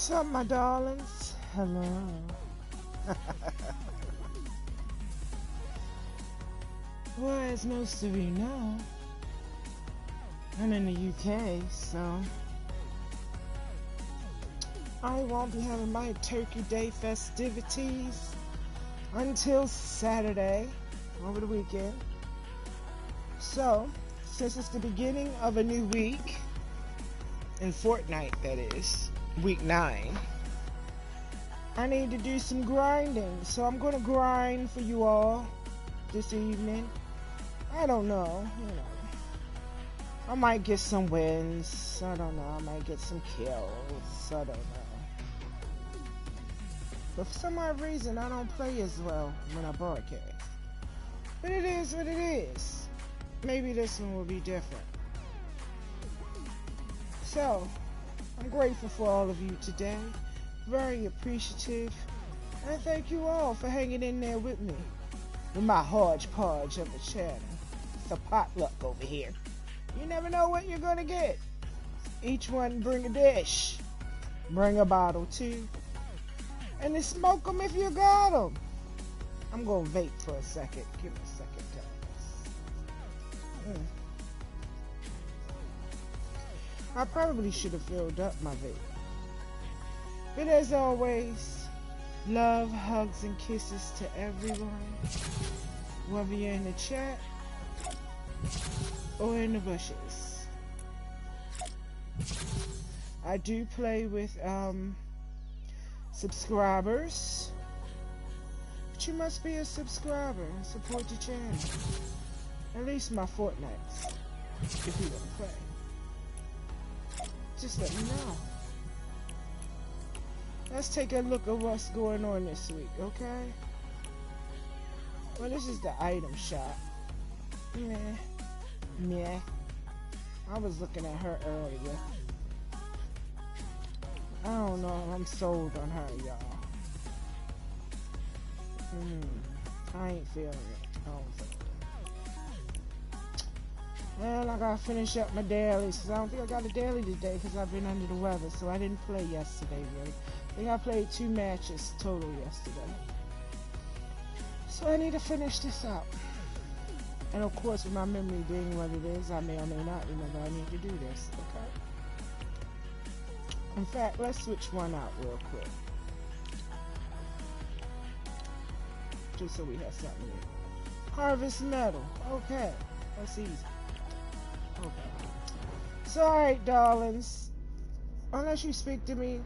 What's up, my darlings? Hello. Well, as most of you know, I'm in the UK, so I won't be having my Turkey Day festivities until Saturday, over the weekend. So, since it's the beginning of a new week, in Fortnite that is, week 9, I need to do some grinding. So I'm going to grind for you all this evening. I don't know, I might get some wins. I don't know. I might get some kills. I don't know. But for some odd reason, I don't play as well when I broadcast. But it is what it is. Maybe this one will be different. So, I'm grateful for all of you today. Very appreciative. And thank you all for hanging in there with me. With my hodgepodge of a channel. It's a potluck over here. You never know what you're going to get. Each one bring a dish. Bring a bottle too. And then smoke them if you got them. I'm going to vape for a second. Give me a second, guys. I probably should have filled up my vape. But as always, love, hugs, and kisses to everyone. Whether you're in the chat or in the bushes. I do play with subscribers. But you must be a subscriber and support the channel. At least my Fortnites. If you want to play. Just let me know. Let's take a look at what's going on this week, okay? Well, this is the item shop. Meh. I was looking at her earlier. I don't know if I'm sold on her, y'all. I ain't feeling it. I don't feel it. Well, I gotta finish up my dailies, because I don't think I got a daily today because I've been under the weather, so I didn't play yesterday, really. I think I played 2 matches total yesterday. So I need to finish this up. And of course, with my memory being what it is, I may or may not remember I need to do this, okay? In fact, let's switch one out real quick. Just so we have something new. Harvest metal. Okay. That's easy. Okay. So, alright, darlings. Unless you speak to me,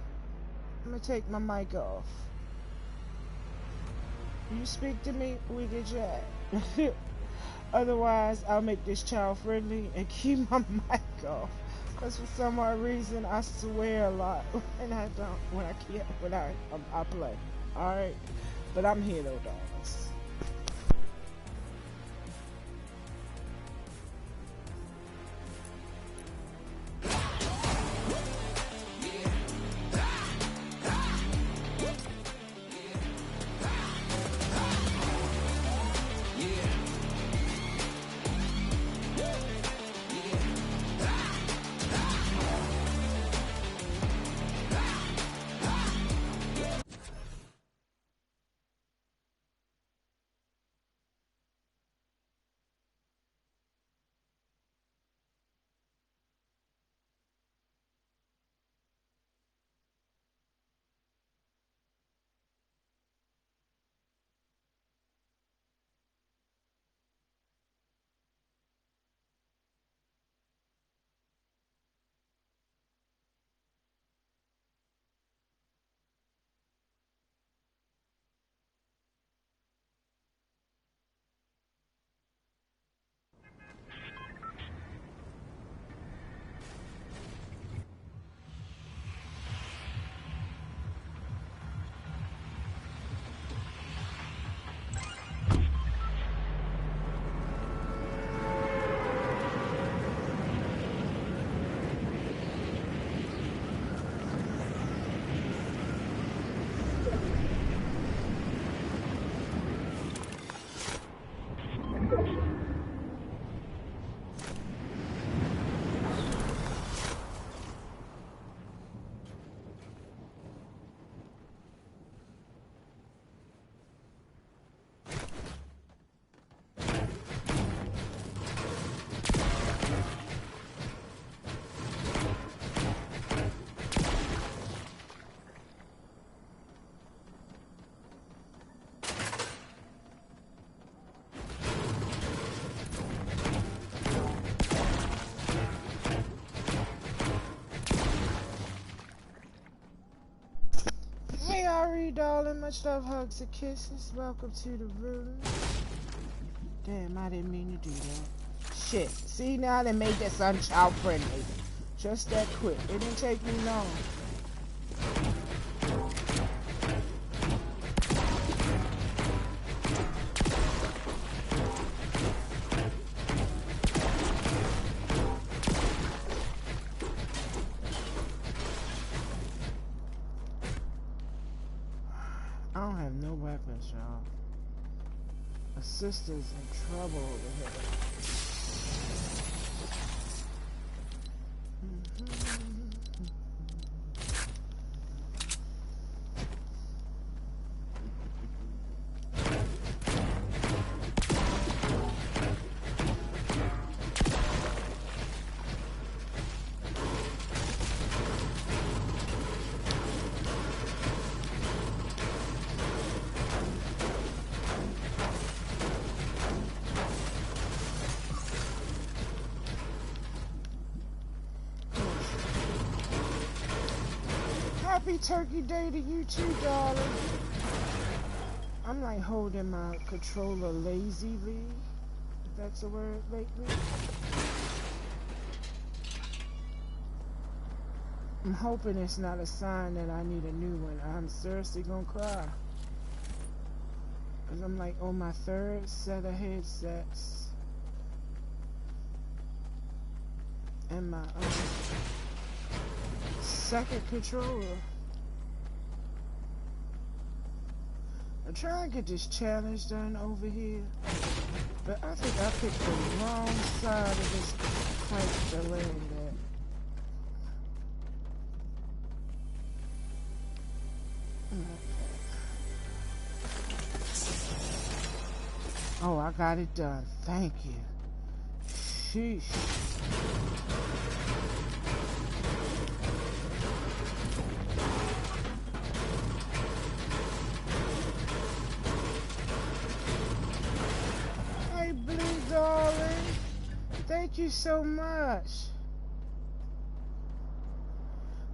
I'm going to take my mic off. You speak to me, we can chat. Otherwise, I'll make this child friendly and keep my mic off. Because for some odd reason, I swear a lot when I play. Alright? But I'm here though, darlings. darling. Much love, hugs, and kisses. Welcome to the room. Damn, I didn't mean to do that. Shit. See, now they made this unchild friendly. Just that quick. It didn't take me long. I don't have no weapons, y'all. My sister's in trouble over here. Happy Turkey Day to you too, darling. I'm like holding my controller lazily, if that's a word lately. I'm hoping it's not a sign that I need a new one. I'm seriously gonna cry. Cause I'm like on my third set of headsets. And my second controller. I'm trying to get this challenge done over here, but I think I picked the wrong side of this plank to land at. Oh, I got it done. Thank you. Sheesh. Thank you so much.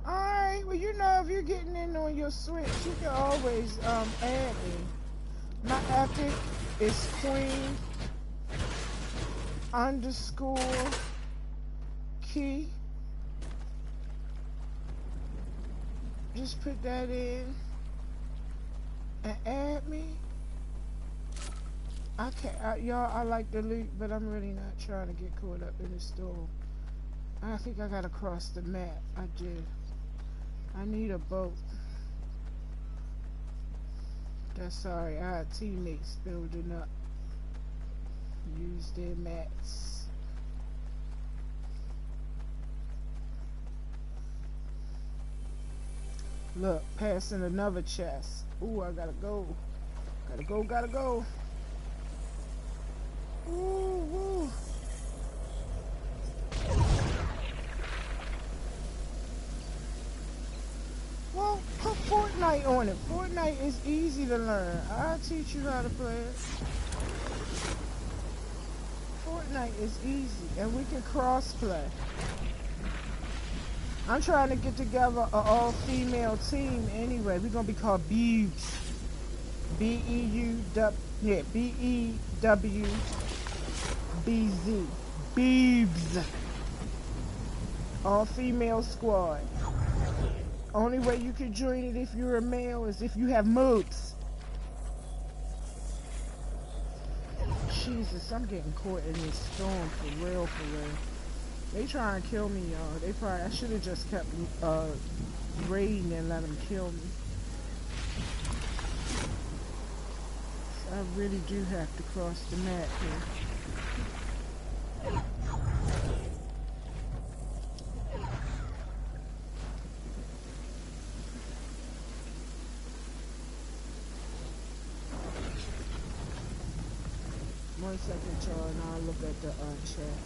Alright, well, you know, if you're getting in on your Switch, you can always add me. My epic is Queen _ key. Just put that in and add me. I can't, y'all, I like the loot, but I'm really not trying to get caught up in the storm. I think I gotta cross the map. I do. I need a boat. That's sorry, I had teammates building up. Use their mats. Look, passing another chest. Ooh, I gotta go. Gotta go. Ooh, woo. Well, put Fortnite on it. Fortnite is easy to learn. I'll teach you how to play it. Fortnite is easy, and we can cross-play. I'm trying to get together an all-female team anyway. We're gonna be called Beebs. B-E-U-W, yeah, B-E-W-B-Z. Beebs. All-female squad. Only way you can join it if you're a male is if you have moves. Jesus, I'm getting caught in this storm for real. They try and kill me, y'all. They probably, I should have just kept raiding and let them kill me. I really do have to cross the map here. One second, y'all, and I'll look at the chat.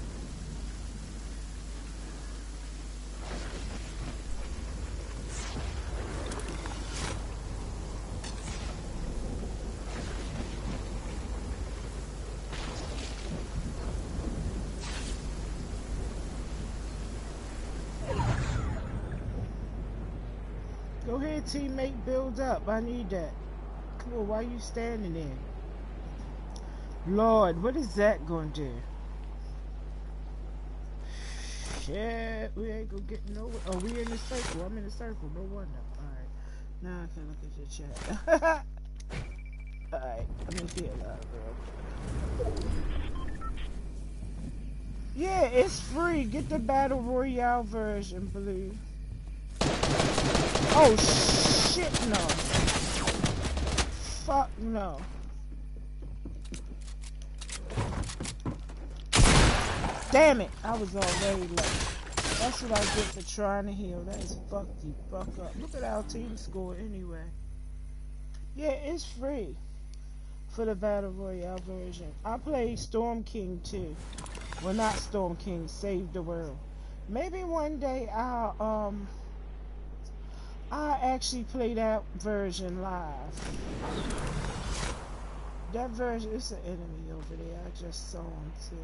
Go ahead. a teammate build up. I need that. Come on, why you standing there? Lord, what is that gonna do? Shit, we ain't gonna get nowhere. Oh, we in the circle. I'm in the circle. No wonder. Alright. Now I can look at your chat. Alright, let me see it out real quick. Yeah, it's free. Get the Battle Royale version, Blue. Oh, shit, no. Fuck no. Damn it, I was already late. That's what I get for trying to heal. That is fucked the fuck up. Look at our team score anyway. Yeah, it's free for the Battle Royale version. I played Storm King too. Well, not Storm King, Save the World. Maybe one day I'll actually play that version live. That version, it's an enemy over there. I just saw him too.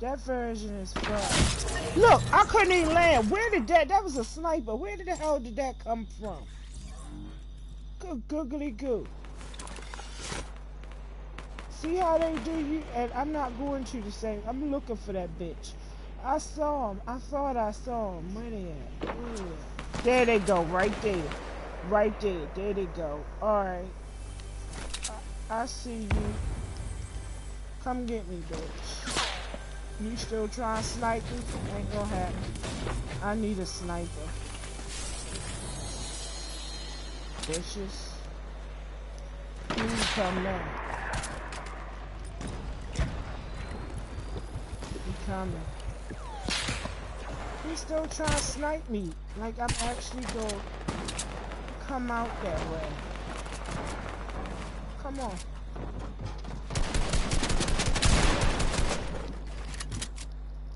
That version is fun. Look, I couldn't even land. Where did that was a sniper. Where the hell did that come from? Good googly goo. See how they do you? And I'm not going to the same. I'm looking for that bitch. I saw him. I thought I saw him. Where they at? Yeah. There they go. Right there. Right there. There they go. Alright. I see you. Come get me, bitch. You still trying to snipe me? Ain't gonna happen. I need a sniper. Bitches. Please come now. He coming. He's still trying to snipe me. Like I'm actually gonna come out that way. Come on.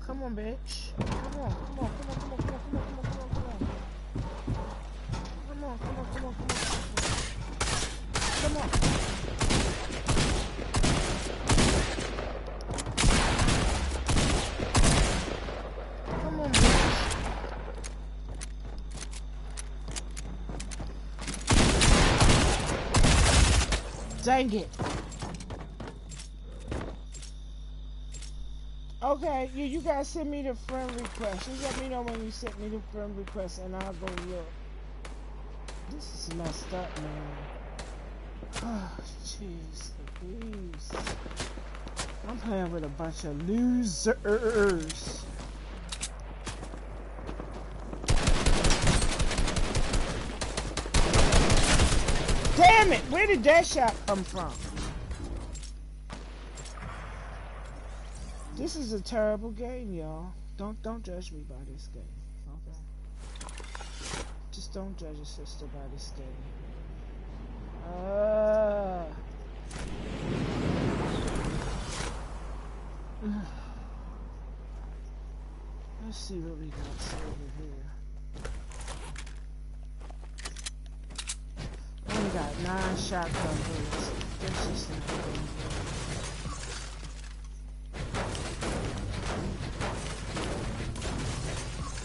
Come on, bitch. Come on, come on, come on, come on, come on, come on, come on, come on. Come on, come on, come on, come on. Come on. Come on, bitch. Dang it. Okay, you guys send me the friend request. Just let me know when you send me the friend request and I'll go look. This is messed up, man. Oh, jeez, please. I'm playing with a bunch of losers. Damn it! Where did that shot come from? This is a terrible game, y'all. Don't judge me by this game, okay? Just don't judge your sister by this game. Let's see what we got over here. We only got 9 shotgun bullets. That's just not good.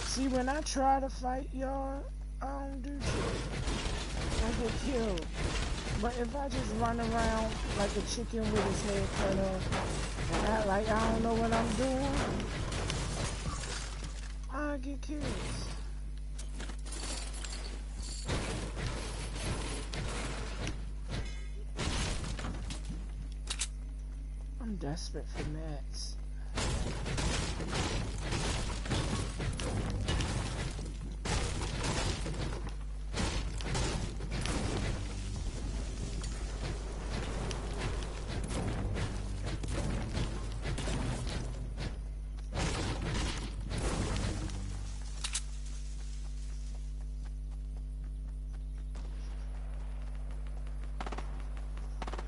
See, when I try to fight y'all, I don't do shit. I get killed. But if I just run around like a chicken with his head cut off and act like I don't know what I'm doing, I get killed. I'm desperate for mats.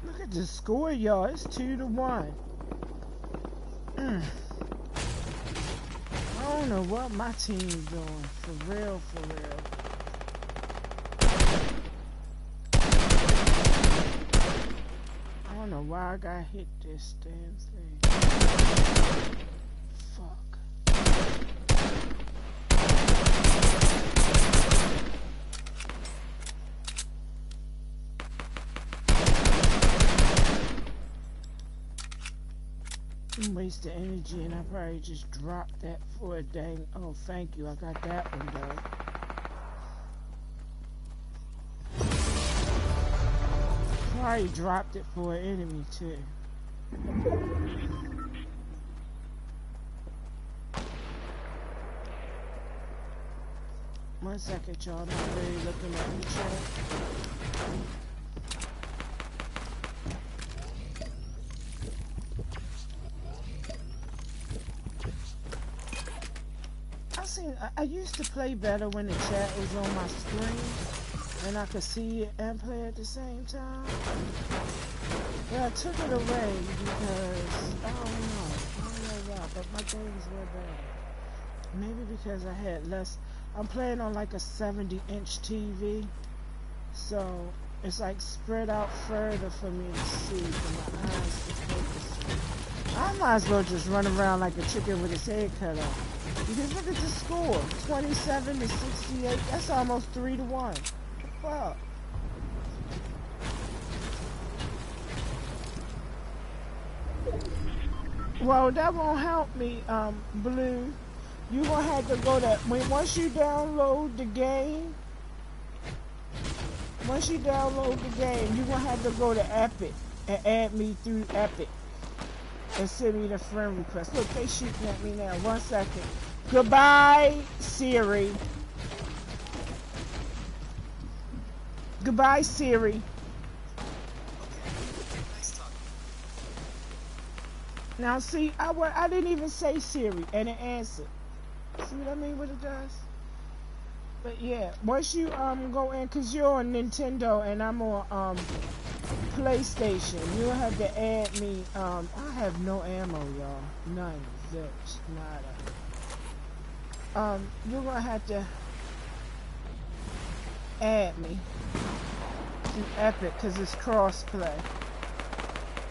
Look at the score, y'all. It's 2-1. I don't know what my team's doing. For real, for real. I don't know why I got hit this damn thing. Fuck. Wasted energy, and I probably just dropped that for a dang. Oh, thank you. I got that one done. Probably dropped it for an enemy too. One second, y'all. I'm not really looking at the chat. I used to play better when the chat was on my screen and I could see it and play at the same time. But I took it away because I don't know why, but my games were bad. Maybe because I had less. I'm playing on like a 70-inch TV, so it's like spread out further for me to see, for my eyes to focus. I might as well just run around like a chicken with his head cut off. Because look at the score, 27 to 68. That's almost 3-1. Fuck. Well, that won't help me, Blue. You gonna have to go to once you download the game. Once you download the game, you gonna have to go to Epic and add me through Epic and send me the friend request. Look, they shooting at me now. 1 second. Goodbye, Siri. Goodbye, Siri. Now, see, I didn't even say Siri, and it answered. See what I mean? What it does? But yeah, once you go in, cause you're on Nintendo and I'm on PlayStation, you'll have to add me. I have no ammo, y'all. None. Zilch. Nada. You're gonna have to add me to Epic because it's crossplay.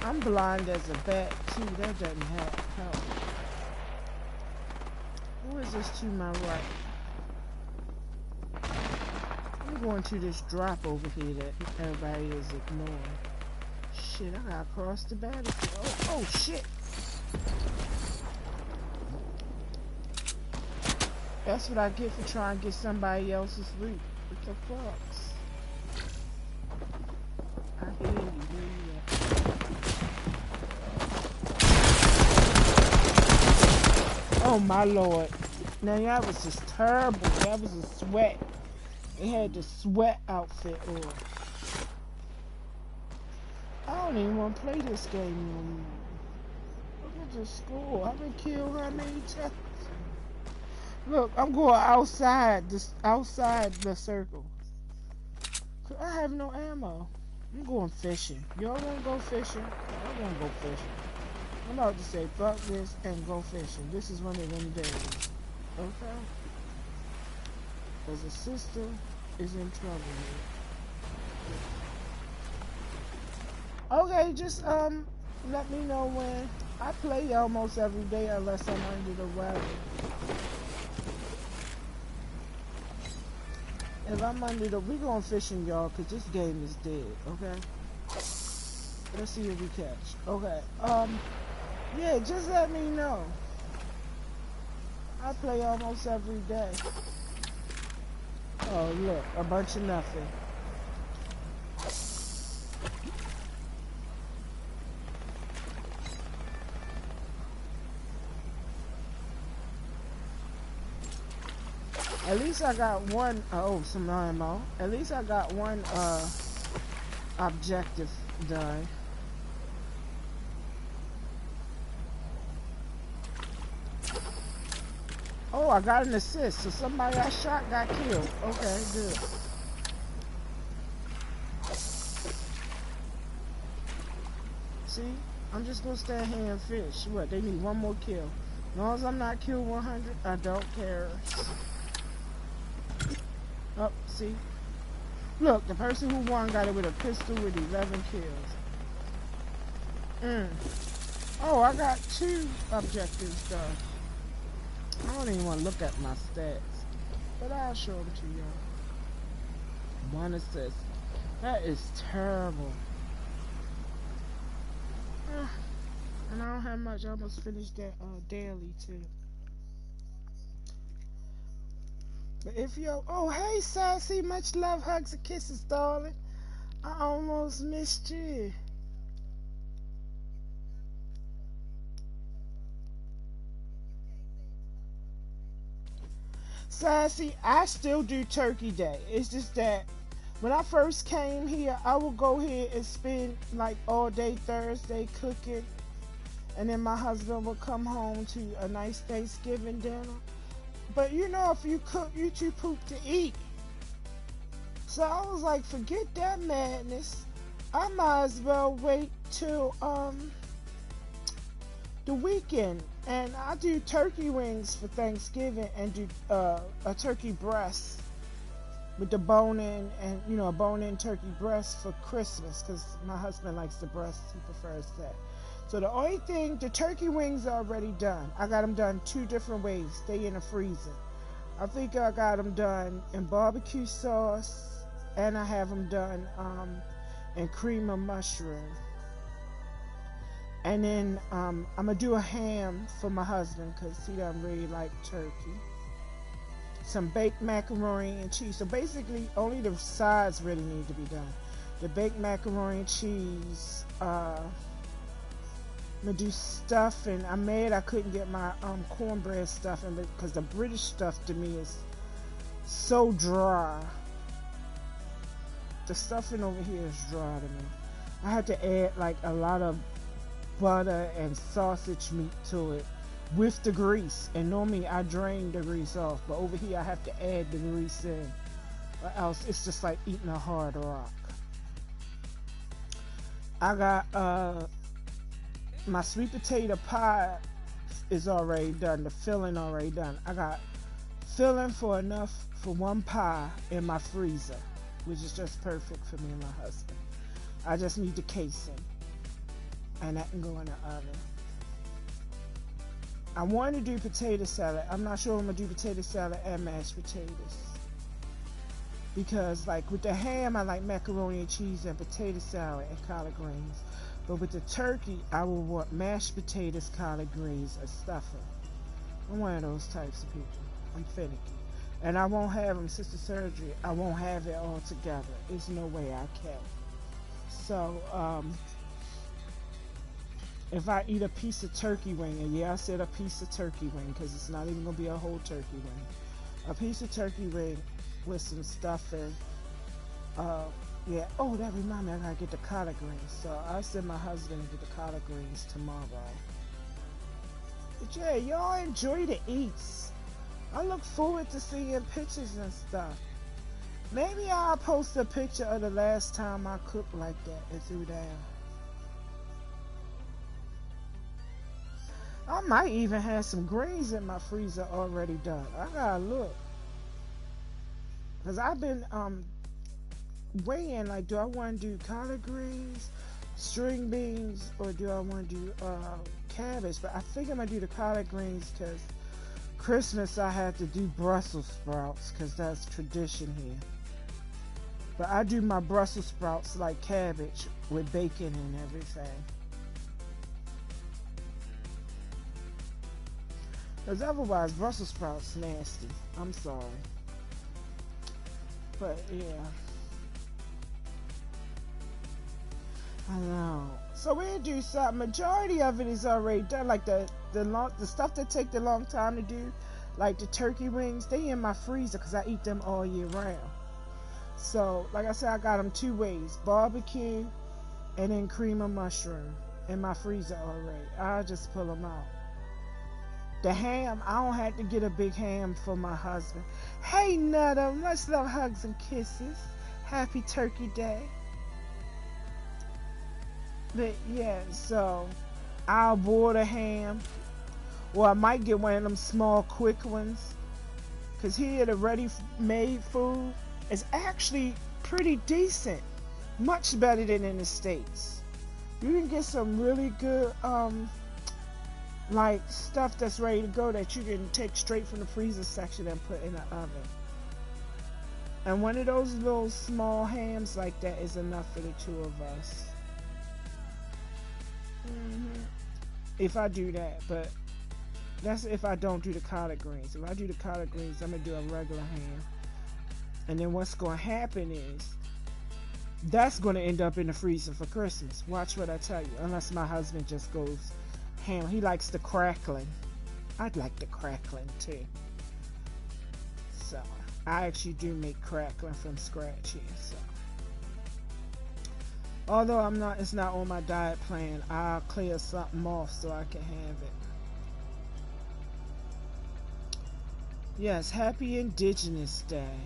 I'm blind as a bat too. That doesn't help. Who is this to my right? I'm going to this drop over here that everybody is ignoring. Shit, I gotta cross the battlefield. Oh shit! That's what I get for trying to get somebody else's loot. What the fucks? I hear you, where you at? Oh my lord. Now that was just terrible. That was a sweat. They had the sweat outfit on. I don't even want to play this game no more. Look at the score. I've been killed how many times? Look, I'm going outside the circle. I have no ammo. I'm going fishing. Y'all wanna go fishing? I wanna go fishing. I'm about to say fuck this and go fishing. This is one of them days. Okay? Cause the sister is in trouble here. Okay, just let me know when. I play almost every day unless I'm under the weather. If I'm under the, we going fishing, y'all, cause this game is dead. Okay. Let's see if we catch. Okay. Yeah, just let me know. I play almost every day. Oh look, a bunch of nothing. At least I got one, oh, some ammo. At least I got one, objective done. Oh, I got an assist, so somebody I shot got killed. Okay, good. See? I'm just gonna stand here and fish. What, they need one more kill. As long as I'm not killed 100, I don't care. Oh, see? Look, the person who won got it with a pistol with 11 kills. Oh, I got 2 objectives done. I don't even want to look at my stats. But I'll show them to y'all. 1 assist. That is terrible. And I don't have much. I almost finished that daily too. But if you're, oh hey Sassy, much love, hugs and kisses, darling. I almost missed you. Sassy, I still do Turkey Day. It's just that when I first came here, I would go here and spend like all day Thursday cooking, and then my husband would come home to a nice Thanksgiving dinner. But you know, if you cook, you too poop to eat. So I was like, forget that madness. I might as well wait till the weekend, and I do turkey wings for Thanksgiving and do a turkey breast with the bone in, and you know, a bone in turkey breast for Christmas because my husband likes the breast, he prefers that. So the only thing, the turkey wings are already done. I got them done 2 different ways. They in the freezer. I think I got them done in barbecue sauce, and I have them done in cream of mushroom. And then I'm gonna do a ham for my husband because he doesn't really like turkey. Some baked macaroni and cheese. So basically, only the sides really need to be done. The baked macaroni and cheese. I'm gonna do stuffing. I'm mad I couldn't get my cornbread stuffing because the British stuff to me is so dry. The stuffing over here is dry to me. I had to add like a lot of butter and sausage meat to it with the grease, and normally I drain the grease off, but over here I have to add the grease in, or else it's just like eating a hard rock. I got my sweet potato pie is already done, the filling already done. I got filling for enough for 1 pie in my freezer, which is just perfect for me and my husband. I just need the casing, and that can go in the oven. I want to do potato salad. I'm not sure I'm going to do potato salad and mashed potatoes. Because like with the ham, I like macaroni and cheese and potato salad and collard greens. But with the turkey, I will want mashed potatoes, collard greens, and stuffing. I'm one of those types of people. I'm finicky. And I won't have them, sister surgery. I won't have it all together. There's no way I can. So, if I eat a piece of turkey wing, and yeah, I said a piece of turkey wing because it's not even going to be a whole turkey wing. A piece of turkey wing with some stuffing. Yeah, oh, that reminds me, I got to get the collard greens. So I'll send my husband to get the collard greens tomorrow. But yeah, y'all enjoy the eats. I look forward to seeing pictures and stuff. Maybe I'll post a picture of the last time I cooked like that and threw down. I might even have some greens in my freezer already done. I gotta look. Because I've been weighing, like, do I want to do collard greens, string beans, or do I want to do cabbage? But I think I'm going to do the collard greens because Christmas I have to do Brussels sprouts because that's tradition here. But I do my Brussels sprouts like cabbage with bacon and everything. Because otherwise, Brussels sprouts nasty. I'm sorry. But, yeah. I know. So we'll do something. Majority of it is already done. Like the stuff that take the long time to do, like the turkey wings, they in my freezer because I eat them all year round. So, like I said, I got them 2 ways. Barbecue and then cream of mushroom in my freezer already. I'll just pull them out. The ham, I don't have to get a big ham for my husband. Hey, Nutter, much love, hugs, and kisses. Happy Turkey Day. But yeah, so I'll boil the ham, or I might get one of them small, quick ones. Cause here the ready-made food is actually pretty decent, much better than in the States. You can get some really good like stuff that's ready to go that you can take straight from the freezer section and put in the oven. And one of those little small hams like that is enough for the 2 of us. if I do that. But that's if I don't do the collard greens. If I do the collard greens, I'm gonna do a regular ham. And then what's gonna happen is that's gonna end up in the freezer for Christmas. Watch what I tell you. Unless my husband just goes ham. He likes the crackling. I'd like the crackling too. So I actually do make crackling from scratch here. So although it's not on my diet plan, I'll clear something off so I can have it. Yes, happy Indigenous Day.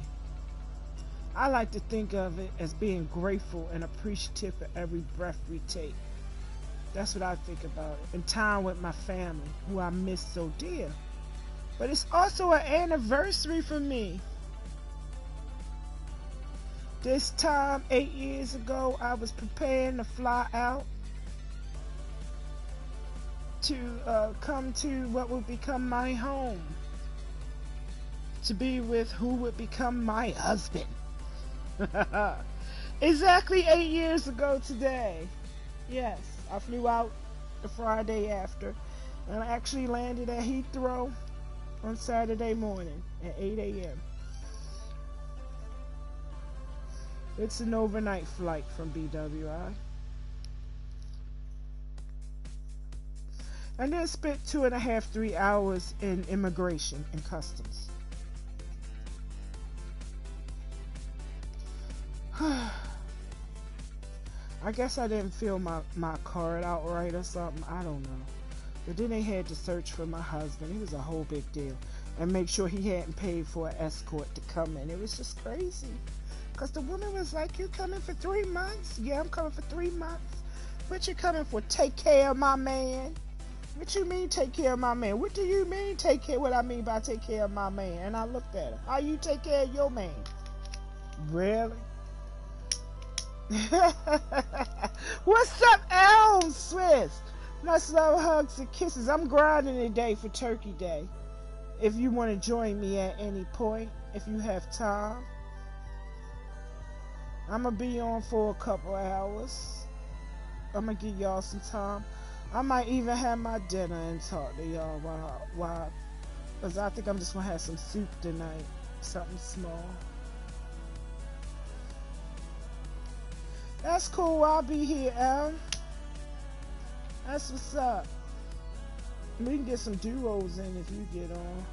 I like to think of it as being grateful and appreciative for every breath we take. That's what I think about it. And time with my family, who I miss so dear. But it's also an anniversary for me. This time, 8 years ago, I was preparing to fly out to come to what would become my home. To be with who would become my husband. Exactly 8 years ago today. Yes, I flew out the Friday after, and I actually landed at Heathrow on Saturday morning at 8 a.m. It's an overnight flight from BWI. And then spent 2.5, 3 hours in immigration and customs. I guess I didn't fill my card out right or something. I don't know. But then they had to search for my husband. It was a whole big deal. And make sure he hadn't paid for an escort to come in. It was just crazy. Because the woman was like, you coming for 3 months? Yeah, I'm coming for 3 months. What you coming for? Take care of my man? What you mean take care of my man? What do you mean take care? What I mean by take care of my man? And I looked at her. How you take care of your man? Really? What's up, Elm Swiss? Much love, hugs, and kisses. I'm grinding today for Turkey Day. If you want to join me at any point, if you have time, I'm going to be on for a couple hours. I'm going to give y'all some time. I might even have my dinner and talk to y'all while because I think I'm just going to have some soup tonight. Something small. That's cool. I'll be here, Al. That's what's up. We can get some duos in if you get on.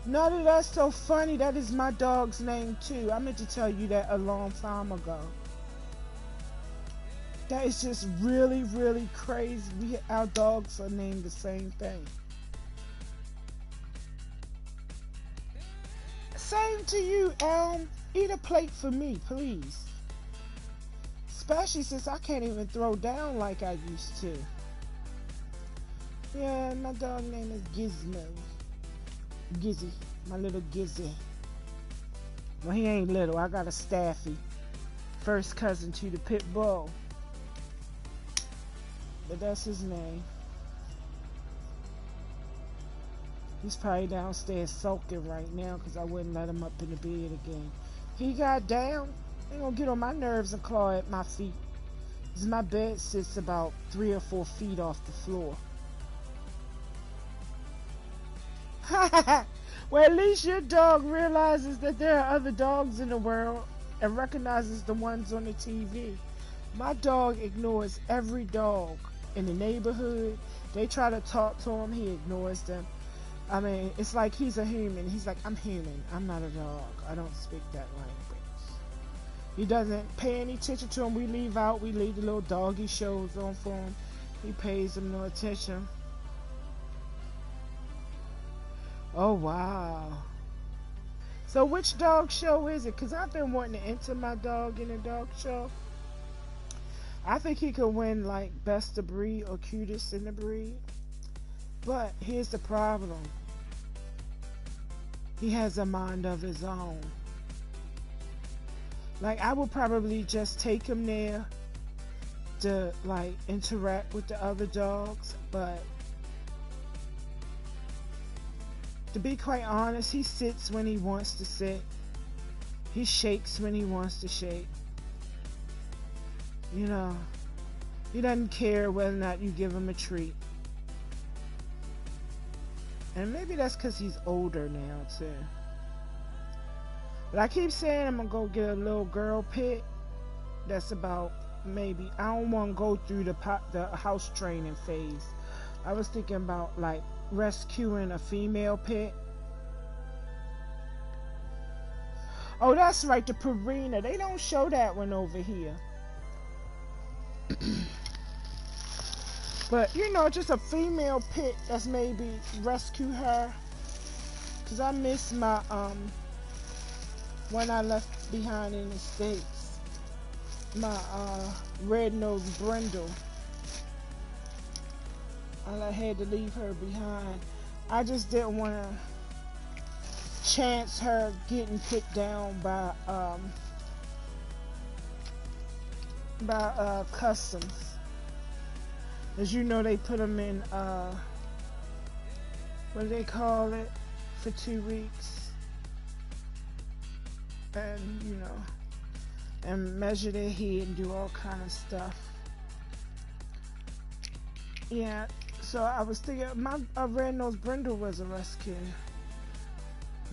No, that's so funny. That is my dog's name too. I meant to tell you that a long time ago. That is just really, really crazy. Our dogs are named the same thing. Same to you, Elm. Eat a plate for me, please. Especially since I can't even throw down like I used to. Yeah, my dog name is Gizmo. Gizzy. My little Gizzy. Well, he ain't little. I got a Staffy. First cousin to the pit bull. But that's his name. He's probably downstairs sulking right now because I wouldn't let him up in the bed again. He got down. Ain't gonna get on my nerves and claw at my feet. Because my bed sits about 3 or 4 feet off the floor. Well, at least your dog realizes that there are other dogs in the world and recognizes the ones on the TV. My dog ignores every dog in the neighborhood. They try to talk to him. He ignores them. I mean, it's like he's a human. He's like, I'm human. I'm not a dog. I don't speak that language. He doesn't pay any attention to him. We leave out. We leave the little doggy shows on for him. He pays them no attention. Oh, wow. So which dog show is it? Because I've been wanting to enter my dog in a dog show. I think he could win like best of breed or cutest in the breed. But here's the problem. He has a mind of his own. Like, I would probably just take him there to like interact with the other dogs, but to be quite honest, he sits when he wants to sit. He shakes when he wants to shake. You know, he doesn't care whether or not you give him a treat. And maybe that's because he's older now, too. But I keep saying I'm going to go get a little girl pit. That's about maybe, I don't want to go through the house training phase. I was thinking about like rescuing a female pit. Oh, that's right, the Purina. They don't show that one over here. But, you know, just a female pit that's maybe rescue her. Because I miss my, one I left behind in the States. My, red-nosed brindle. I had to leave her behind. I just didn't want to chance her getting put down by customs. As you know, they put them in, what do they call it, for 2 weeks. And, you know, and measure their head and do all kind of stuff. Yeah, so I was thinking, my red-nosed brindle was a rescue.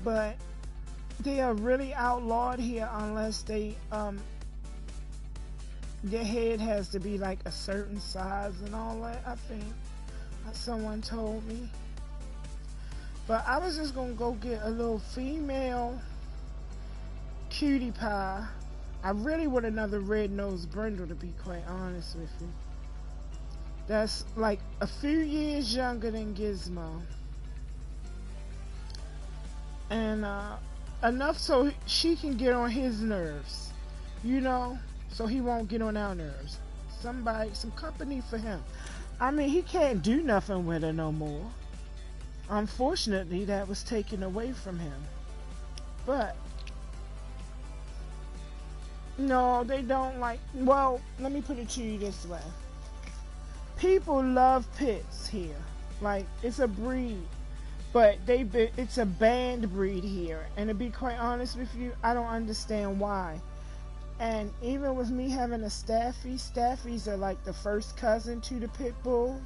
But they are really outlawed here unless they, their head has to be like a certain size and all that, I think. Someone told me. But I was just gonna go get a little female cutie pie. I really want another red-nosed brindle, to be quite honest with you. That's like a few years younger than Gizmo. And enough so she can get on his nerves, you know, so he won't get on our nerves. Some company for him. I mean, he can't do nothing with her no more. Unfortunately, that was taken away from him. But no, they don't like, well, let me put it to you this way. People love pits here. Like, it's a breed. But it's a banned breed here. And to be quite honest with you, I don't understand why. And even with me having a Staffy, Staffies are like the first cousin to the pit bull.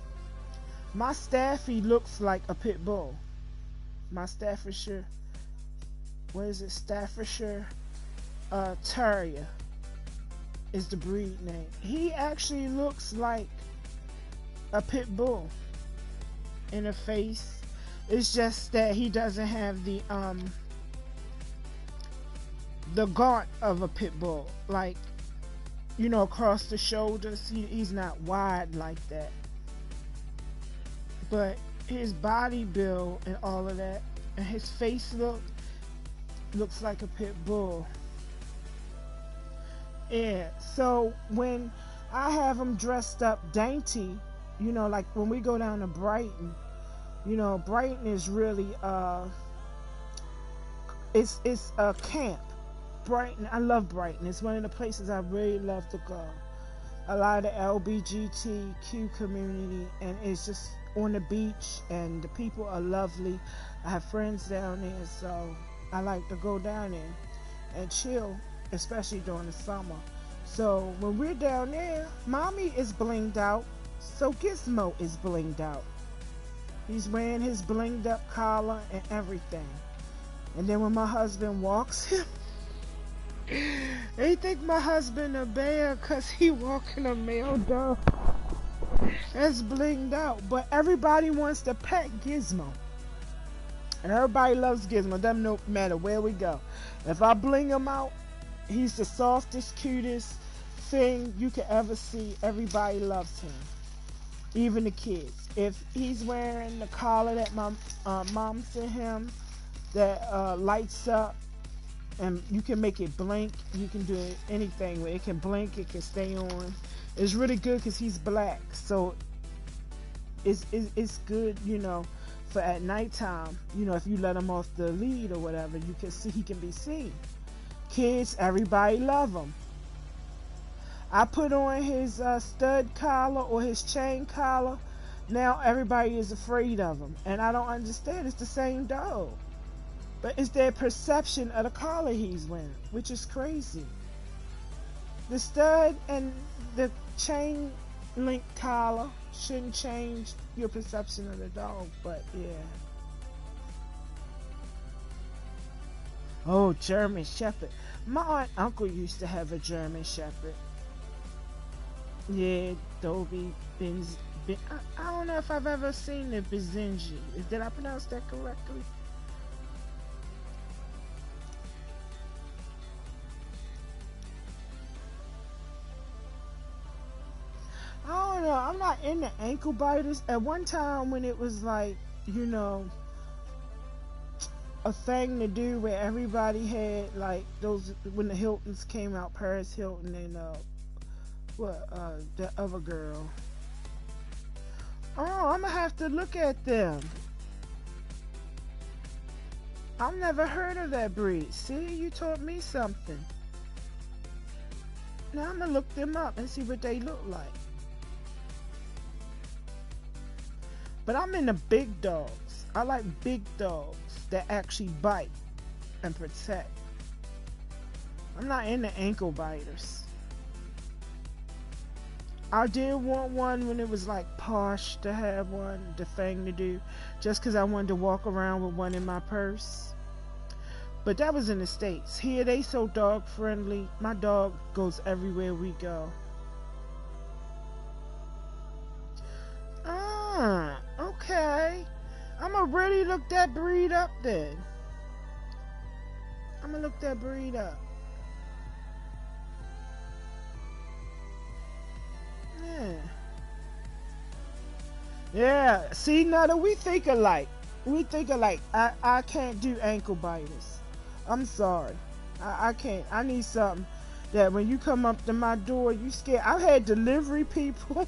My Staffy looks like a pit bull. My Staffordshire, what is it? Staffordshire Terrier is the breed name. He actually looks like a pit bull in the face. It's just that he doesn't have the gaunt of a pit bull, like, you know, across the shoulders. He's not wide like that, but his body build and all of that, and his face looks like a pit bull. Yeah, so when I have him dressed up dainty, you know, like when we go down to Brighton, you know, Brighton is really it's a camp. Brighton, I love Brighton. It's one of the places I really love to go. A lot of the LGBTQ community, and it's just on the beach, and the people are lovely. I have friends down there, so I like to go down there and chill, especially during the summer. So when we're down there, Mommy is blinged out, so Gizmo is blinged out. He's wearing his blinged up collar and everything. And then when my husband walks him, they think my husband a bear because he walking a male dog that's blinged out. But everybody wants to pet Gizmo. And everybody loves Gizmo. Doesn't matter where we go. If I bling him out, he's the softest, cutest thing you could ever see. Everybody loves him. Even the kids. If he's wearing the collar that my mom sent him, that lights up, and you can make it blink, you can do anything with it. It can blink, it can stay on. It's really good because he's black, so it's good, you know, for at nighttime. You know, if you let him off the lead or whatever, you can see he can be seen. Kids, everybody love him. I put on his stud collar or his chain collar. Now everybody is afraid of him, and I don't understand. It's the same dog, but it's their perception of the collar he's wearing, which is crazy. The stud and the chain link collar shouldn't change your perception of the dog, but yeah. Oh, German Shepherd. My aunt and uncle used to have a German Shepherd. Yeah, Dobie Benz. I don't know if I've ever seen the Benzinji. Did I pronounce that correctly? I don't know. I'm not into ankle biters. At one time when it was like, you know, a thing to do where everybody had like those, when the Hiltons came out, Paris Hilton and the other girl. Oh, I'm gonna have to look at them. I've never heard of that breed. See, you taught me something. Now I'm gonna look them up and see what they look like. But I'm into big dogs. I like big dogs that actually bite and protect. I'm not into ankle biters. I did want one when it was like parched to have one, the thing to do, just because I wanted to walk around with one in my purse. But that was in the States. Here they so dog friendly. My dog goes everywhere we go. Okay. I'ma really look that breed up then. I'ma look that breed up. Yeah. Yeah. See, Nutter, we think alike. We think alike. I can't do ankle biters. I'm sorry. I can't. I need something that when you come up to my door, you scared. I've had delivery people,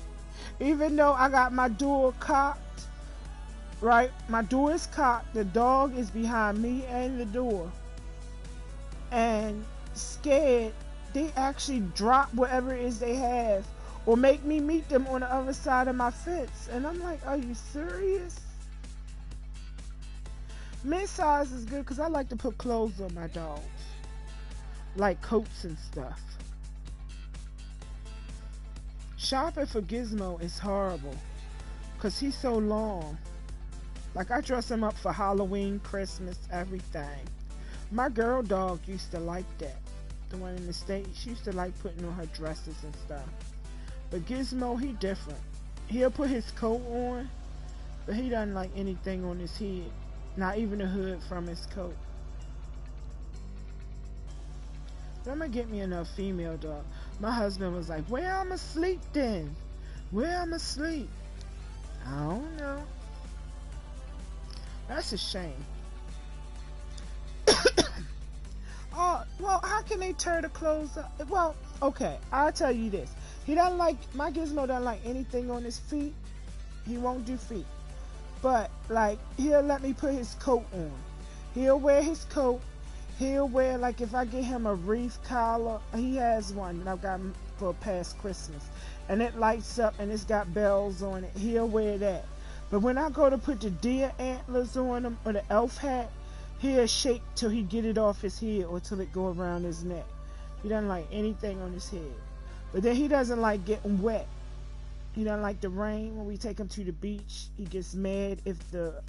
even though I got my door cocked. Right? My door is cocked. The dog is behind me and the door. And scared, they actually drop whatever it is they have or make me meet them on the other side of my fence. And I'm like, are you serious? Mid-size is good because I like to put clothes on my dogs. Like coats and stuff. Shopping for Gizmo is horrible because he's so long. Like, I dress him up for Halloween, Christmas, everything. My girl dog used to like that. The one in the States, she used to like putting on her dresses and stuff. But Gizmo, he different. He'll put his coat on, but he doesn't like anything on his head. Not even a hood from his coat. But I'm gonna get me another female dog. My husband was like, where I'ma sleep then? Where I'ma sleep? I don't know. That's a shame. Oh, well, how can they tear the clothes up? Well, okay, I'll tell you this. He doesn't like, my Gizmo doesn't like anything on his feet. He won't do feet. But, like, he'll let me put his coat on. He'll wear his coat. He'll wear, like, if I get him a wreath collar, he has one that I've got for past Christmas. And it lights up and it's got bells on it. He'll wear that. But when I go to put the deer antlers on him or the elf hat, he'll shake till he get it off his head or till it go around his neck. He doesn't like anything on his head. But then he doesn't like getting wet. He doesn't like the rain. When we take him to the beach, he gets mad if the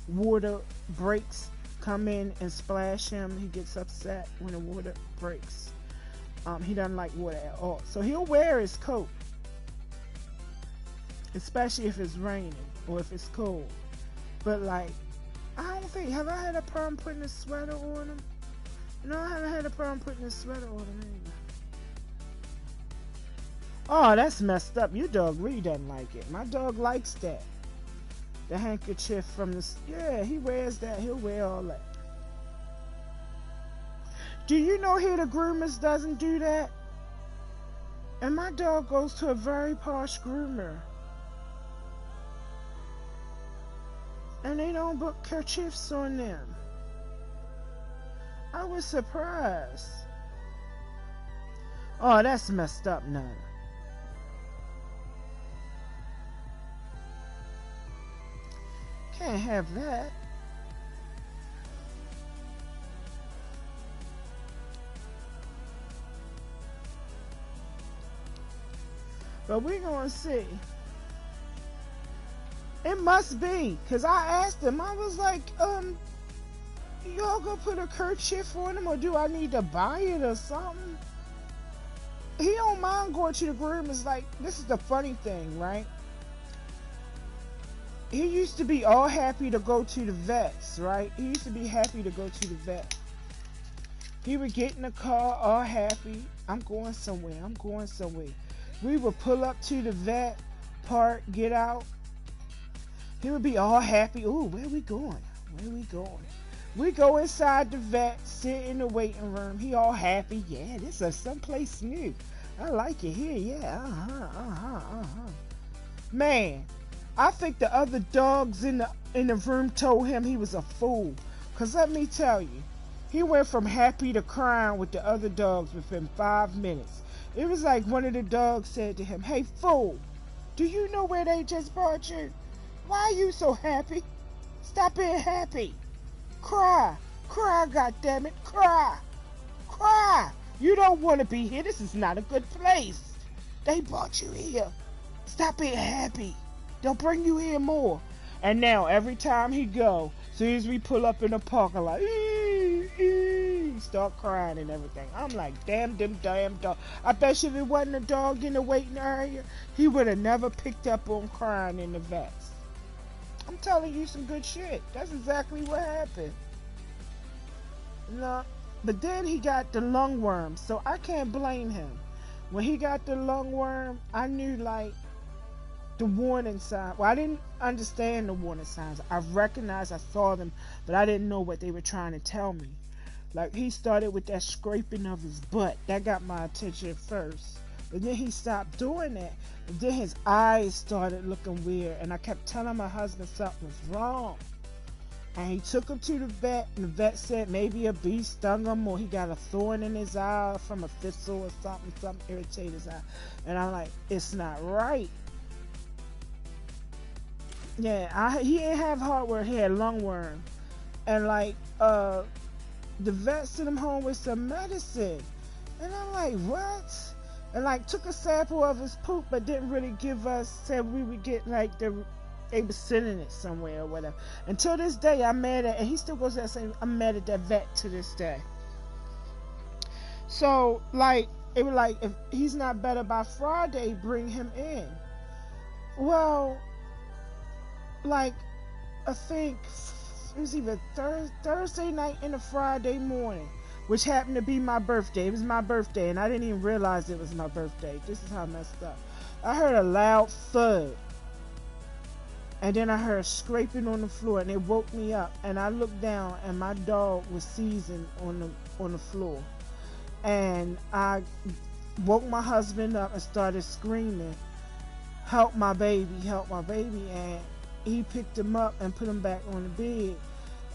water breaks, come in and splash him. He gets upset when the water breaks. He doesn't like water at all. So he'll wear his coat, especially if it's raining or if it's cold. But like, I don't think, have I had a problem putting a sweater on him? No, I haven't had a problem putting a sweater on him either. Oh, that's messed up. Your dog really doesn't like it. My dog likes that. The handkerchief from the... Yeah, he wears that. He'll wear all that. Do you know here the groomers doesn't do that? And my dog goes to a very posh groomer. And they don't put kerchiefs on them. I was surprised. Oh, that's messed up now. Can't have that. But we're gonna see. It must be, cause I asked him. I was like, y'all gonna put a kerchief on him, or do I need to buy it or something? He don't mind going to the groom. It's like, this is the funny thing, right? He used to be all happy to go to the vets, right? He used to be happy to go to the vet. He would get in the car all happy. I'm going somewhere. I'm going somewhere. We would pull up to the vet, park, get out. He would be all happy. Ooh, where we going? Where we going? We go inside the vet, sit in the waiting room. He all happy. Yeah, this is someplace new. I like it here. Yeah, Man, I think the other dogs in the room told him he was a fool. Cause let me tell you, he went from happy to crying with the other dogs within 5 minutes. It was like one of the dogs said to him, "Hey fool, do you know where they just brought you? Why are you so happy? Stop being happy. Cry. Cry, goddammit. Cry. Cry. You don't want to be here. This is not a good place. They brought you here. Stop being happy. They'll bring you here more." And now, every time he go, as soon as we pull up in the parking lot, start crying and everything. I'm like, damn them damn dog. I bet you if it wasn't a dog in the waiting area, he would have never picked up on crying in the vets. I'm telling you some good shit. That's exactly what happened. No, but then he got the lungworm, so I can't blame him. When he got the lungworm, I knew like the warning sign. Well, I didn't understand the warning signs. I recognized, I saw them, but I didn't know what they were trying to tell me. Like, he started with that scraping of his butt. That got my attention first. But then he stopped doing that. And then his eyes started looking weird. And I kept telling my husband something was wrong. And he took him to the vet. And the vet said maybe a bee stung him, or he got a thorn in his eye from a thistle or something. Something irritated his eye. And I'm like, it's not right. Yeah, he didn't have heartworm. He had lungworm. And like, the vet sent him home with some medicine. And I'm like, what? And like took a sample of his poop, but didn't really give us, said we would get like they were sending it somewhere or whatever. Until this day, I'm mad at, and he still goes there saying, I'm mad at that vet to this day. So like, it was like, if he's not better by Friday, bring him in. Well, like, I think it was either Thursday night and a Friday morning, which happened to be my birthday. It was my birthday, and I didn't even realize it was my birthday. This is how messed up. I heard a loud thud, and then I heard scraping on the floor, and it woke me up. And I looked down, and my dog was seizing on the floor. And I woke my husband up and started screaming, "Help my baby, help my baby!" And he picked him up and put him back on the bed.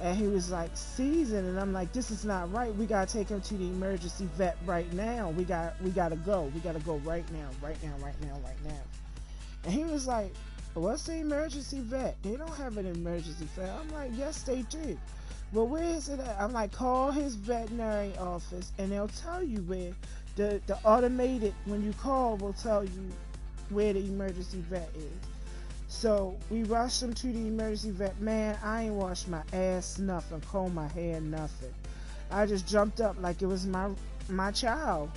And he was like seizing, and I'm like, this is not right. We gotta take him to the emergency vet right now. We gotta go. We gotta go right now, right now, right now, right now. And he was like, what's the emergency vet? They don't have an emergency vet. I'm like, yes, they do. Well, where is it at? I'm like, call his veterinary office, and they'll tell you where. The automated, when you call, will tell you where the emergency vet is. So we rushed him to the emergency vet. Man, I ain't washed my ass, nothing, combed my hair, nothing. I just jumped up like it was my child.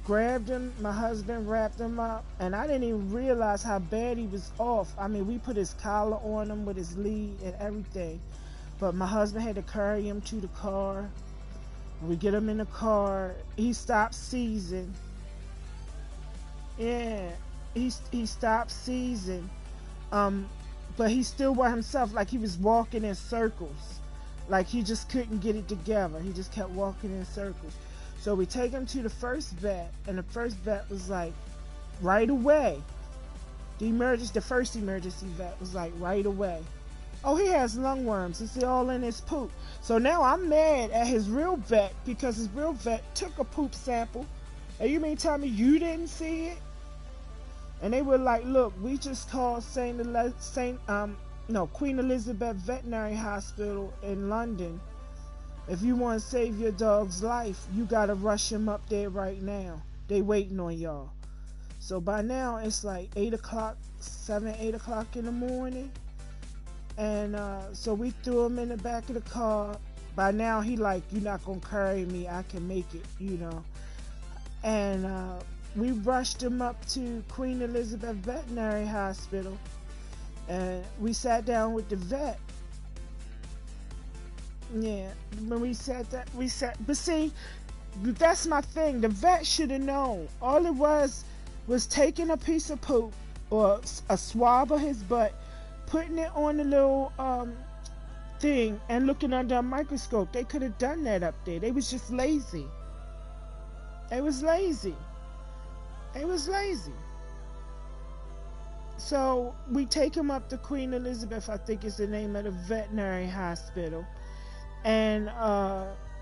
Grabbed him, my husband wrapped him up, and I didn't even realize how bad he was off. I mean, we put his collar on him with his lead and everything, but my husband had to carry him to the car. We get him in the car. He stopped seizing. Yeah, he stopped seizing. But he still was himself, like he was walking in circles, like he just couldn't get it together. He just kept walking in circles. So we take him to the first vet, and the first vet was like, right away. The first emergency vet was like, right away. Oh, he has lungworms. It's all in his poop. So now I'm mad at his real vet, because his real vet took a poop sample. And you mean tell me you didn't see it? And they were like, look, we just called Queen Elizabeth Veterinary Hospital in London. If you want to save your dog's life, you got to rush him up there right now. They waiting on y'all. So by now it's like 8 o'clock, 7, 8 o'clock in the morning. And so we threw him in the back of the car. By now he like, you're not going to carry me. I can make it, you know. And we rushed him up to Queen Elizabeth Veterinary Hospital. And we sat down with the vet. Yeah, when we sat, but see, that's my thing. The vet should have known. All it was taking a piece of poop or a swab of his butt, putting it on the little thing and looking under a microscope. They could have done that up there. They was just lazy. They was lazy. So we take him up to Queen Elizabeth, I think is the name of the veterinary hospital. And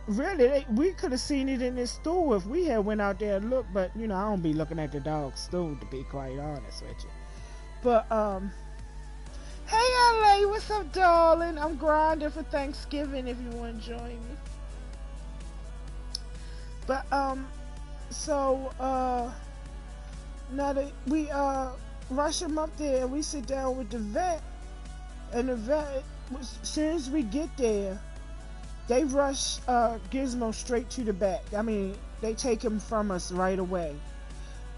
really, we could have seen it in this stool if we had went out there and looked. But, you know, I don't be looking at the dog's stool, to be quite honest with you. But, hey, LA, what's up, darling? I'm grinding for Thanksgiving if you want to join me. But, so, now that we, rush him up there and we sit down with the vet. And the vet, as soon as we get there, they rush Gizmo straight to the back. I mean, they take him from us right away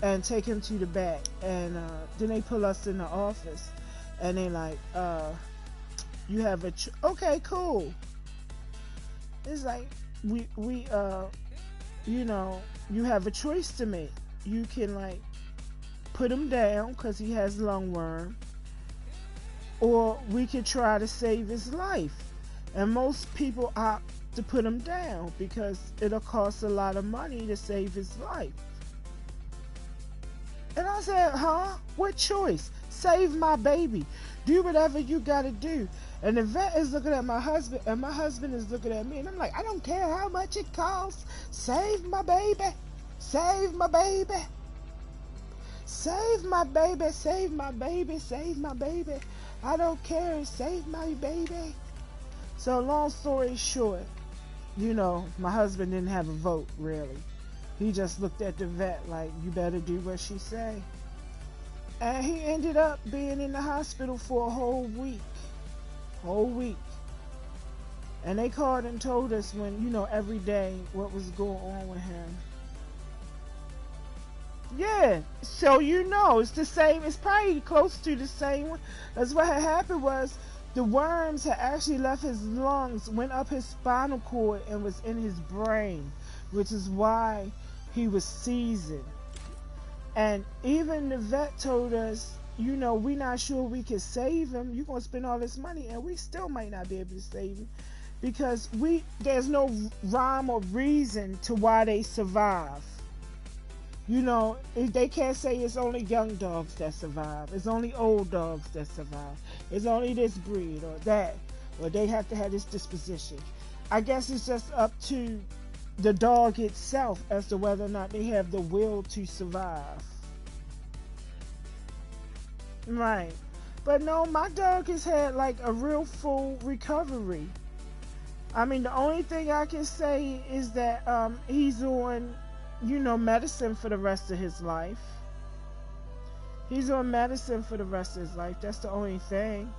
and take him to the back. And then they pull us in the office. And they like, you have a... okay, cool. It's like, we you know, you have a choice to make. You can, like, put him down because he has lungworm. Or we could try to save his life. And most people opt to put him down because it'll cost a lot of money to save his life. And I said, huh? What choice? Save my baby. Do whatever you gotta do. And the vet is looking at my husband, and my husband is looking at me, and I'm like, I don't care how much it costs. Save my baby. Save my baby. Save my baby. Save my baby. Save my baby. I don't care. Save my baby. So long story short, you know, my husband didn't have a vote, really. He just looked at the vet like, you better do what she say. And he ended up being in the hospital for a whole week. And they called and told us when, you know, every day what was going on with him. Yeah, so you know, it's the same, it's probably close to the same one. That's what had happened was, the worms had actually left his lungs, went up his spinal cord, and was in his brain, which is why he was seasoned. And even the vet told us, you know, we're not sure we can save him. You're going to spend all this money, and we still might not be able to save him because there's no rhyme or reason to why they survive. You know, they can't say it's only young dogs that survive. It's only old dogs that survive. It's only this breed or that. Or they have to have this disposition. I guess it's just up to the dog itself as to whether or not they have the will to survive. Right. But no, my dog has had like a real full recovery. I mean, the only thing I can say is that he's on, you know, medicine for the rest of his life. He's on medicine for the rest of his life. That's the only thing.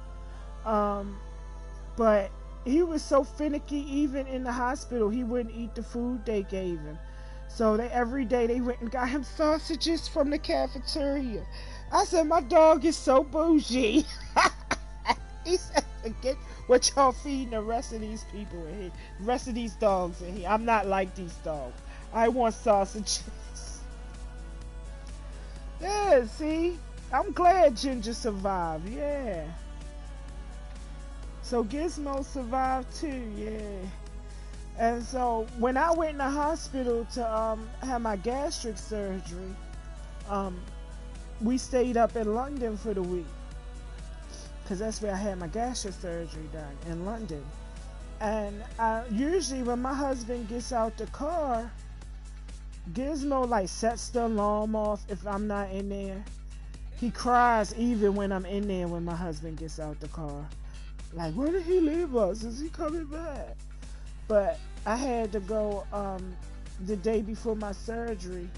But he was so finicky, even in the hospital, he wouldn't eat the food they gave him. So every day they went and got him sausages from the cafeteria. I said, my dog is so bougie. He said, forget what y'all feeding the rest of these people in here, the rest of these dogs in here. I'm not like these dogs. I want sausages. Yeah, see? I'm glad Ginger survived, yeah. So Gizmo survived too, yeah. And so when I went in the hospital to have my gastric surgery, we stayed up in London for the week. Because that's where I had my gastric surgery done, in London. And usually when my husband gets out the car, Gizmo like sets the alarm off if I'm not in there. He cries even when I'm in there when my husband gets out the car. Like, where did he leave us? Is he coming back? But I had to go the day before my surgery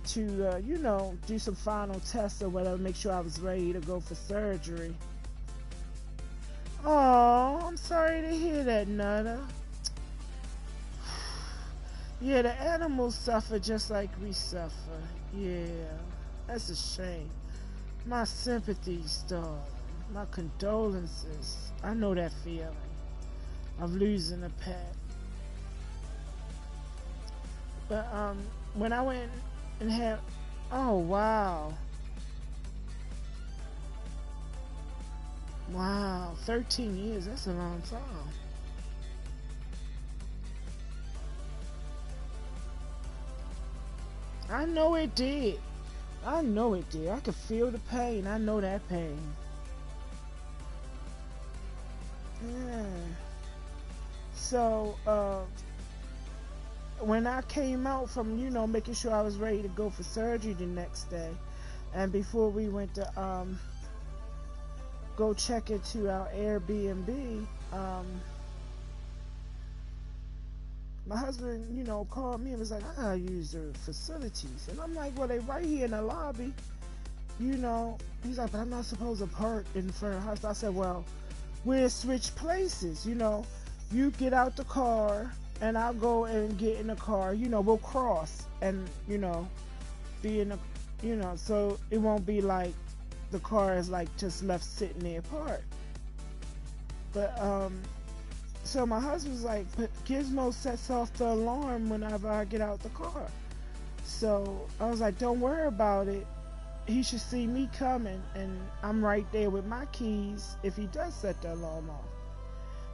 to, you know, do some final tests or whatever, make sure I was ready to go for surgery. Oh, I'm sorry to hear that, Nutter. Yeah, the animals suffer just like we suffer. Yeah, that's a shame. My sympathies, darling. My condolences. I know that feeling of losing a pet. But when I went and had, oh wow, 13 years. That's a long time. I know it did. I know it did. I could feel the pain. I know that pain. Yeah. So, when I came out from, you know, making sure I was ready to go for surgery the next day, and before we went to go check into our Airbnb, my husband, you know, called me and was like, I gotta use the facilities. And I'm like, well, they right here in the lobby, you know. He's like, but I'm not supposed to park in front of the hospital. I said, well, we'll switch places, you know. You get out the car and I'll go and get in the car, you know, we'll cross and, you know, be in the, you know, so it won't be like the car is like just left sitting there parked. But so my husband's like, but Gizmo sets off the alarm whenever I get out the car. So I was like, don't worry about it. He should see me coming, and I'm right there with my keys if he does set the alarm off.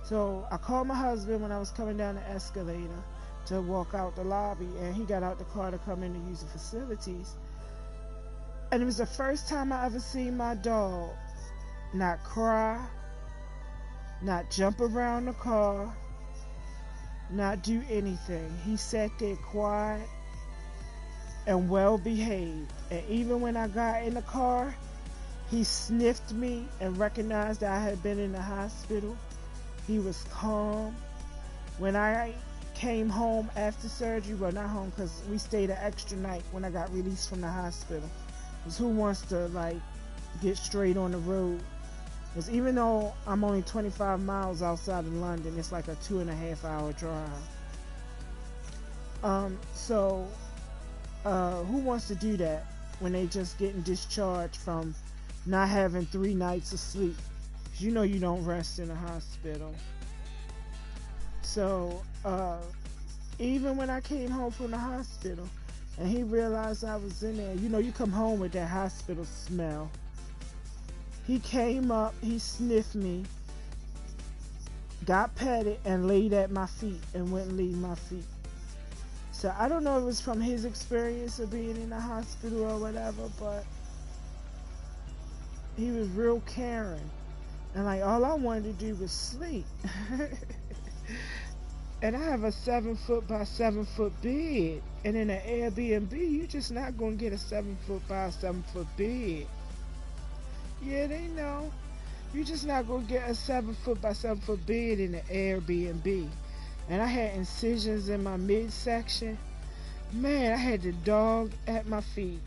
So I called my husband when I was coming down the escalator to walk out the lobby, and he got out the car to come in to use the facilities. And it was the first time I ever seen my dog not cry, not jump around the car, not do anything. He sat there quiet and well behaved. And even when I got in the car, he sniffed me and recognized that I had been in the hospital. He was calm. When I came home after surgery, well, not home because we stayed an extra night when I got released from the hospital. Because who wants to like get straight on the road? Because even though I'm only 25 miles outside of London, it's like a 2.5 hour drive. Who wants to do that when they just getting discharged from not having 3 nights of sleep? Because you know you don't rest in a hospital. So even when I came home from the hospital and he realized I was in there, you know, you come home with that hospital smell. He came up, he sniffed me, got petted, and laid at my feet and wouldn't leave my feet. So I don't know if it was from his experience of being in the hospital or whatever, but he was real caring. And like all I wanted to do was sleep. And I have a 7-foot by 7-foot bed. And in an Airbnb, you're just not going to get a 7-foot by 7-foot bed. Yeah, they know. You're just not going to get a 7-foot by 7-foot bed in an Airbnb. And I had incisions in my midsection. Man, I had the dog at my feet.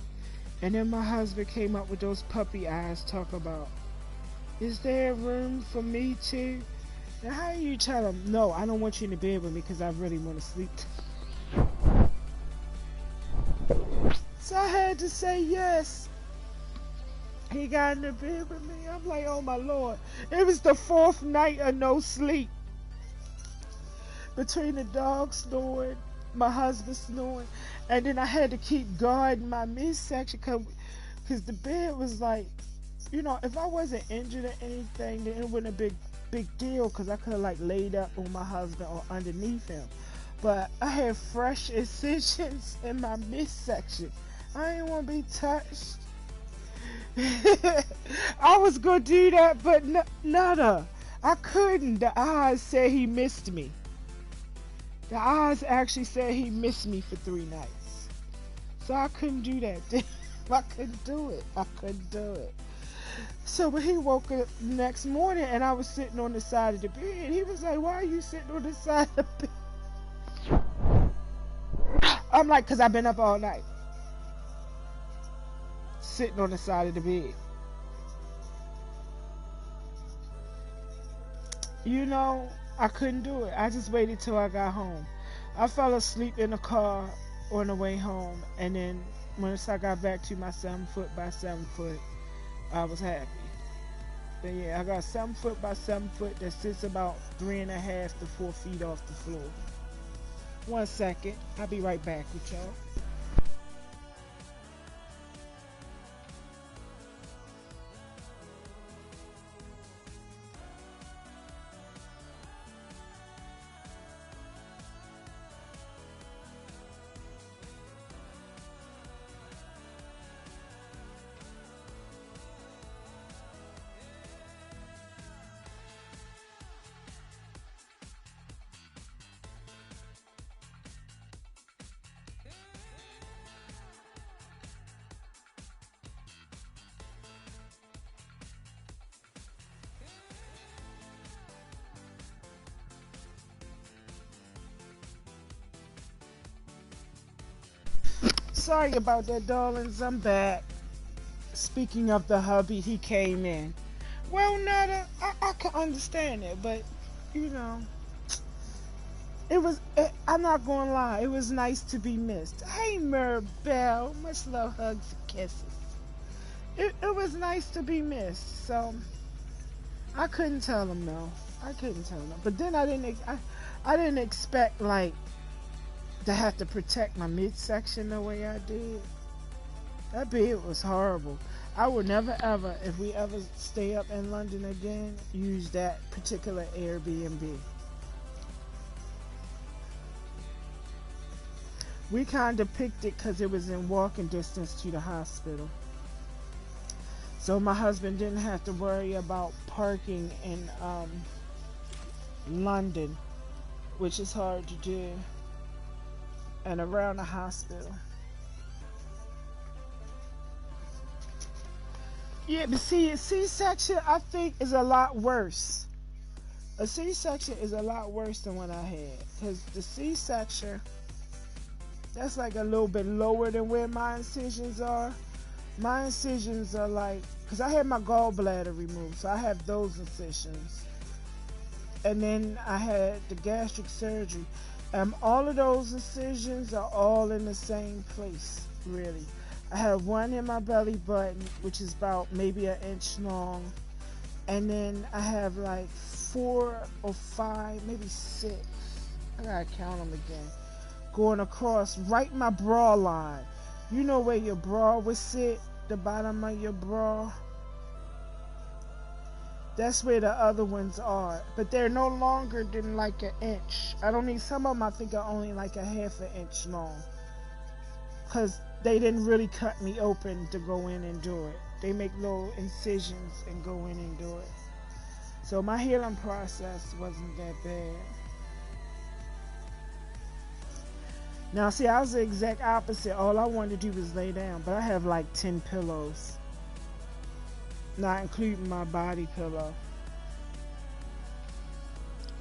And then my husband came up with those puppy eyes, talk about, is there room for me too? Now how you tell him, no, I don't want you in the bed with me because I really want to sleep. So I had to say yes. He got in the bed with me. I'm like, oh my Lord. It was the 4th night of no sleep. Between the dog snoring, my husband snoring, and then I had to keep guarding my midsection because the bed was like, you know, if I wasn't injured or anything, then it wouldn't have been big deal because I could have like laid up on my husband or underneath him. But I had fresh incisions in my midsection. I didn't want to be touched. I was gonna do that, but nada. I couldn't. The eyes said he missed me. The eyes actually said he missed me for 3 nights. So I couldn't do that. I couldn't do it. I couldn't do it. So when he woke up the next morning and I was sitting on the side of the bed, he was like, why are you sitting on the side of the bed? I'm like, because I've been up all night. sitting on the side of the bed. You know, I couldn't do it. I just waited till I got home. I fell asleep in the car on the way home, and then once I got back to my 7 foot by 7 foot, I was happy. But yeah, I got 7 foot by 7 foot that sits about 3.5 to 4 feet off the floor. 1 second, I'll be right back with y'all. Sorry about that, darlings. I'm back. Speaking of the hubby, he came in. Well, Nada, I can understand it, but you know, I'm not gonna lie, it was nice to be missed. Hey, Bell, much love, hugs, and kisses. It was nice to be missed, so I couldn't tell him no. I couldn't tell him. But then I didn't expect like to have to protect my midsection the way I did. That bed was horrible. I would never ever, if we ever stay up in London again, use that particular Airbnb. We kind of picked it because it was in walking distance to the hospital. So my husband didn't have to worry about parking in London, which is hard to do, and around the hospital. Yeah, but see, a C-section I think is a lot worse. A C-section is a lot worse than what I had, because the C-section, that's like a little bit lower than where my incisions are. My incisions are like, because I had my gallbladder removed, so I have those incisions. And then I had the gastric surgery. All of those incisions are all in the same place, really. I have one in my belly button, which is about maybe 1 inch long. And then I have like 4 or 5, maybe 6. I gotta count them again. Going across right my bra line. You know where your bra would sit? The bottom of your bra? That's where the other ones are. But they're no longer than like 1 inch. I don't need, some of them I think are only like 1/2 inch long. Because they didn't really cut me open to go in and do it. They make little incisions and go in and do it. So my healing process wasn't that bad. Now see, I was the exact opposite. All I wanted to do was lay down. But I have like 10 pillows. Not including my body pillow.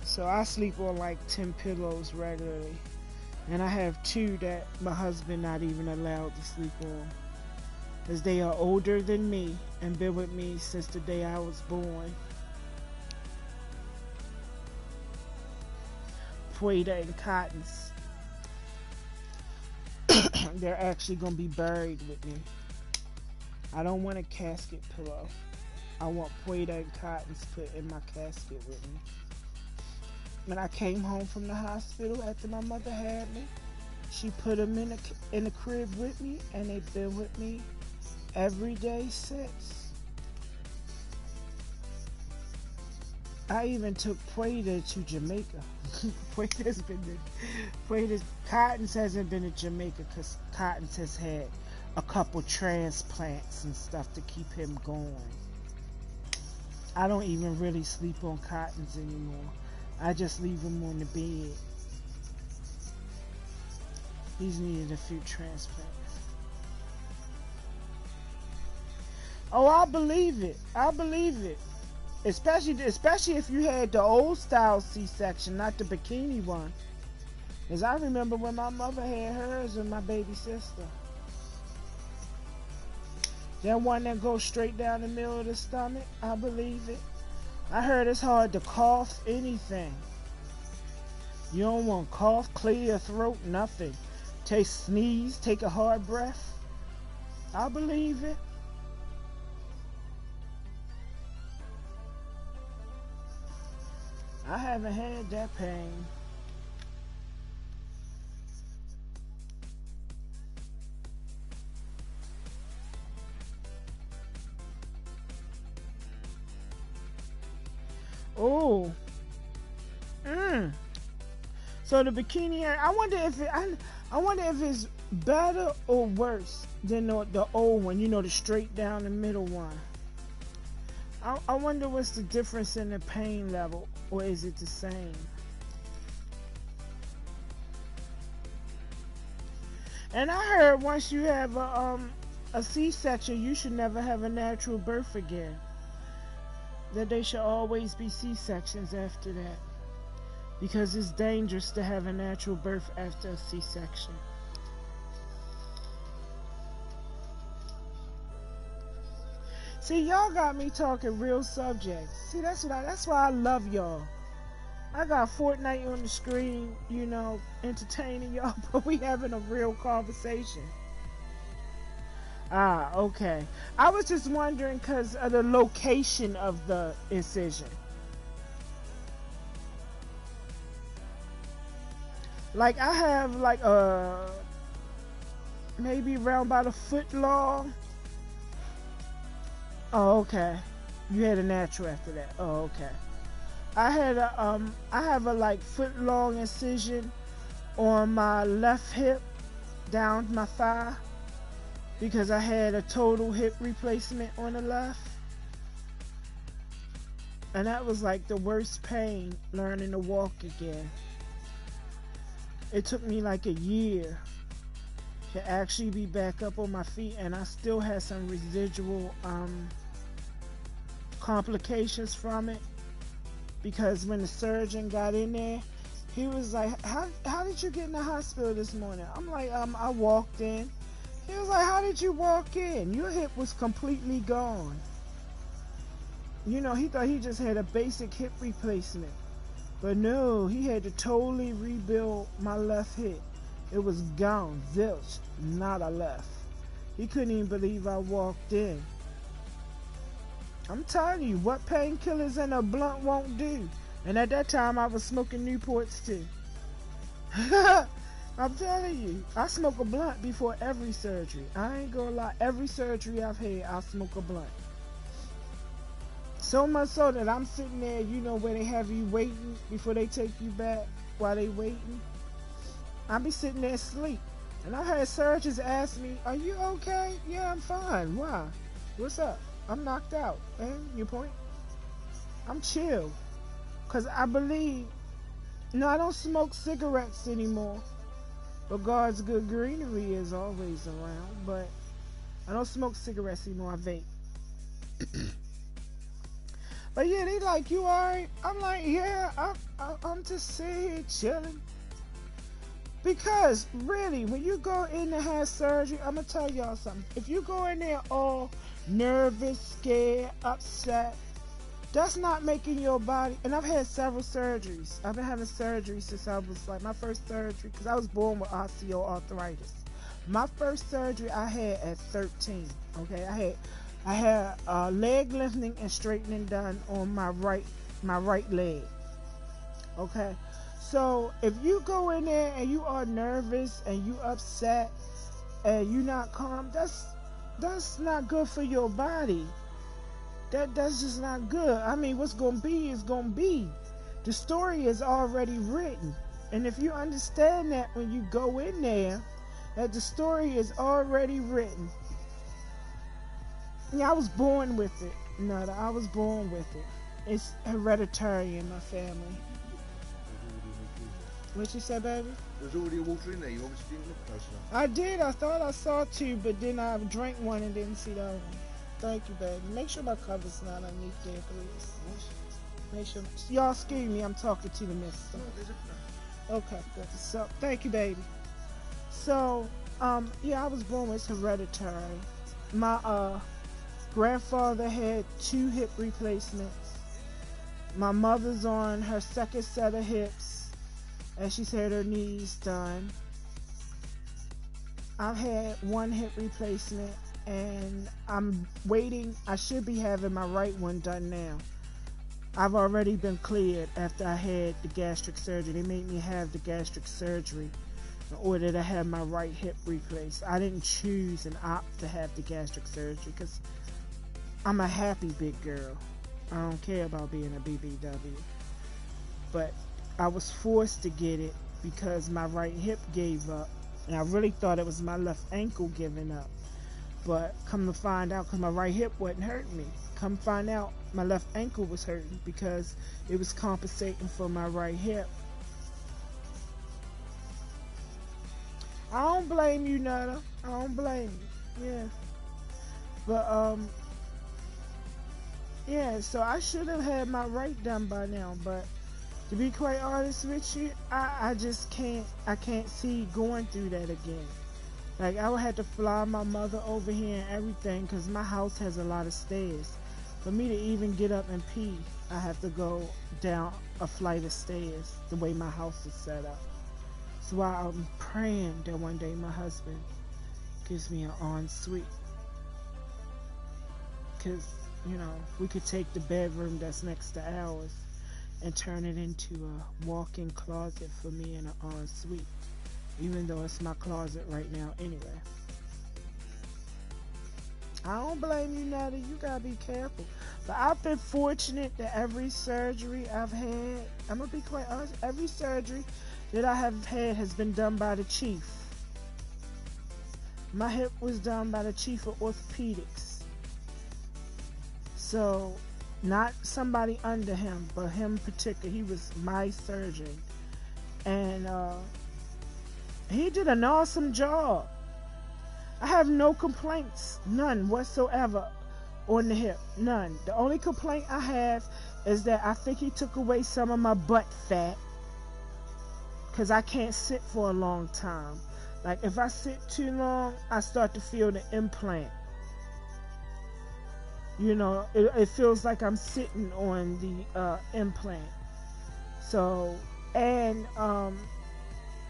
So I sleep on like 10 pillows regularly. And I have 2 that my husband not even allowed to sleep on. Because they are older than me and been with me since the day I was born. Pueda and Cottons. They're actually going to be buried with me. I don't want a casket pillow. I want Pueda and Cottons put in my casket with me. When I came home from the hospital after my mother had me, she put them in the crib with me, and they've been with me every day since. I even took Pueda to Jamaica. Cottons hasn't been to Jamaica because Cottons has had a couple transplants and stuff to keep him going. I don't even really sleep on Cottons anymore. I just leave him on the bed. He's needed a few transplants. Oh, I believe it. I believe it. Especially if you had the old style C-section, not the bikini one. Because I remember when my mother had hers and my baby sister. That one that goes straight down the middle of the stomach, I believe it. I heard it's hard to cough anything. You don't want to cough, clear your throat, nothing. Sneeze, take a hard breath. I believe it. I haven't had that pain. Oh. So the bikini area, I wonder if it's better or worse than the old one, you know, the straight down the middle one. I wonder what's the difference in the pain level, or is it the same? And I heard once you have a C-section, you should never have a natural birth again. That they should always be C-sections after that. Because it's dangerous to have a natural birth after a C-section. See, y'all got me talking real subjects. See, that's why I love y'all. I got Fortnite on the screen, you know, entertaining y'all, but we having a real conversation. Ah, okay. I was just wondering because of the location of the incision. Like I have like maybe around about a foot long. Oh, okay. You had a natural after that. Oh, okay. I have a like foot long incision on my left hip down my thigh because I had a total hip replacement on the left. And that was like the worst pain learning to walk again. It took me like a year to actually be back up on my feet, and I still had some residual complications from it, because when the surgeon got in there, he was like, how did you get in the hospital this morning? I'm like, I walked in. He was like, how did you walk in? Your hip was completely gone. You know, he thought he just had a basic hip replacement. But no, he had to totally rebuild my left hip. It was gone, zilch, not a left. He couldn't even believe I walked in. I'm telling you, what painkillers and a blunt won't do. And at that time, I was smoking Newports too. I'm telling you, I smoke a blunt before every surgery. I ain't gonna lie, every surgery I've had, I smoke a blunt. So much so that I'm sitting there, you know, where they have you waiting before they take you back while they waiting. I be sitting there asleep. And I had surgeons ask me, are you okay? Yeah, I'm fine. Why? What's up? I'm knocked out. And your point? I'm chill. Because I believe, no, I don't smoke cigarettes anymore. But God's good greenery is always around. But I don't smoke cigarettes anymore. I vape. But yeah, they like, you alright? I'm like, yeah, I'm just sitting here chilling. Because really, when you go in to have surgery, I'm gonna tell y'all something. If you go in there all nervous, scared, upset, that's not making your body. And I've had several surgeries. I've been having surgery since I was like, my first surgery, because I was born with osteoarthritis. My first surgery I had at 13. Okay, I had leg lifting and straightening done on my right leg. Okay, so if you go in there and you are nervous and you upset and you not calm, that's not good for your body. That's just not good. I mean, what's gonna be is gonna be. The story is already written, and if you understand that when you go in there, that the story is already written. Yeah, I was born with it. No, I was born with it. It's hereditary in my family. What you said, baby? There's already water in there. You obviously didn't look close enough. I did. I thought I saw two, but then I drank one and didn't see the other one. Thank you, baby. Make sure my cover's not underneath there, please. Make sure. Y'all excuse me. I'm talking to the mister. No, there's a... Okay, good. So, thank you, baby. So, yeah, I was born with hereditary. My grandfather had 2 hip replacements. My mother's on her second set of hips, and she's had her knees done. I've had 1 hip replacement, and I'm waiting. I should be having my right one done now. I've already been cleared after I had the gastric surgery. They made me have the gastric surgery in order to have my right hip replaced. I didn't choose and opt to have the gastric surgery because I'm a happy big girl. I don't care about being a BBW. But I was forced to get it because my right hip gave up. And I really thought it was my left ankle giving up. But come to find out, because my right hip wasn't hurting me, come find out my left ankle was hurting because it was compensating for my right hip. I don't blame you, Nutter. I don't blame you. Yeah. But, yeah, so I should have had my right done by now. But to be quite honest with you, I just can't see going through that again. Like, I would have to fly my mother over here and everything because my house has a lot of stairs. For me to even get up and pee, I have to go down a flight of stairs the way my house is set up. So I'm praying that one day my husband gives me an ensuite. Because, you know, we could take the bedroom that's next to ours and turn it into a walk-in closet for me and an ensuite. Even though it's my closet right now anyway. I don't blame you, Natty. You gotta be careful. But I've been fortunate that every surgery I've had, I'm gonna be quite honest, every surgery that I have had has been done by the chief. My hip was done by the chief of orthopedics. So, not somebody under him, but him particular. He was my surgeon. And, he did an awesome job. I have no complaints, none whatsoever on the hip, none. The only complaint I have is that I think he took away some of my butt fat because I can't sit for a long time. Like if I sit too long, I start to feel the implant. You know, it feels like I'm sitting on the implant. So, and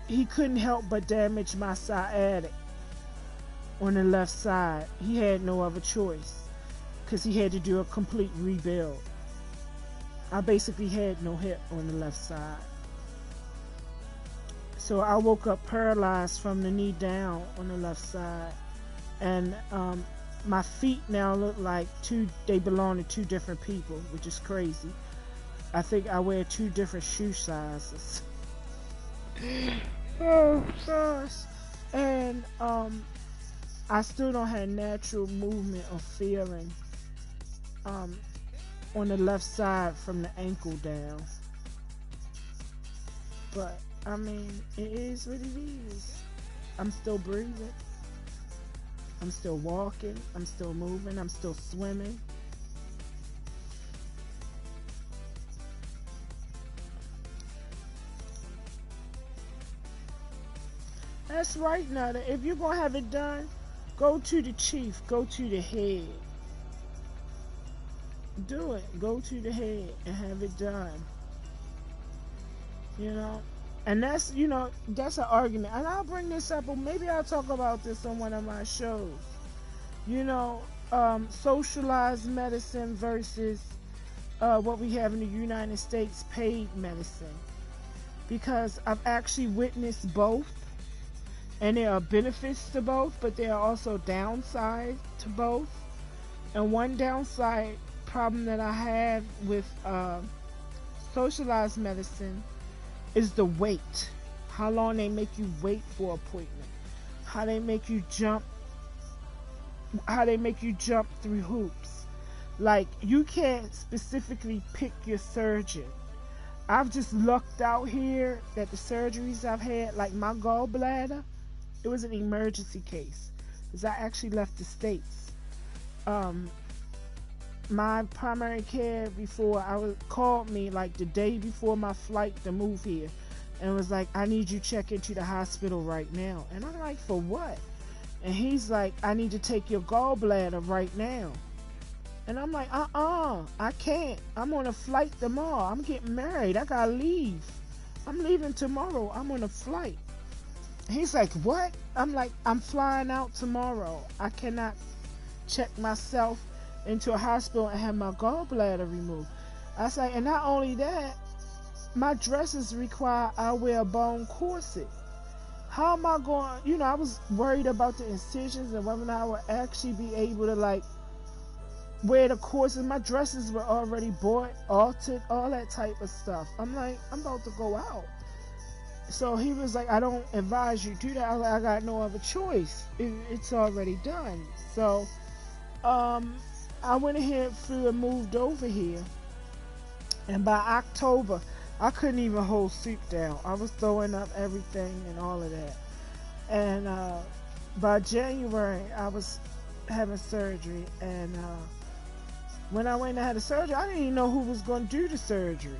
he couldn't help but damage my sciatic on the left side. He had no other choice because he had to do a complete rebuild. I basically had no hip on the left side. So I woke up paralyzed from the knee down on the left side. And my feet now look like they belong to 2 different people, which is crazy. I think I wear 2 different shoe sizes. Oh gosh. And I still don't have natural movement or feeling on the left side from the ankle down. But I mean, it is what it is. I'm still breathing. I'm still walking. I'm still moving. I'm still swimming. That's right, Nutter. If you're going to have it done, go to the chief. Go to the head. Do it. Go to the head and have it done. You know? And that's, you know, that's an argument. And I'll bring this up, or maybe I'll talk about this on one of my shows. You know, socialized medicine versus what we have in the United States, paid medicine. Because I've actually witnessed both. And there are benefits to both, but there are also downsides to both. And one downside problem that I have with socialized medicine is the wait. How long they make you wait for an appointment. How they make you jump through hoops. Like, you can't specifically pick your surgeon. I've just lucked out here that the surgeries I've had, like my gallbladder, it was an emergency case because I actually left the States. My primary care called me like the day before my flight to move here and was like, I need you to check into the hospital right now. And I'm like, for what? And he's like, I need to take your gallbladder right now. And I'm like, I can't. I'm on a flight tomorrow. I'm getting married. I gotta leave. I'm leaving tomorrow. I'm on a flight. He's like, what? I'm like, I'm flying out tomorrow. I cannot check myself into a hospital and have my gallbladder removed. I was like, and not only that, my dresses require I wear a bone corset. How am I going, I was worried about the incisions and whether or not I would actually be able to like wear the corset. My dresses were already bought, altered, all that type of stuff. I'm like, I'm about to go out. So he was like, I don't advise you do that. I was like, I got no other choice. It's already done. So I went ahead through and moved over here. And by October, I couldn't even hold soup down. I was throwing up everything and all of that. And by January, I was having surgery. And when I went and had the surgery, I didn't even know who was going to do the surgery.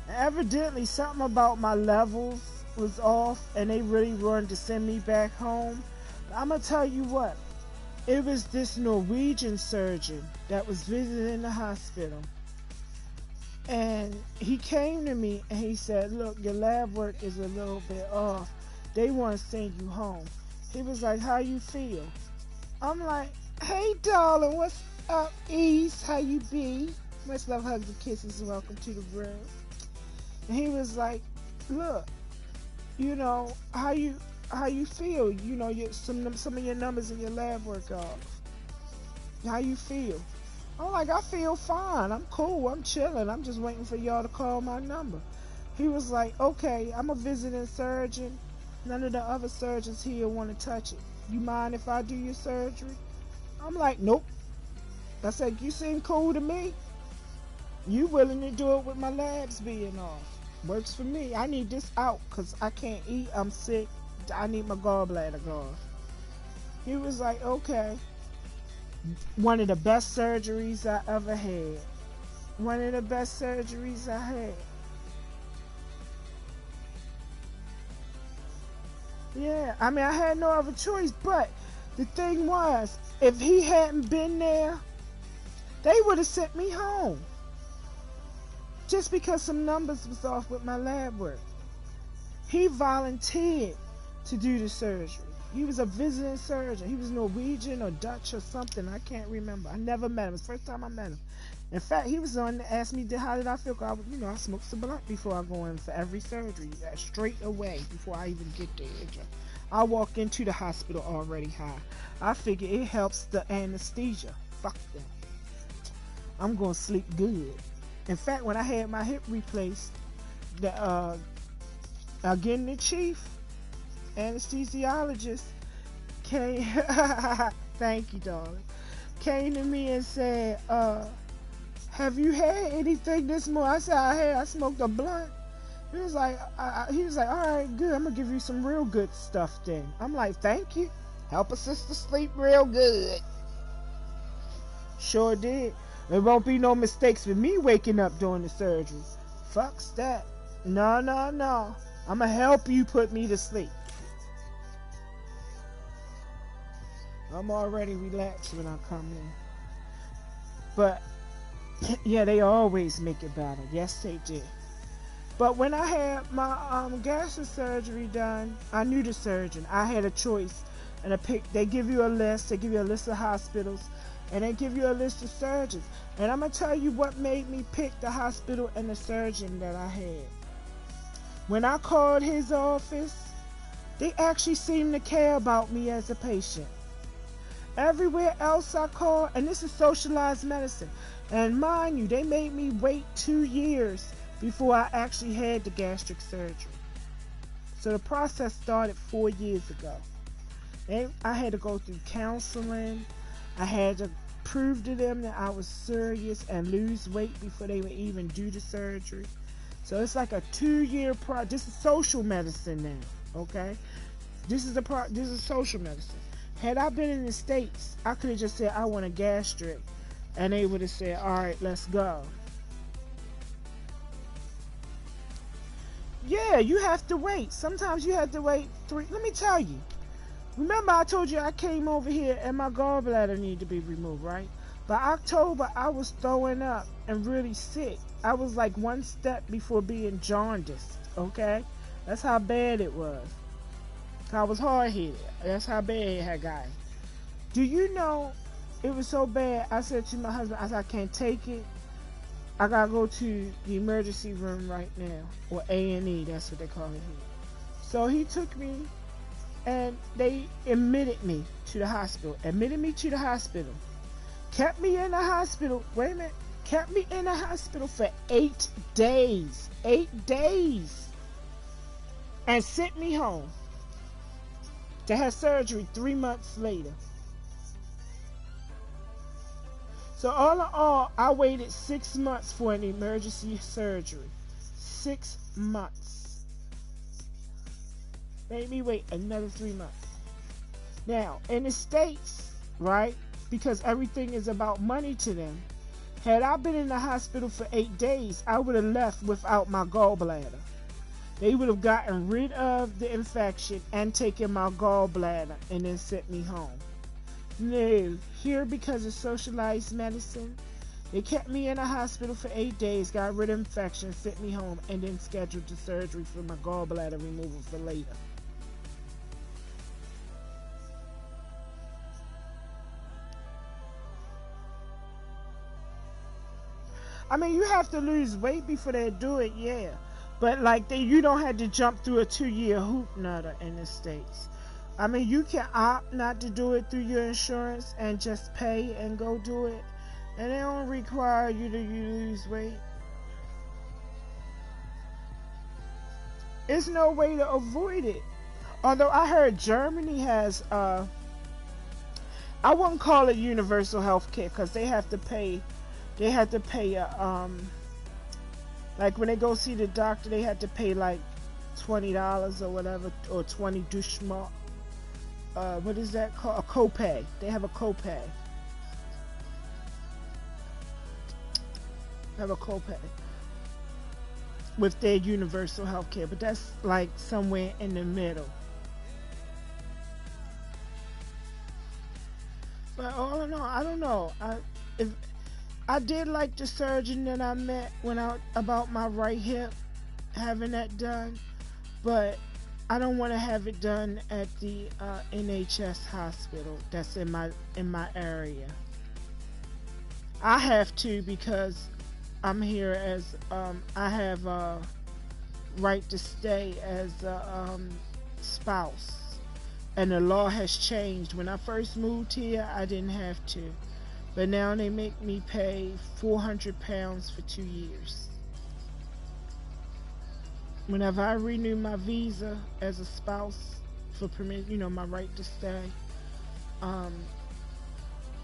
And evidently, something about my levels was off, and they really wanted to send me back home. But I'm going to tell you what. It was this Norwegian surgeon that was visiting the hospital. And he came to me and he said, look, your lab work is a little bit off. They want to send you home. He was like, how you feel? I'm like, hey, darling, what's up, East? How you be? Much love, hugs, and kisses, and welcome to the room. And he was like, look, how you feel? Some of your numbers in your lab work off. How you feel? I'm like, I feel fine. I'm cool. I'm chilling. I'm just waiting for y'all to call my number. He was like, okay, I'm a visiting surgeon. None of the other surgeons here want to touch it. You mind if I do your surgery? I'm like, nope. I said, you seem cool to me. You willing to do it with my labs being off. Works for me. I need this out because I can't eat. I'm sick. I need my gallbladder gone. He was like, okay. One of the best surgeries I ever had. One of the best surgeries I had. Yeah, I mean, I had no other choice, but the thing was, if he hadn't been there, they would have sent me home. Just because some numbers was off with my lab work. He volunteered to do the surgery. He was a visiting surgeon. He was Norwegian or Dutch or something. I can't remember. I never met him. It's the first time I met him. In fact, he was on to ask me how did I feel. I smoked some blunt before I go in for every surgery. Straight away before I even get there. I walk into the hospital already high. I figure it helps the anesthesia. Fuck that. I'm going to sleep good. In fact, when I had my hip replaced, again, the chief anesthesiologist came, thank you, darling, came to me and said, have you had anything this morning? I said, I smoked a blunt. He was like, all right, good. I'm going to give you some real good stuff then. I'm like, thank you. Help a sister sleep real good. Sure did. There won't be no mistakes with me waking up during the surgery. Fucks that. No. I'm going to help you put me to sleep. I'm already relaxed when I come in. But, yeah, they always make it better. Yes, they did. But when I had my gastric surgery done, I knew the surgeon. I had a choice. And they give you a list. They give you a list of hospitals. And they give you a list of surgeons. And I'm going to tell you what made me pick the hospital and the surgeon that I had. When I called his office, they actually seemed to care about me as a patient. Everywhere else I called, and this is socialized medicine. And mind you, they made me wait 2 years before I actually had the gastric surgery. So the process started 4 years ago. And I had to go through counseling. I had to prove to them that I was serious and lose weight before they would even do the surgery. So it's like a 2-year process. This is social medicine now, okay? This is social medicine. Had I been in the States, I could have just said, I want a gastric. And they would have said, all right, let's go. Yeah, you have to wait. Sometimes you have to wait 3. Let me tell you. Remember I told you I came over here and my gallbladder needed to be removed, right? By October, I was throwing up and really sick. I was like one step before being jaundiced, okay? That's how bad it was. I was hard-headed. That's how bad it had gotten. Do you know it was so bad, I said to my husband, I said, I can't take it. I gotta go to the emergency room right now, or A&E, that's what they call it here. So he took me, and they admitted me to the hospital. Kept me in the hospital. Wait a minute. Kept me in the hospital for 8 days. 8 days. And sent me home to have surgery 3 months later. So all in all, I waited 6 months for an emergency surgery. 6 months. Made me wait another 3 months. Now, in the States, right, because everything is about money to them, had I been in the hospital for 8 days, I would have left without my gallbladder. They would have gotten rid of the infection and taken my gallbladder and then sent me home. No, here because of socialized medicine, they kept me in a hospital for 8 days, got rid of infection, sent me home, and then scheduled the surgery for my gallbladder removal for later. I mean, you have to lose weight before they do it, yeah. But like you don't have to jump through a 2-year hoop nutter in the States. I mean, you can opt not to do it through your insurance and just pay and go do it. And they don't require you to lose weight. There's no way to avoid it. Although I heard Germany has, I wouldn't call it universal health care because they have to pay like when they go see the doctor, they had to pay like $20 or whatever, or 20 Deutschmark. What is that called? A copay. They have a copay. With their universal health care, but that's like somewhere in the middle. But all in all, I don't know. I did like the surgeon that I met about my right hip, having that done, but I don't want to have it done at the NHS hospital that's in my area. I have to because I'm here as I have a right to stay as a spouse, and the law has changed. When I first moved here, I didn't have to, but now they make me pay £400 for 2 years. Whenever I renew my visa as a spouse for permit, my right to stay,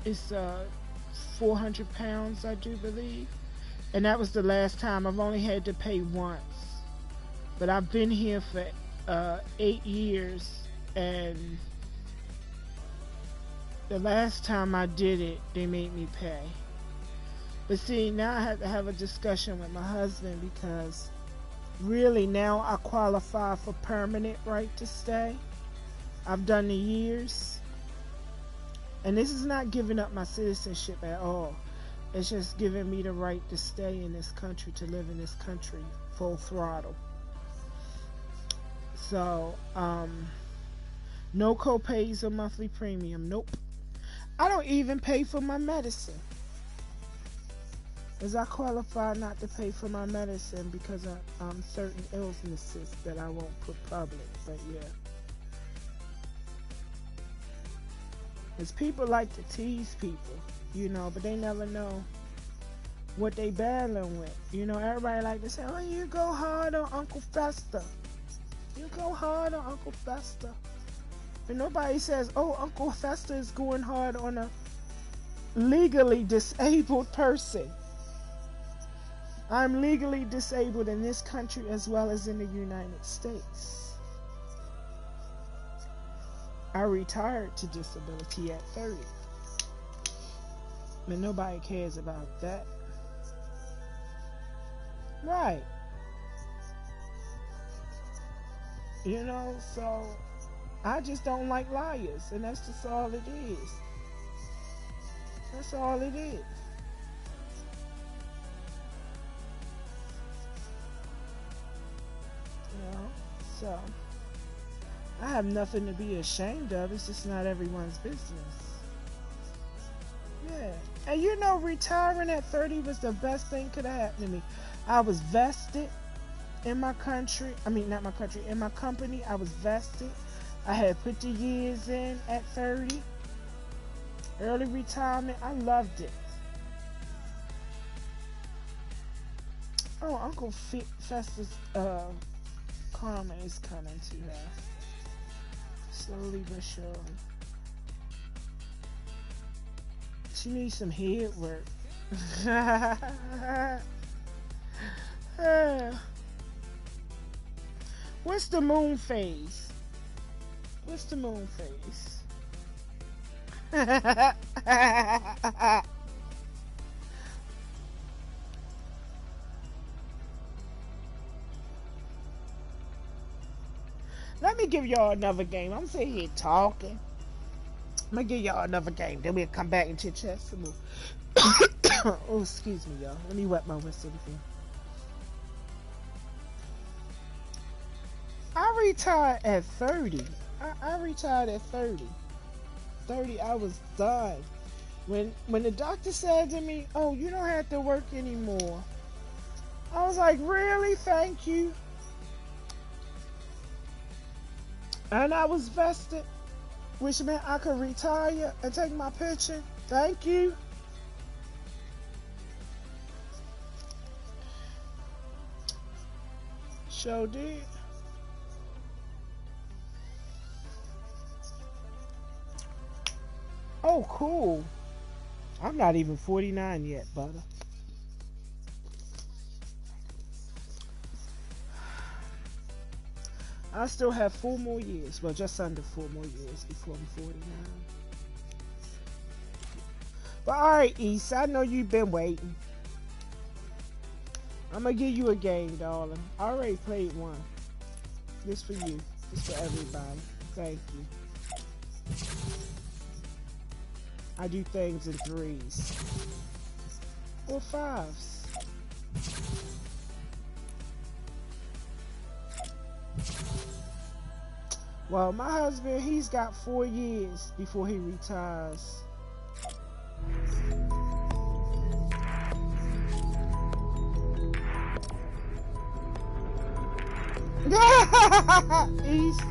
it's £400, I do believe, and that was the last time. I've only had to pay once, but I've been here for 8 years, and the last time I did it, they made me pay. But see, now I have to have a discussion with my husband because really now I qualify for permanent right to stay. I've done the years, and this is not giving up my citizenship at all. It's just giving me the right to stay in this country, to live in this country full throttle. So no co-pays or monthly premium. Nope. I don't even pay for my medicine, as I qualify not to pay for my medicine because of certain illnesses that I won't put public. But yeah, because people like to tease people, but they never know what they battling with. Everybody like to say, oh, you go hard on Uncle Fester. You go hard on Uncle Fester. And nobody says, oh, Uncle Fester is going hard on a legally disabled person. I'm legally disabled in this country as well as in the United States. I retired to disability at 30. But nobody cares about that. Right. So I just don't like liars, and that's just all it is. That's all it is. You know, so I have nothing to be ashamed of. It's just not everyone's business. Yeah. And you know, retiring at 30 was the best thing could have happened to me. I was vested in my country. I mean, not my country, in my company. I was vested. I had put the years in at 30. Early retirement. I loved it. Oh, Uncle Festus karma is coming to her. Slowly but surely. She needs some head work. What's the moon phase? What's the moon phase? Let me give y'all another game. I'm sitting here talking. I'm gonna give y'all another game. Then we'll come back and chit chat some more. Oh, excuse me, y'all. Let me wet my whistle again. I retired at 30. I retired at 30. 30, I was done. When the doctor said to me, "Oh, you don't have to work anymore," I was like, "Really? Thank you." And I was vested, which meant I could retire and take my pension. Thank you. Sure did. Oh, cool. I'm not even 49 yet, butter. I still have 4 more years. Well, just under 4 more years before I'm 49. But alright, East, I know you've been waiting. I'm gonna give you a game, darling. I already played one. This for you. This for everybody. Thank you. I do things in 3s. Or 5s. Well, my husband, he's got 4 years before he retires. East,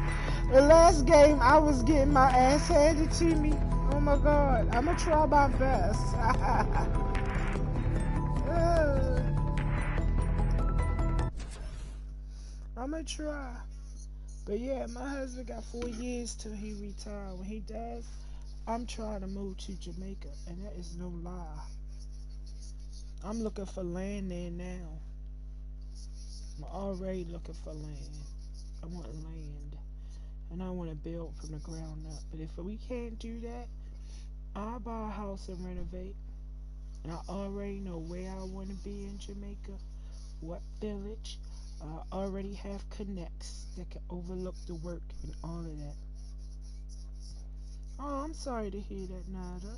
the last game I was getting my ass handed to me. Oh my God, I'm gonna try my best. I'm gonna try. But yeah, my husband got 4 years till he retire. When he does, I'm trying to move to Jamaica, and that is no lie. I'm looking for land there now. I'm already looking for land. I want land, and I want to build from the ground up. But if we can't do that, I'll buy a house and renovate. And I already know where I want to be in Jamaica, what village. I already have connects that can overlook the work and all of that. Oh, I'm sorry to hear that, Nada.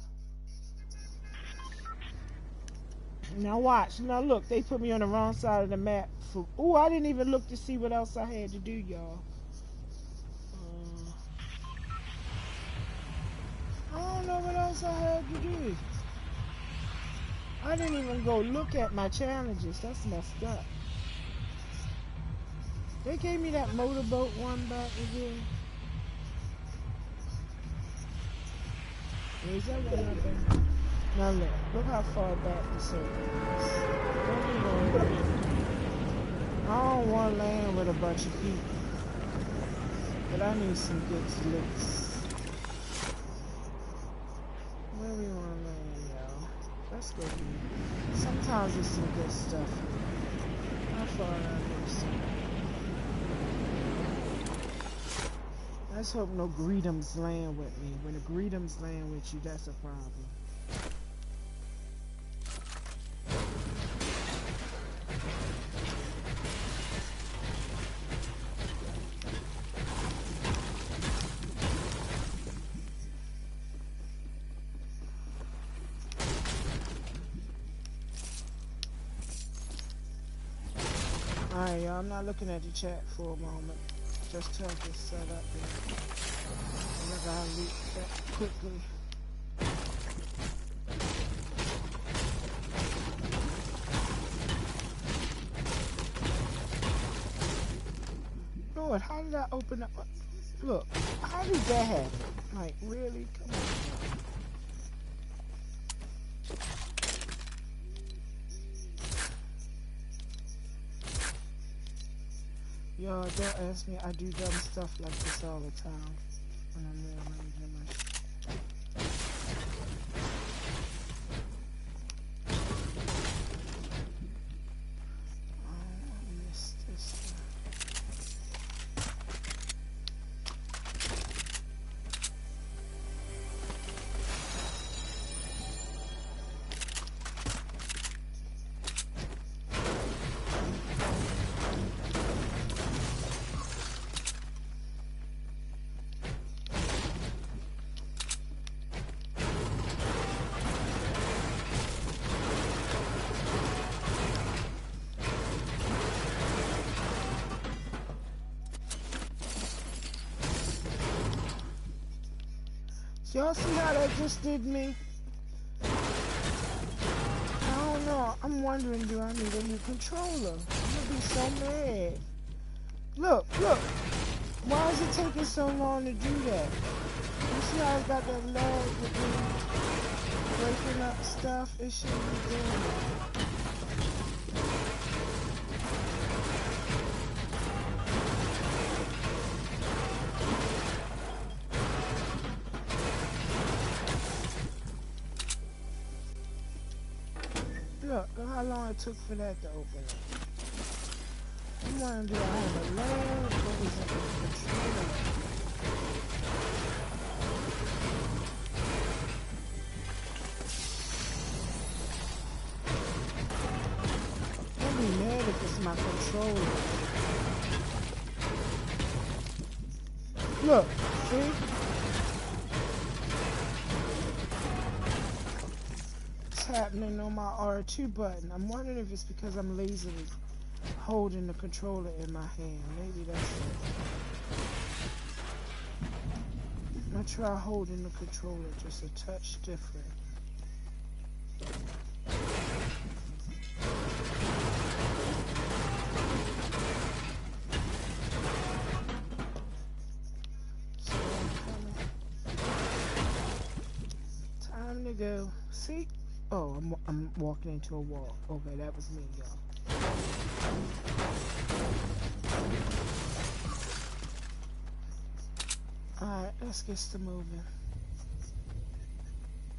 Now watch. Now look, they put me on the wrong side of the map. Oh, I didn't even look to see what else I had to do, y'all. I don't know what else I had to do. I didn't even go look at my challenges. That's messed up. They gave me that motorboat one back again. Is that what I've been? Now look how far back the circle is. I don't want to land with a bunch of people, but I need some good licks. Where we want to land, y'all? Let's go here. Sometimes there's some good stuff. How far out is it? Let's hope no greetums land with me. When the greetums land with you, that's a problem. Alright, y'all, I'm not looking at the chat for a moment. Just till I get set up here. And I gotta leave that quickly. Lord, how did I open up? Look, how did that happen? Like, really? Come on. Y'all, don't ask me. I do dumb stuff like this all the time when I'm rearranging my shit. Oh, I missed this one. Y'all see how that just did me? I don't know. I'm wondering, do I need a new controller? I'm gonna be so mad. Look, look. Why is it taking so long to do that? You see how it's got that lag with me breaking up stuff? It shouldn't be doing that. Look how long it took for that to open up. I'm wondering, do I have a lag or is it the controller? I'll be mad if it's my controller. Look, see? Happening on my R2 button. I'm wondering if it's because I'm lazily holding the controller in my hand. Maybe that's it. I'll try holding the controller just a touch different. So I'm coming. Time to go. See? Oh, I'm walking into a wall. Okay, that was me, y'all. Alright, let's get to moving.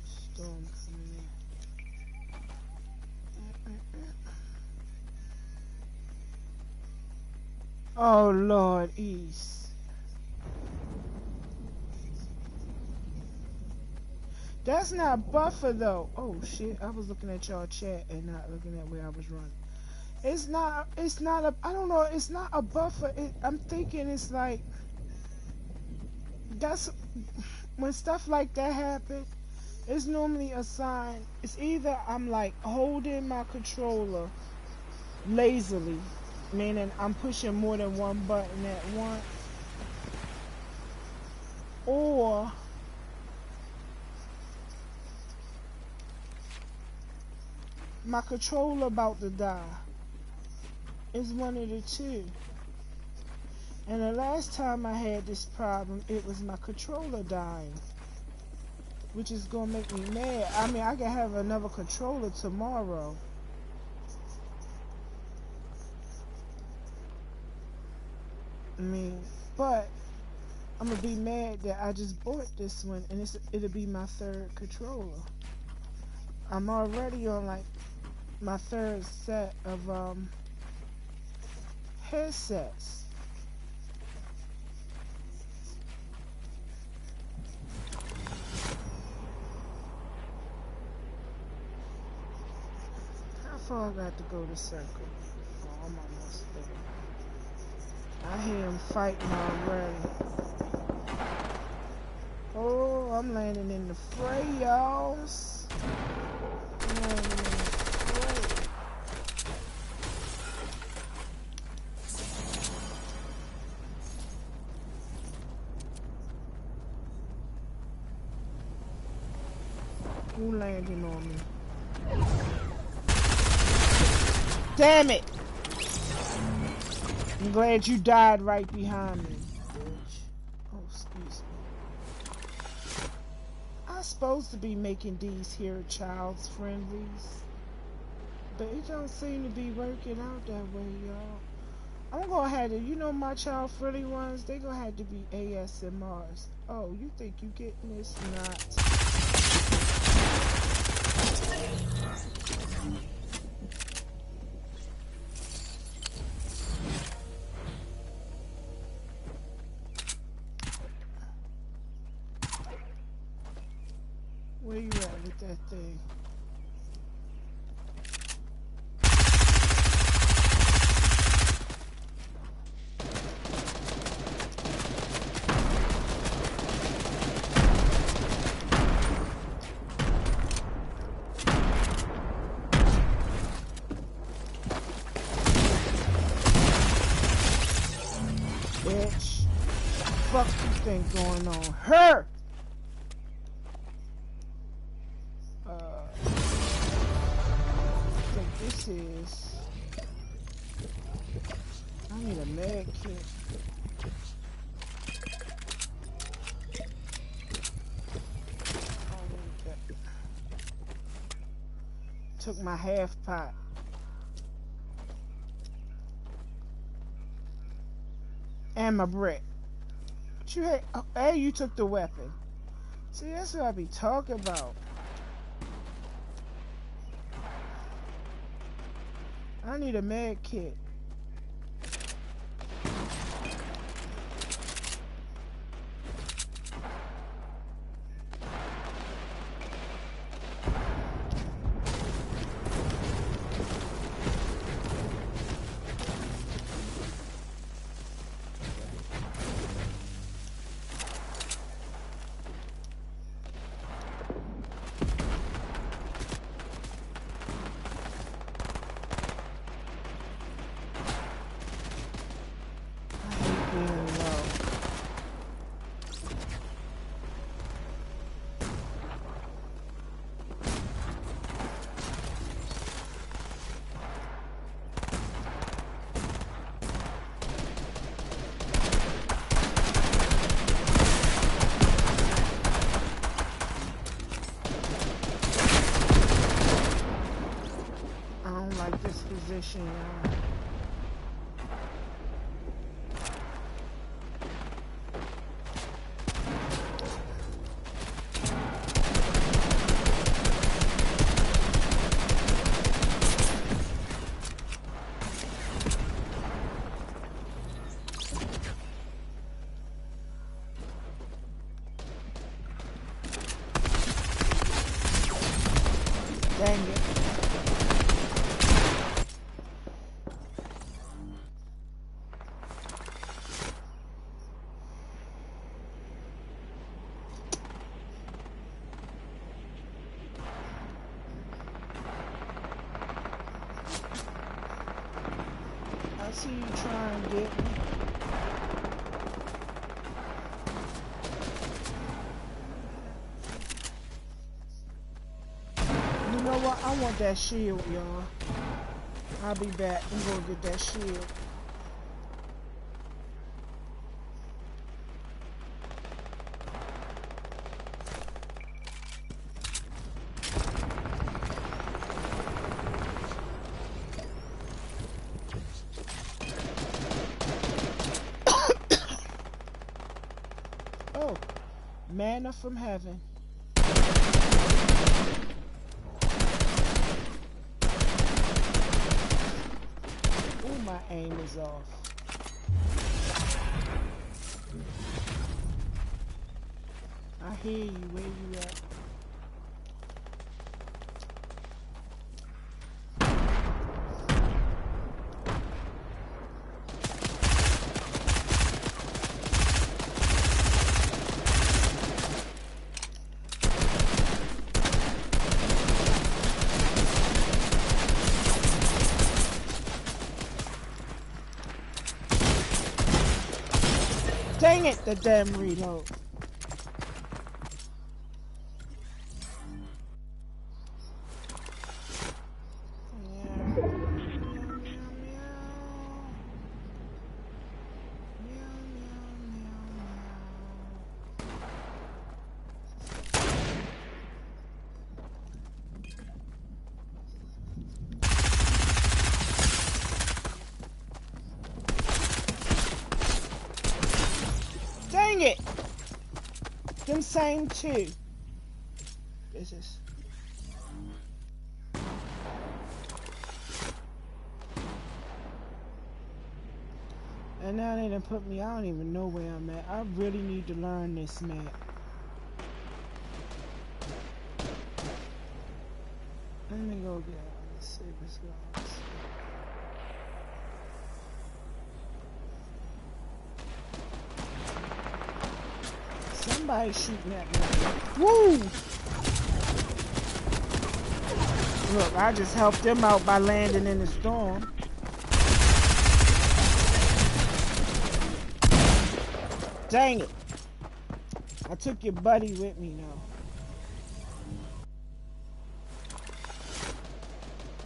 Storm coming in. Oh, Lord, East. That's not buffer though. Oh shit, I was looking at y'all chat and not looking at where I was running. It's not a, I don't know, it's not a buffer. I'm thinking it's like, that's, when stuff like that happen, it's normally a sign. It's either I'm like holding my controller lazily, meaning I'm pushing more than one button at once, or my controller about to die. It's one of the two. And the last time I had this problem, it was my controller dying, which is gonna make me mad. I mean, I can have another controller tomorrow. I mean, but I'm gonna be mad that I just bought this one and it'll be my third controller. I'm already on like my third set of headsets. How far I got to go to circle? Oh, I'm almost there. I hear him fighting already. Oh, I'm landing in the fray, y'all. Who landing on me? Damn it! I'm glad you died right behind me, bitch. Oh, excuse me. I'm supposed to be making these here child's friendlies, but it don't seem to be working out that way, y'all. I'm gonna have to, you know, my child friendly ones, they gonna have to be ASMRs. Oh, you think you getting this? Not. Where you at with that thing? Bitch. Fuck you think going on? Her! I think this is... I need a med kit. Took my half pot. And my brick. But you had, oh, hey, you took the weapon. See, that's what I be talking about. I need a med kit. Position, y'all. Dang it. I see you trying to get me. You know what? I want that shield, y'all. I'll be back and go get that shield. Oh, manna from heaven. Ooh, my aim is off. I hear you. Where you at? Dang it, the damn reload. same too. This is. And now they done put me, I don't even know where I'm at. I really need to learn this map. Let me go get it. Let's see what's going on. Somebody shooting at me. Woo! Look, I just helped them out by landing in the storm. Dang it. I took your buddy with me now.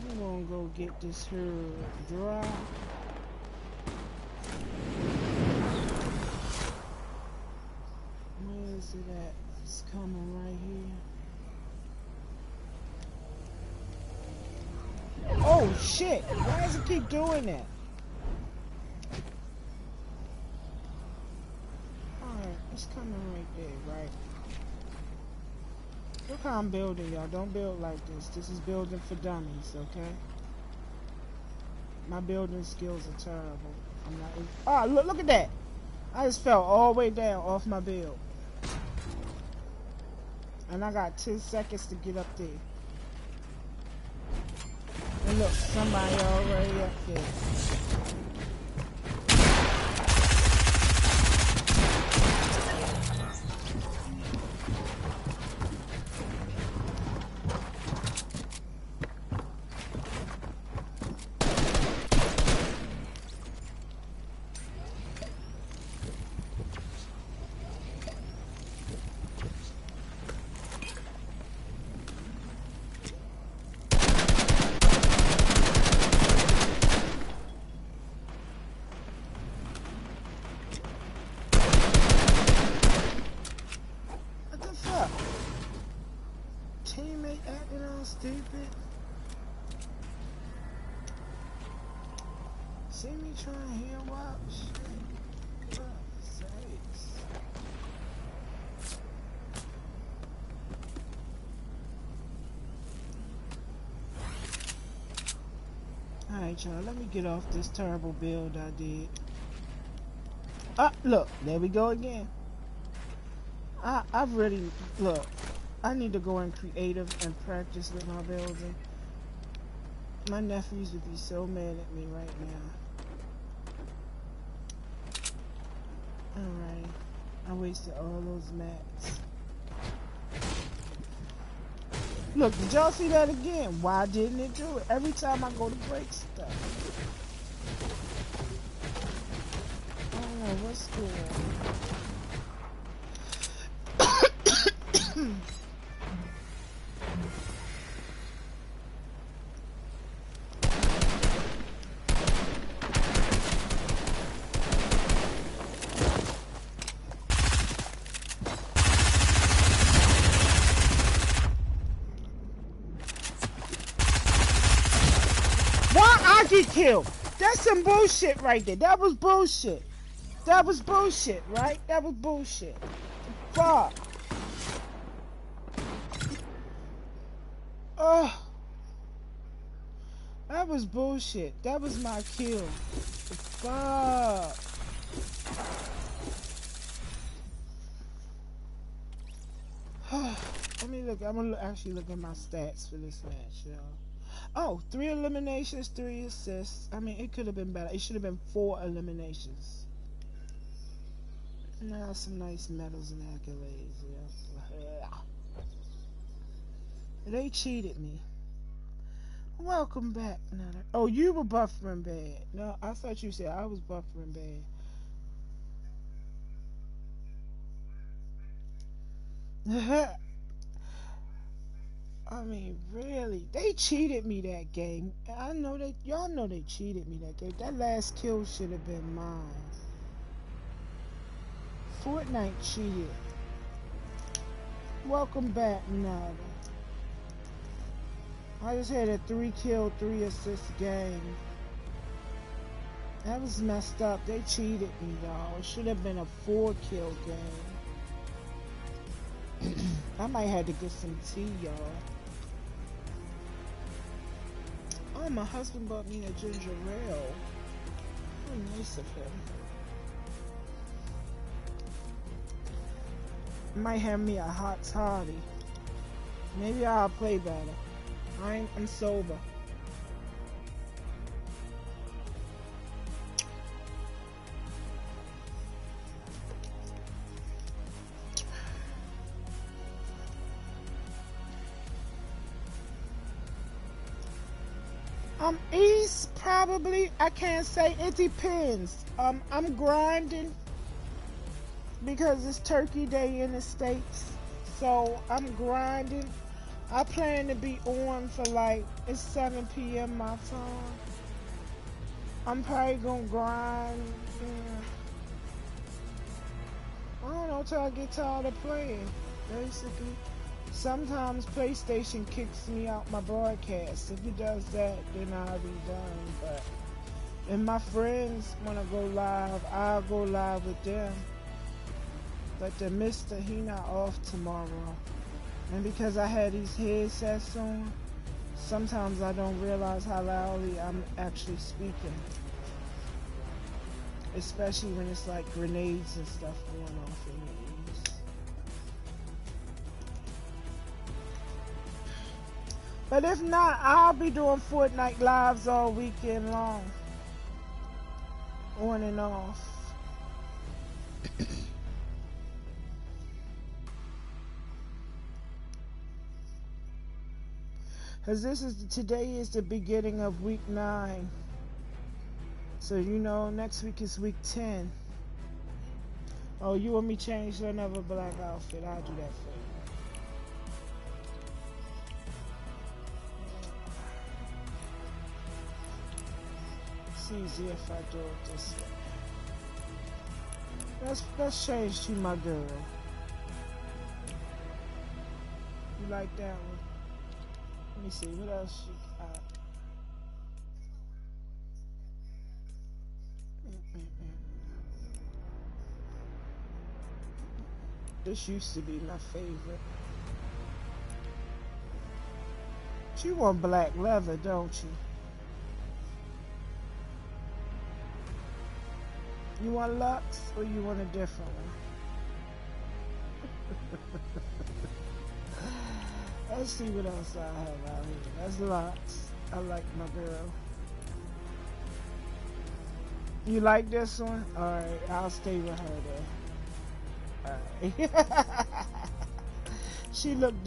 I'm gonna go get this here dry. Where is it at? It's coming right here. Oh shit! Why does it keep doing that? Alright, it's coming right there, right? Look how I'm building, y'all. Don't build like this. This is building for dummies, okay? My building skills are terrible. I'm not. Oh, look at that! I just fell all the way down off my build. And I got 10 seconds to get up there. And look, somebody already up there. Teammate acting all stupid. See me trying to heal watch. For sakes. Alright, y'all, let me get off this terrible build I did. Ah, look, there we go again. I really, look, I need to go in creative and practice with my building. My nephews would be so mad at me right now. Alright, I wasted all those mats. Look, did y'all see that again? Why didn't it do it? Every time I go to break stuff. I don't know what's going on. Killed. That's some bullshit right there. That was bullshit. That was bullshit, right? That was bullshit. Fuck. Oh. That was bullshit. That was my kill. Fuck. Let me look. I'm gonna actually look at my stats for this match, y'all. Oh, 3 eliminations, 3 assists. I mean, it could have been better. It should have been 4 eliminations. Now some nice medals and accolades. Yeah. They cheated me. Welcome back. Oh, you were buffering bad. No, I thought you said I was buffering bad. I mean, really, they cheated me that game. I know that y'all know they cheated me that game. That last kill should have been mine. Fortnite cheated. Welcome back, Nada. I just had a 3 kill, 3 assist game. That was messed up. They cheated me, y'all. It should have been a 4 kill game. I might have to get some tea, y'all. Oh, my husband bought me a ginger ale. How nice of him. Might have me a hot toddy. Maybe I'll play better. I'm sober. East probably. I can't say. It depends. I'm grinding because it's Turkey Day in the States, so I'm grinding. I plan to be on for like, it's 7 p.m. my time. I'm probably gonna grind. I don't know till I get tired of playing. Basically. Sometimes PlayStation kicks me out my broadcast. If it does that, then I'll be done. But if my friends want to go live, I'll go live with them. But the mister, he not off tomorrow. And because I had these headsets on, sometimes I don't realize how loudly I'm actually speaking. Especially when it's like grenades and stuff going off in the east. But if not, I'll be doing Fortnite lives all weekend long. On and off. Because today is the beginning of week 9. So you know, next week is week 10. Oh, you want me to change to another black outfit? I'll do that for you. It's easy if I do it this way. Let's change to my girl. You like that one? Let me see, what else you got? This used to be my favorite. You want black leather, don't you? You want Lux or you want a different one? Let's see what else I have out here. That's Lux. I like my girl. You like this one? Alright, I'll stay with her then. Alright. She looked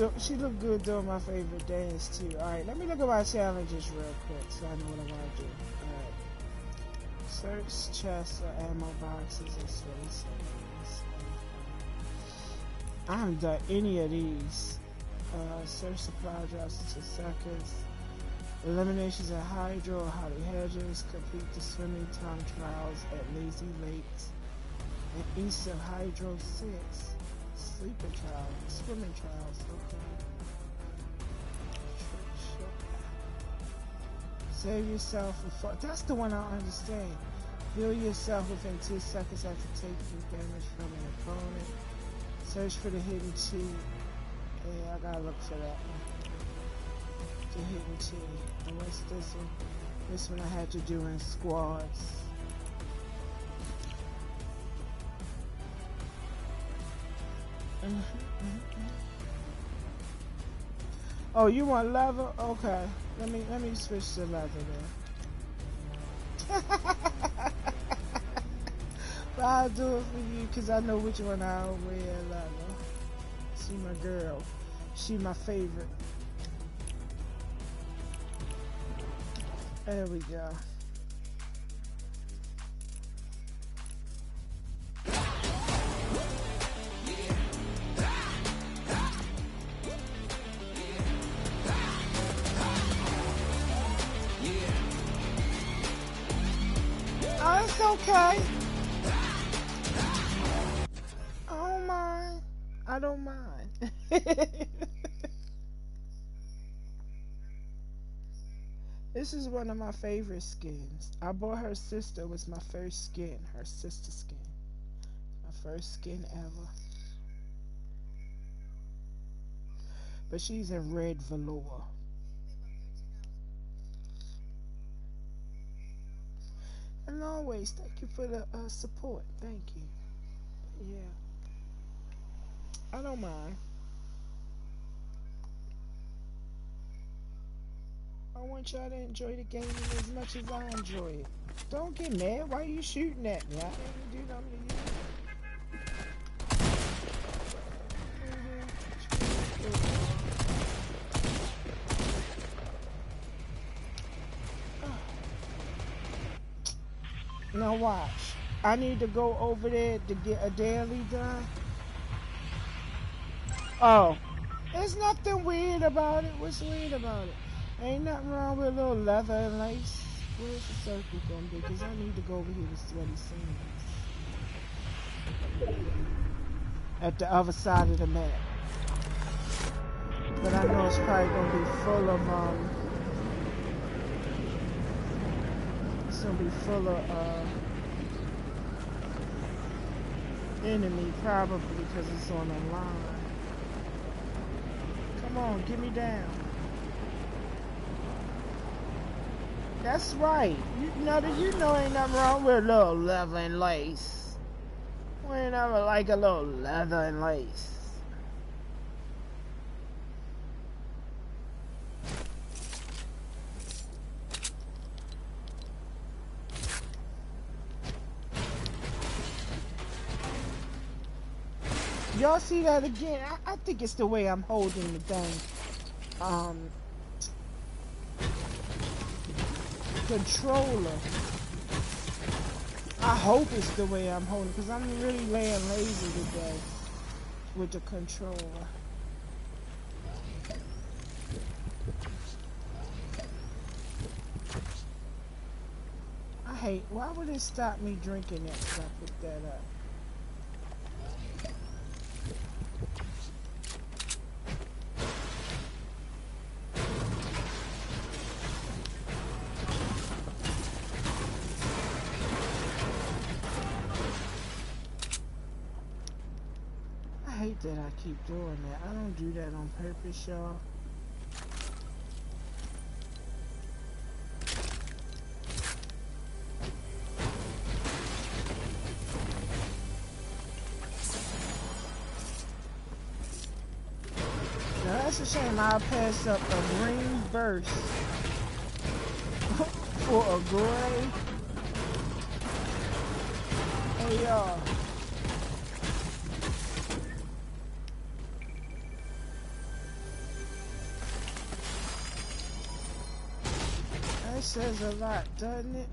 good doing my favorite dance too. Alright, let me look at my challenges real quick so I know what I want to do. Alright. Search chests or ammo boxes and space. I haven't done any of these. Search supply drops in 2 seconds. Eliminations at Hydro or Holly Hedges. Complete the swimming time trials at Lazy Lakes and east of Hydro 6. Sleeping trials, swimming trials, okay. Save yourself for that's the one I understand. Heal yourself within 2 seconds after taking damage from an opponent. Search for the hidden T. Yeah, I gotta look for that one. The hidden T. And what's this one? This one I had to do in squads. Oh, you want leather? Okay. Let me switch to leather then. But I'll do it for you because I know which one I'll wear leather. She my girl. She my favorite. There we go. Oh, it's okay. I don't mind. I don't mind. This is one of my favorite skins. I bought her sister. It was my first skin. Her sister skin. My first skin ever. but she's in red velour. And always, thank you for the support. Thank you. Yeah, I don't mind. I want y'all to enjoy the game as much as I enjoy it. Don't get mad. Why are you shooting at me? I didn't do nothing to you. Now watch. I need to go over there to get a daily done. Oh, there's nothing weird about it. What's weird about it? Ain't nothing wrong with a little leather and lace. Where's the circle gonna be? Because I need to go over here to Sweaty Sands. At the other side of the map. But I know it's probably gonna be full of it's gonna be full of enemy probably because it's on a line. Come on, get me down. That's right. You know ain't nothing wrong with a little leather and lace. We ain't never like a little leather and lace. Y'all see that again? I think it's the way I'm holding the thing. Controller. I hope it's the way I'm holding, because I'm really laying lazy today with the controller. I hate, why would it stop me drinking that if I put that up? I hate that I keep doing that. I don't do that on purpose, y'all. Now that's a shame I'll pass up a green burst for a gray. Hey y'all. That says a lot, doesn't it?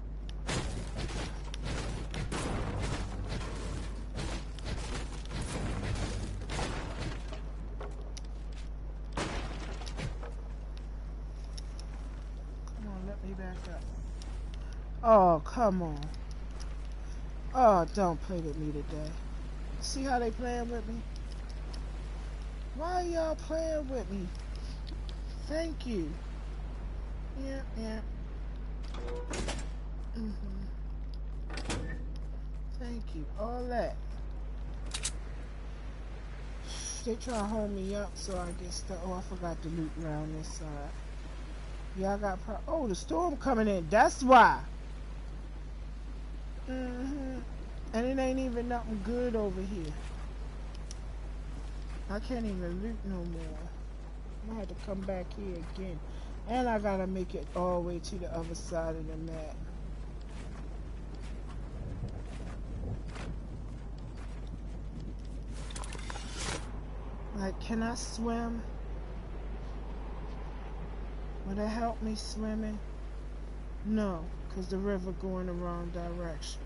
Come on, let me back up. Oh, come on. Oh, don't play with me today. See how they playing with me? Why y'all playing with me? Thank you. Yeah, yeah. Thank you. All that. They try to hold me up, so I get stuck. Oh, I forgot to loot around this side. Yeah, I got oh, the storm coming in. That's why. And it ain't even nothing good over here. I can't even loot no more. I might have to come back here again. And I gotta make it all the way to the other side of the map. Like, can I swim? Will that help me swimming? No, because the river going the wrong direction.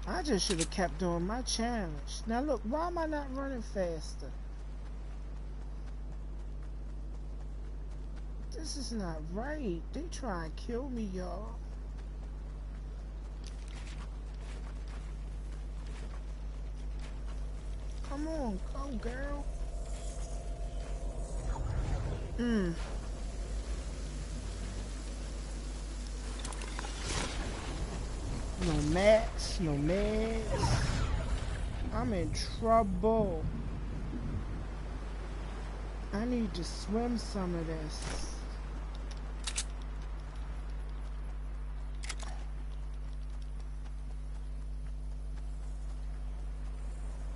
I just should have kept doing my challenge. Now look, why am I not running faster? This is not right. They try and kill me, y'all. Come on, go girl. No mats, no meds. I'm in trouble. I need to swim some of this.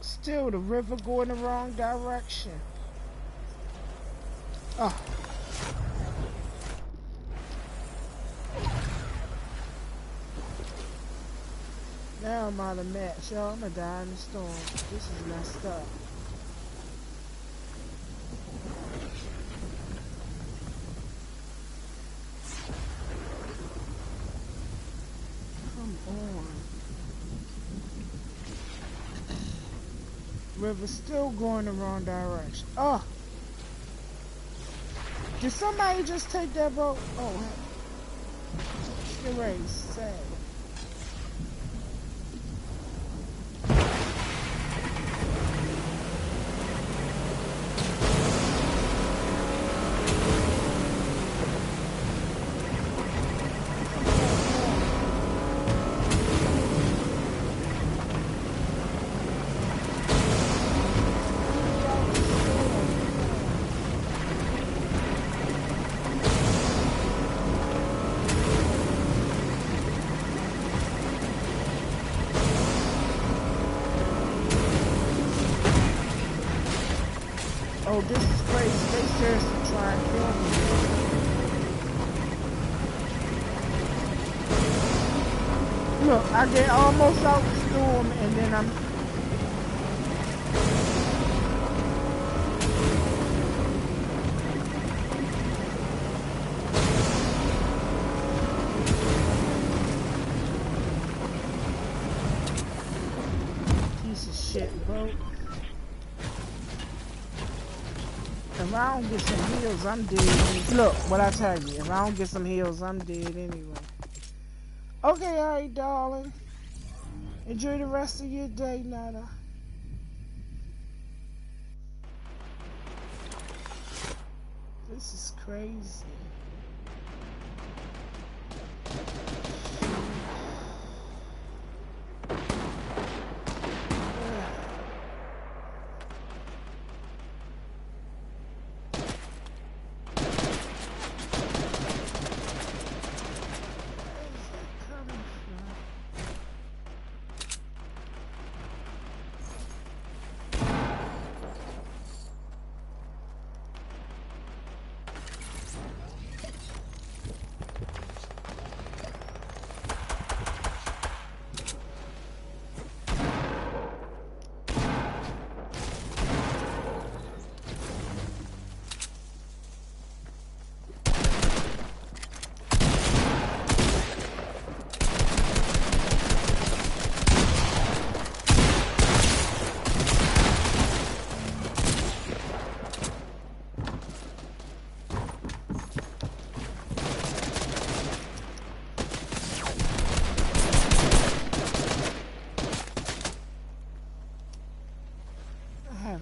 Still, the river going the wrong direction. Oh. Now I'm out of match, y'all. I'm gonna die in the storm. This is messed up. Come on. River's still going the wrong direction. Oh! Did somebody just take that boat? Oh, hey. Get ready, sad. Oh, this is crazy. They seriously try and kill me. Look, I get almost out the storm and then I'm... Piece of shit, bro. If I don't get some heals, I'm dead. Look, what I tell you. If I don't get some heals, I'm dead anyway. Okay, alright, darling. Enjoy the rest of your day, Nana. This is crazy.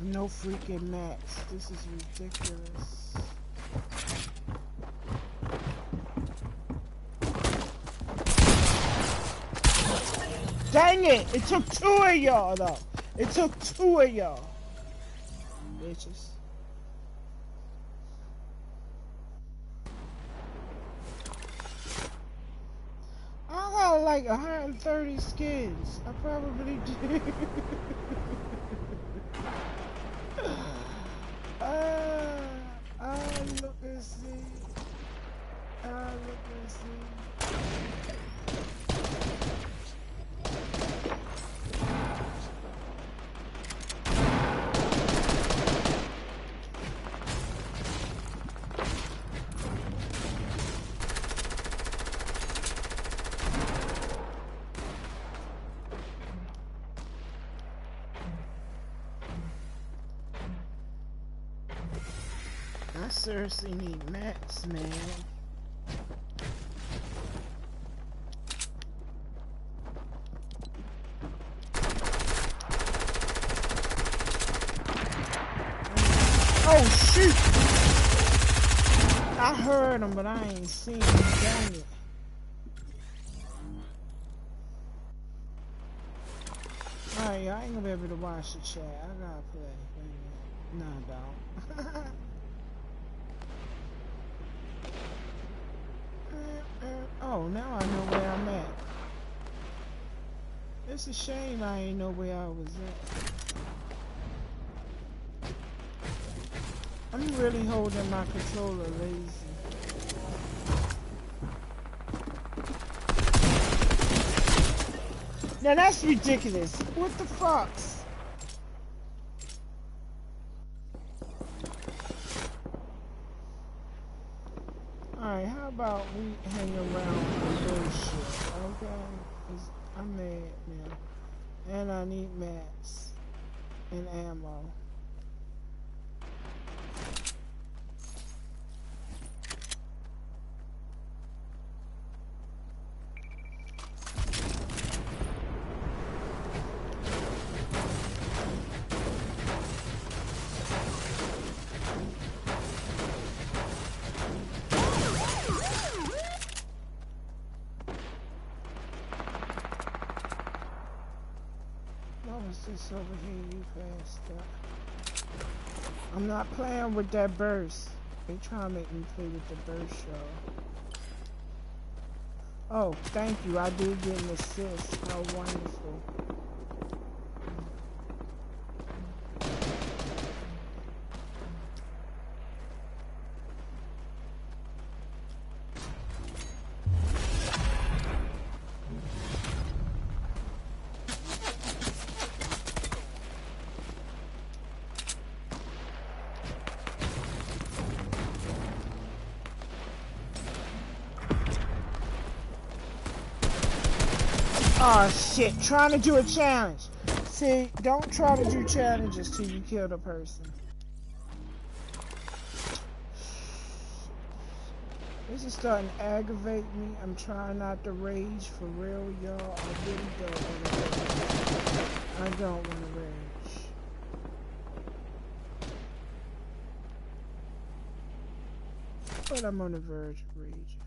No freaking max. This is ridiculous. Dang it! It took two of y'all though. It took two of y'all. Bitches. I got like 130 skins. I probably did. Look and see. Look and see. I seriously need mats, man. Oh shoot! I heard him, but I ain't seen him. Dang it. Alright, Alright, I ain't gonna be able to watch the chat. I gotta play. Wait a minute. No, I don't. Oh, now I know where I'm at. It's a shame I ain't know where I was at. I'm really holding my controller lazy. Now that's ridiculous. What the fucks? Alright, how about we hang around with bullshit, okay? 'Cause I'm mad now. And I need mats and ammo. This over here, you fast up. I'm not playing with that burst. They trying to make me play with the burst, y'all. Oh, thank you. I did get an assist. How wonderful. Oh shit, trying to do a challenge. See, don't try to do challenges till you kill the person. This is starting to aggravate me. I'm trying not to rage for real, y'all. I really don't want to rage. I don't want to rage. But I'm on the verge of raging.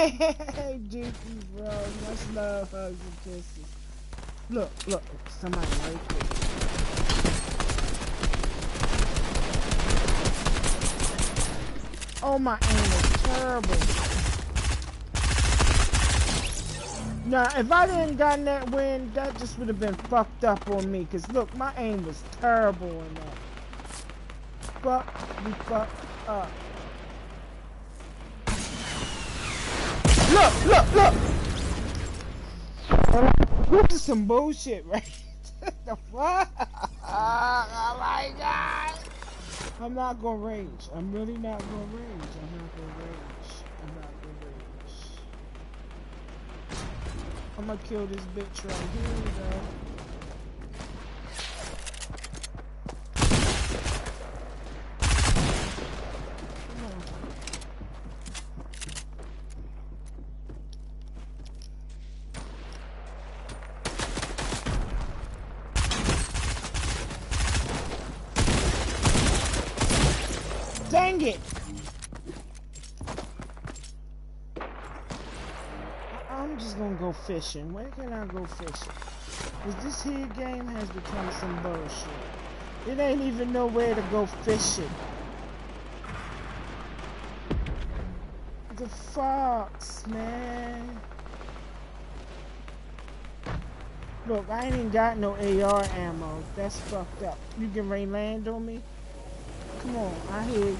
Hey, Dookie, bro. Much love, hugs, and kisses. Look, look. Somebody right there. Oh, my aim is terrible. Now, if I didn't gotten that win, that just would have been fucked up on me. Because, look, my aim was terrible in that. Fucked up. Look, look, look! This is some bullshit, right? The fuck? Oh my god! I'm not gonna rage. I'm really not gonna rage. I'm not gonna rage. I'm not gonna rage. I'm gonna kill this bitch right here, though. Dang it! I'm just gonna go fishing. Where can I go fishing? Cause this here game has become some bullshit. It ain't even nowhere to go fishing. The fox, man. Look, I ain't even got no AR ammo. That's fucked up. You can land on me? Come on, I hear you.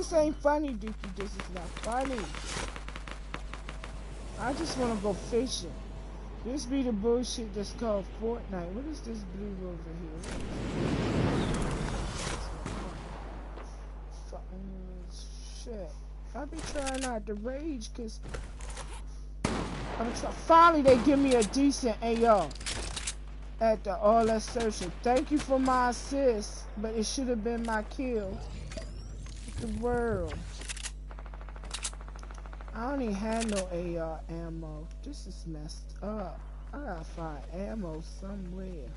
This ain't funny, Dookie. This is not funny. I just want to go fishing. This be the bullshit that's called Fortnite. What is this blue over here? Shit. I be trying not to rage because finally they give me a decent AR at the all that searching. Thank you for my assist, but it should have been my kill. The world. I don't even have no AR ammo. This is messed up. I gotta find ammo somewhere.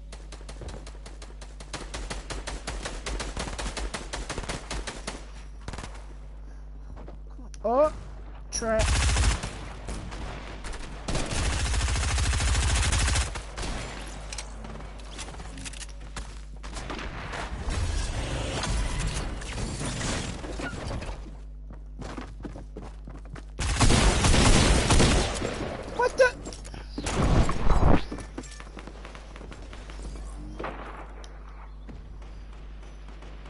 Oh, trap. What the?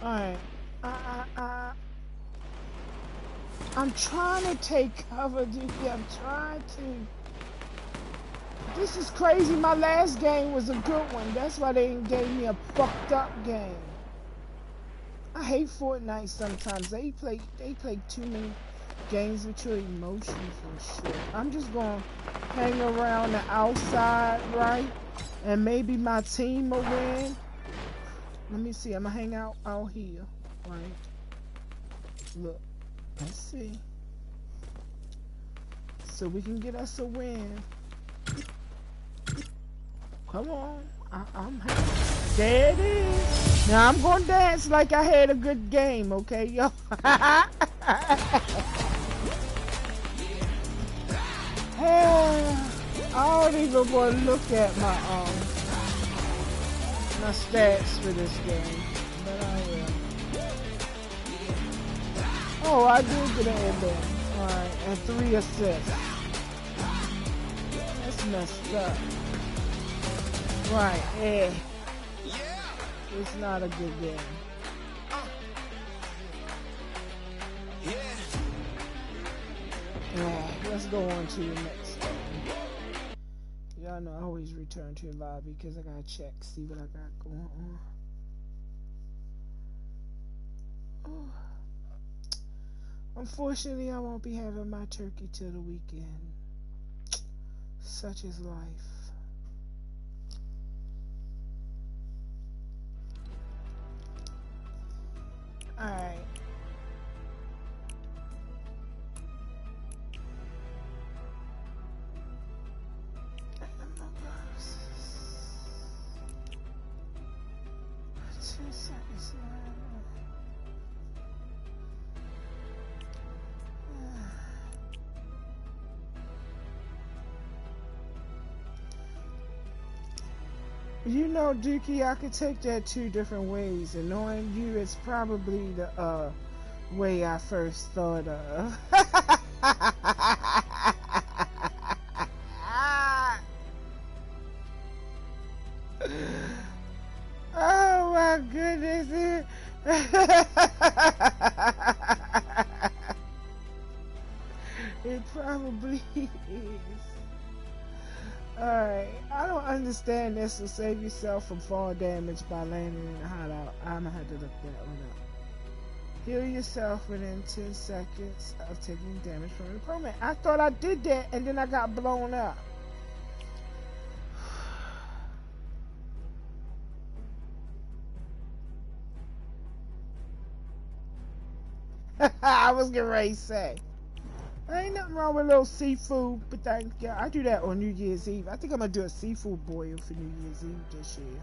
Alright. I'm trying to take cover, dude. I'm trying to. This is crazy. My last game was a good one. That's why they gave me a fucked up game. I hate Fortnite sometimes. They play too many games with your emotions and shit. I'm just gonna hang around the outside, right? And maybe my team will win. Let me see. I'm gonna hang out here, right? Look. Let's see. So we can get us a win. Come on. I'm happy. There it is. Now I'm gonna dance like I had a good game, okay, yo? I don't even want to look at my stats for this game, but I will. Oh, I did get an ending. Alright, and 3 assists. That's messed up. Right, yeah. It's not a good game. Yeah, let's go on to the next game. Y'all know I always return to the lobby because I gotta check, see what I got going on. Oh. Unfortunately, I won't be having my turkey till the weekend. Such is life. Alright. You know, Dookie, I could take that 2 different ways, and knowing you, it's probably the way I first thought of. Oh my goodness. It probably is. Alright, I don't understand this, so save yourself from fall damage by landing in a hideout. I'm gonna have to look that one up. Heal yourself within 10 seconds of taking damage from an opponent. I thought I did that and then I got blown up. I was getting ready to say. Ain't nothing wrong with a little seafood, but thank you. I do that on New Year's Eve. I think I'm gonna do a seafood boil for New Year's Eve this year.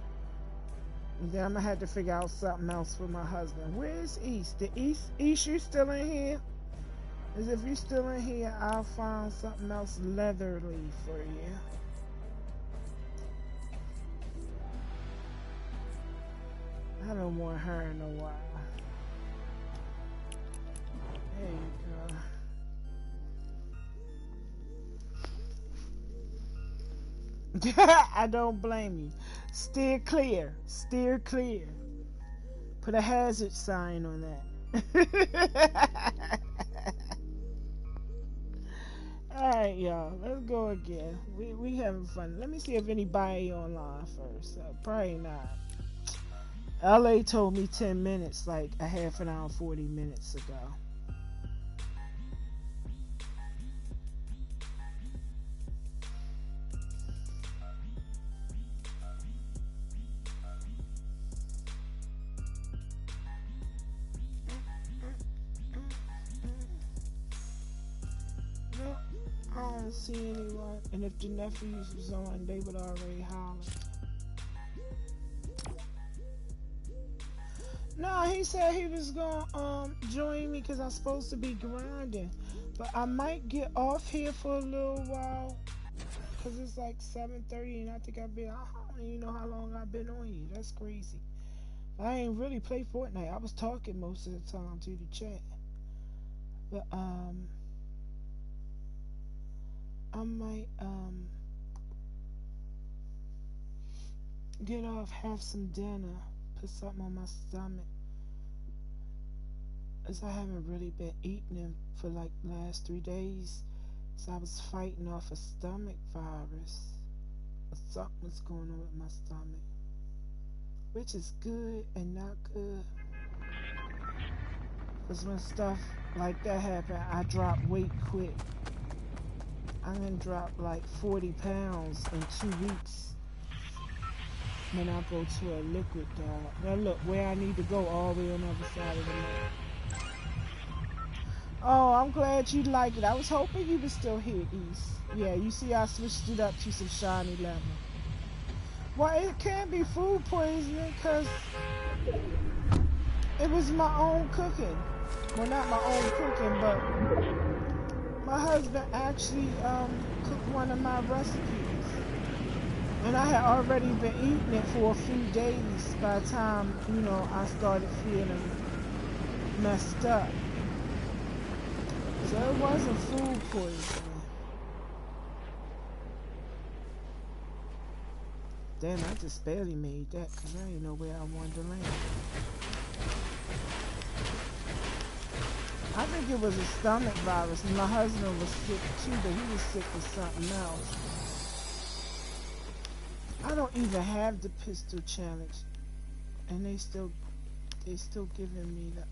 And then I'm gonna have to figure out something else for my husband. Where's East? The East, you still in here? As if you're still in here, I'll find something else leatherly for you. I haven't worn her in a while. There you go. I don't blame you. Steer clear. Steer clear. Put a hazard sign on that. Alright, y'all. Let's go again. We having fun. Let me see if anybody online first. Probably not. LA told me 10 minutes, like a half an hour, 40 minutes ago. No, I don't see anyone. And if the nephews was on, they would already holler. No, he said he was gonna join me because I'm supposed to be grinding. But I might get off here for a little while because it's like 7:30 and I think I don't even know how long I've been on here. That's crazy. I ain't really play Fortnite. I was talking most of the time to the chat. But I might get off, have some dinner, put something on my stomach. As I haven't really been eating for like the last 3 days. So I was fighting off a stomach virus. Or something was going on with my stomach. Which is good and not good. Because when stuff like that happen, I drop weight quick. I'm gonna drop like 40 pounds in 2 weeks. When I go to a liquid diet. Now look, where I need to go all the way on the other side of the map. Oh, I'm glad you like it. I was hoping you were still here, East. Yeah, you see I switched it up to some shiny level. Well, it can't be food poisoning because it was my own cooking. Well, not my own cooking, but my husband actually cooked one of my recipes. And I had already been eating it for a few days by the time, you know, I started feeling messed up. So it wasn't food poisoning. Damn, I just barely made that because I didn't know where I wanted to land. I think it was a stomach virus. And my husband was sick too, but he was sick with something else. I don't even have the pistol challenge. And they still giving me the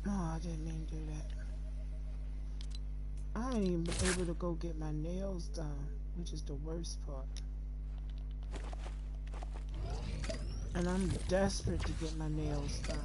Oh, I didn't mean to do that. I ain't even been able to go get my nails done, which is the worst part. And I'm desperate to get my nails done.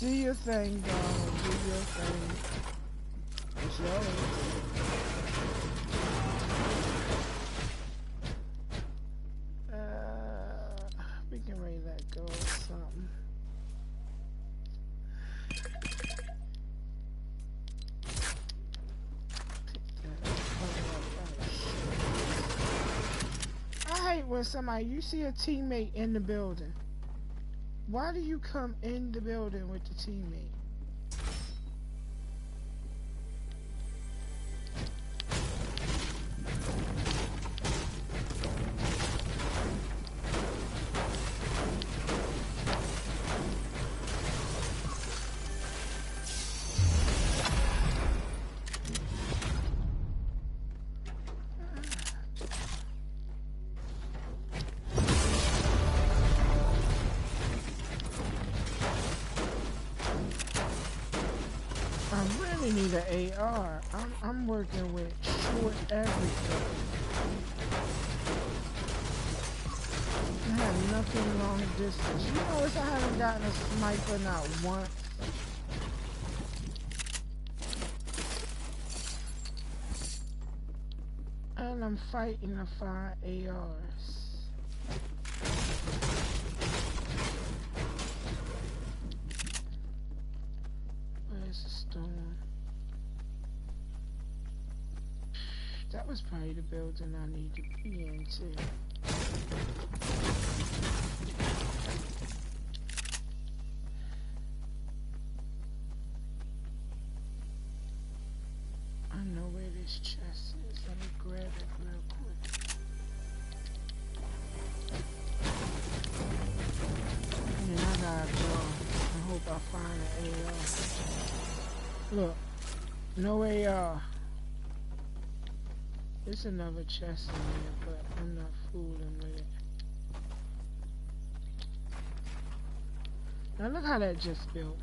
Do your thing, Donald. Do your thing. It's yours. We can ready that go or something. I hate when somebody, you see a teammate in the building. Why do you come in the building with the teammate? really need an AR. I'm working with short everything. I have nothing long distance. You notice I haven't gotten a sniper not once. And I'm fighting to find ARs. Where's the storm? That was probably the building I need to be in too. I know where this chest is. Let me grab it real quick. And I gotta go. I hope I find an AR. Look, no AR. There's another chest in there, but I'm not fooling with it. Now look how that just built.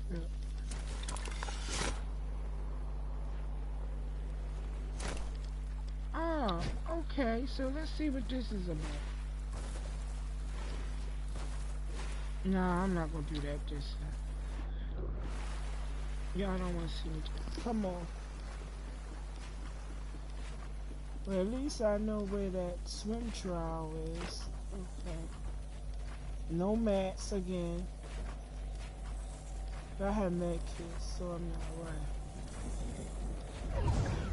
Look. Oh, okay, so let's see what this is about. Nah, I'm not gonna do that this time. Y'all don't wanna see me. Come on. Well, at least I know where that swim trial is. Okay. No mats again. I have med kits, so I'm not right.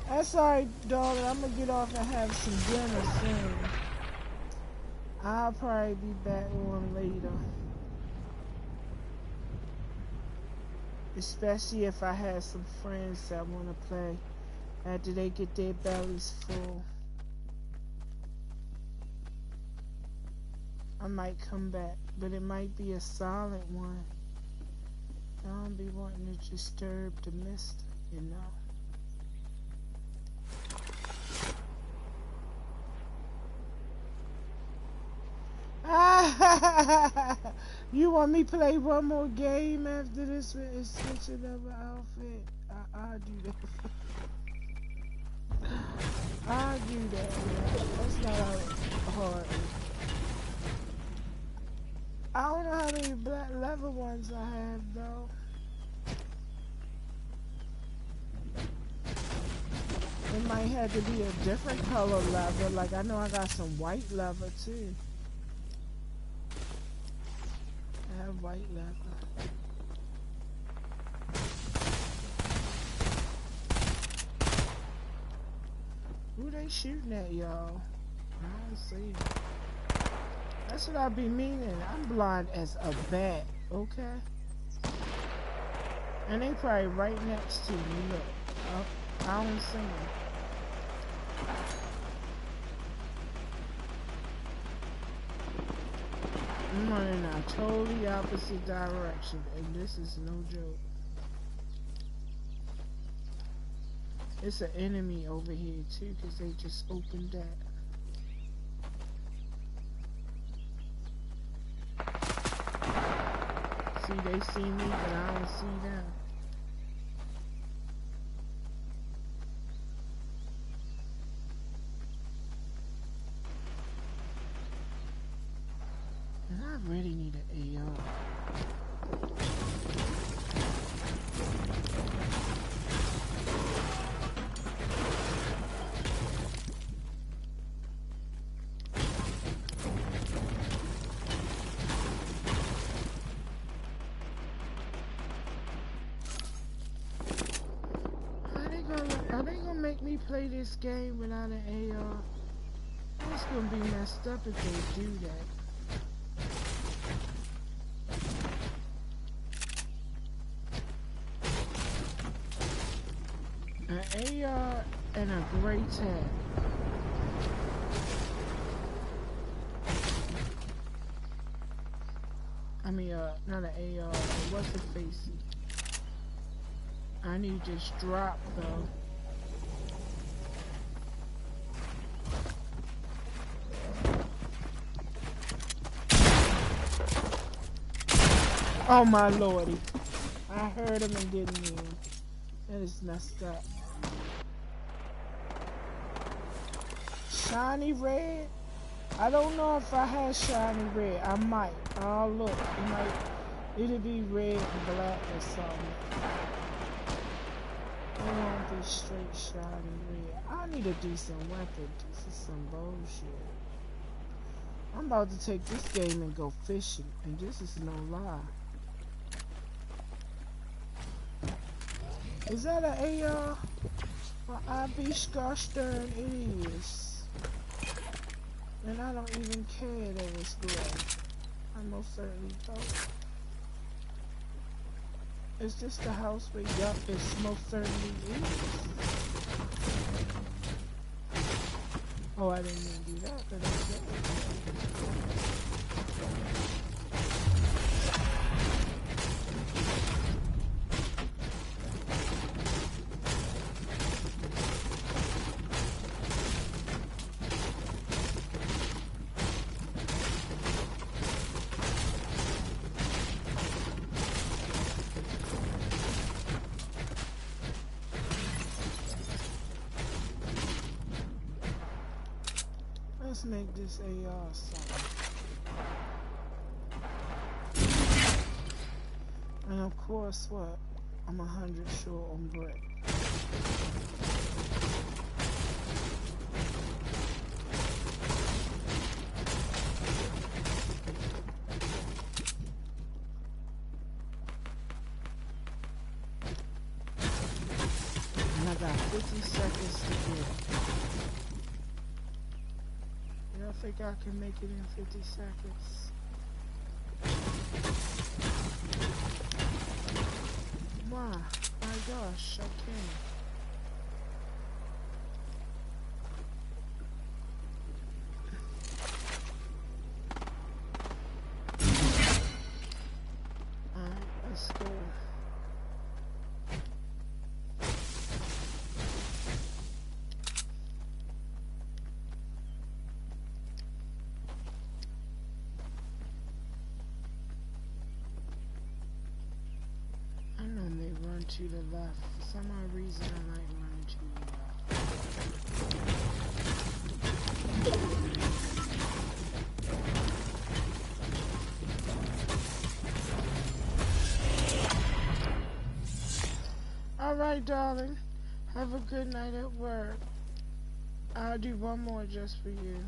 That's alright, darling. I'm gonna get off and have some dinner soon. I'll probably be back on later. Especially if I have some friends that want to play after they get their bellies full. I might come back, but it might be a silent one. I don't be wanting to disturb the mister, you know. You want me to play one more game after this with switch another outfit? I'll do that. I'll do that. That's not hard. I don't know how many black leather ones I have though. It might have to be a different color leather. Like I know I got some white leather too. I have white leather. Who they shooting at, y'all? I don't see it. That's what I be meaning. I'm blind as a bat, okay? And they probably right next to me. Look, I don't see them. I'm running a totally opposite direction, and this is no joke. It's an enemy over here too, because they just opened that. See, they see me, but I don't see them. And I really need an AR. Are they gonna make me play this game without an AR? It's gonna be messed up if they do that. An AR and a gray tag. I mean, not an AR. What's the face? I need this drop though. Oh my lordy. I heard him and didn't hear him. That is messed up. Shiny red? I don't know if I had shiny red. I might. I'll look. It'll be red and black or something. It won't be straight shiny red. I need a decent weapon. This is some bullshit. I'm about to take this game and go fishing, and this is no lie. Is that an AR? Well, I be gosh darn it is. And I don't even care that it's gray. I most certainly don't. Is this the house where yup, it most certainly is. Oh, I didn't mean to do that, but okay. Let's make this AR something. And of course, what? I'm 100 short on brick. And I got 50 seconds to do it. I think I can make it in 50 seconds. Wow, my gosh, I can. Alright, let's go. To the left. For some odd reason I like running to the left. Alright, darling. Have a good night at work. I'll do one more just for you.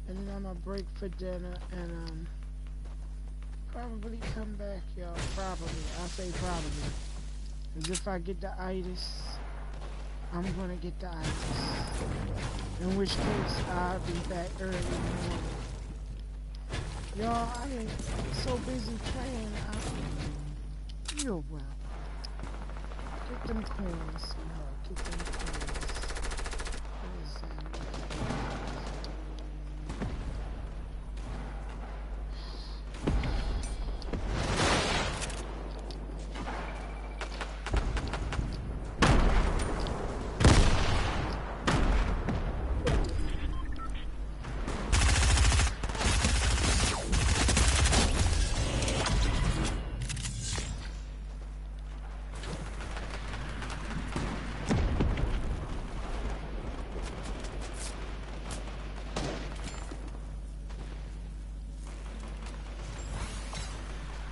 And then I'm gonna break for dinner and probably come back, y'all. Probably. I say probably. Because if I get the itis, I'm gonna get the itis. In which case, I'll be back early in the morning. Y'all, I ain't so busy playing. You're welcome. Get them coins, sweetheart. Get them coins. What is that?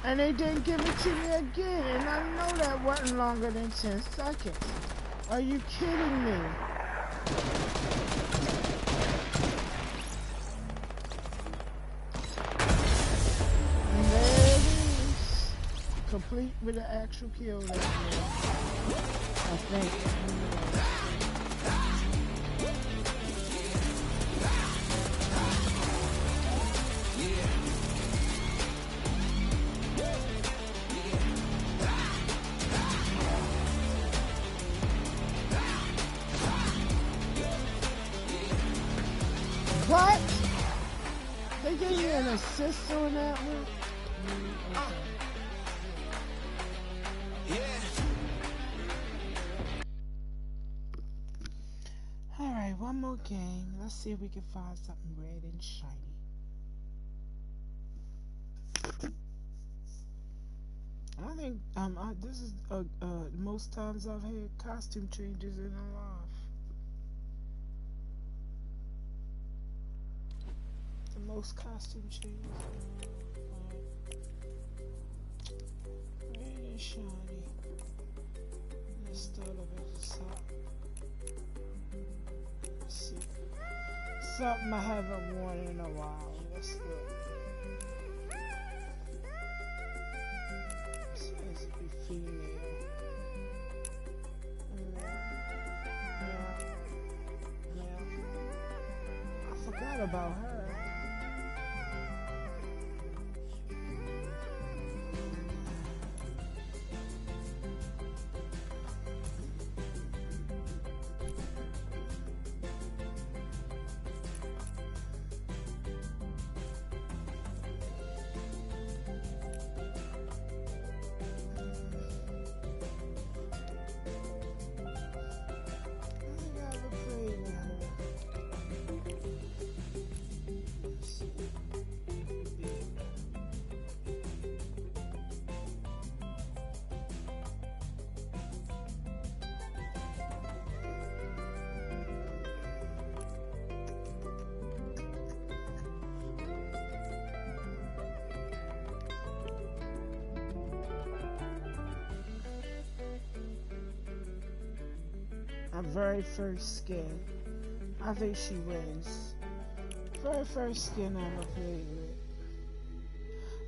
And they didn't give it to me again, and I know that wasn't longer than 10 seconds. Are you kidding me? And there it is. Complete with the actual kill that I think. What? They gave me an assist on that one? Alright, one more game. Let's see if we can find something red and shiny. I think this is most times I've had costume changes in a life. The most costume changes. Red and shiny. Let's start up at the top. Let's see. Something I haven't worn in a while. Let's look. This has to be female. Yeah. I forgot about her. Our very first skin. I think she wins. Very first skin I ever played with.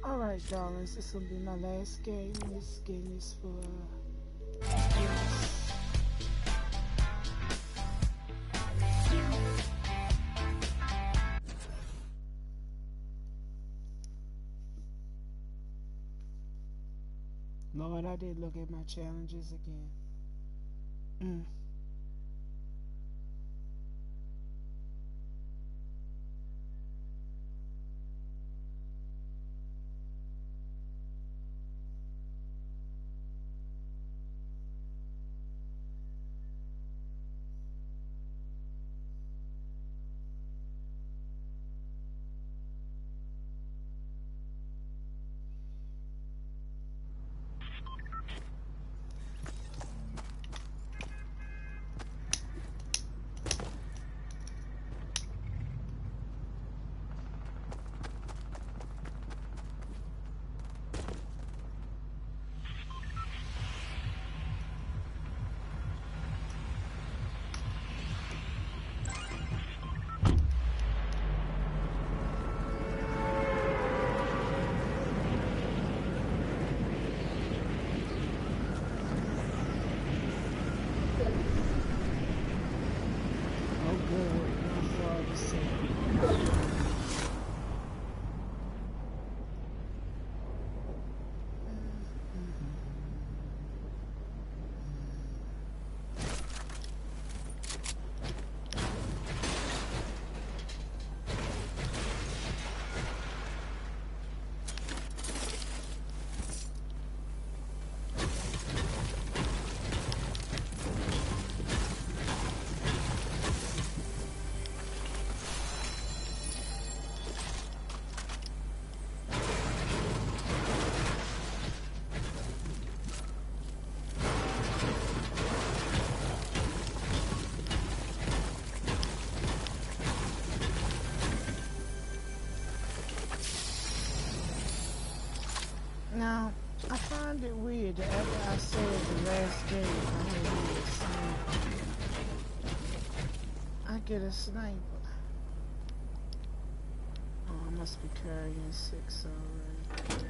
Alright, darlings, this will be my last game. This skin is for Lord, I did look at my challenges again. Now, I find it weird that after I said the last game I get a sniper. Oh, I must be carrying 6 already.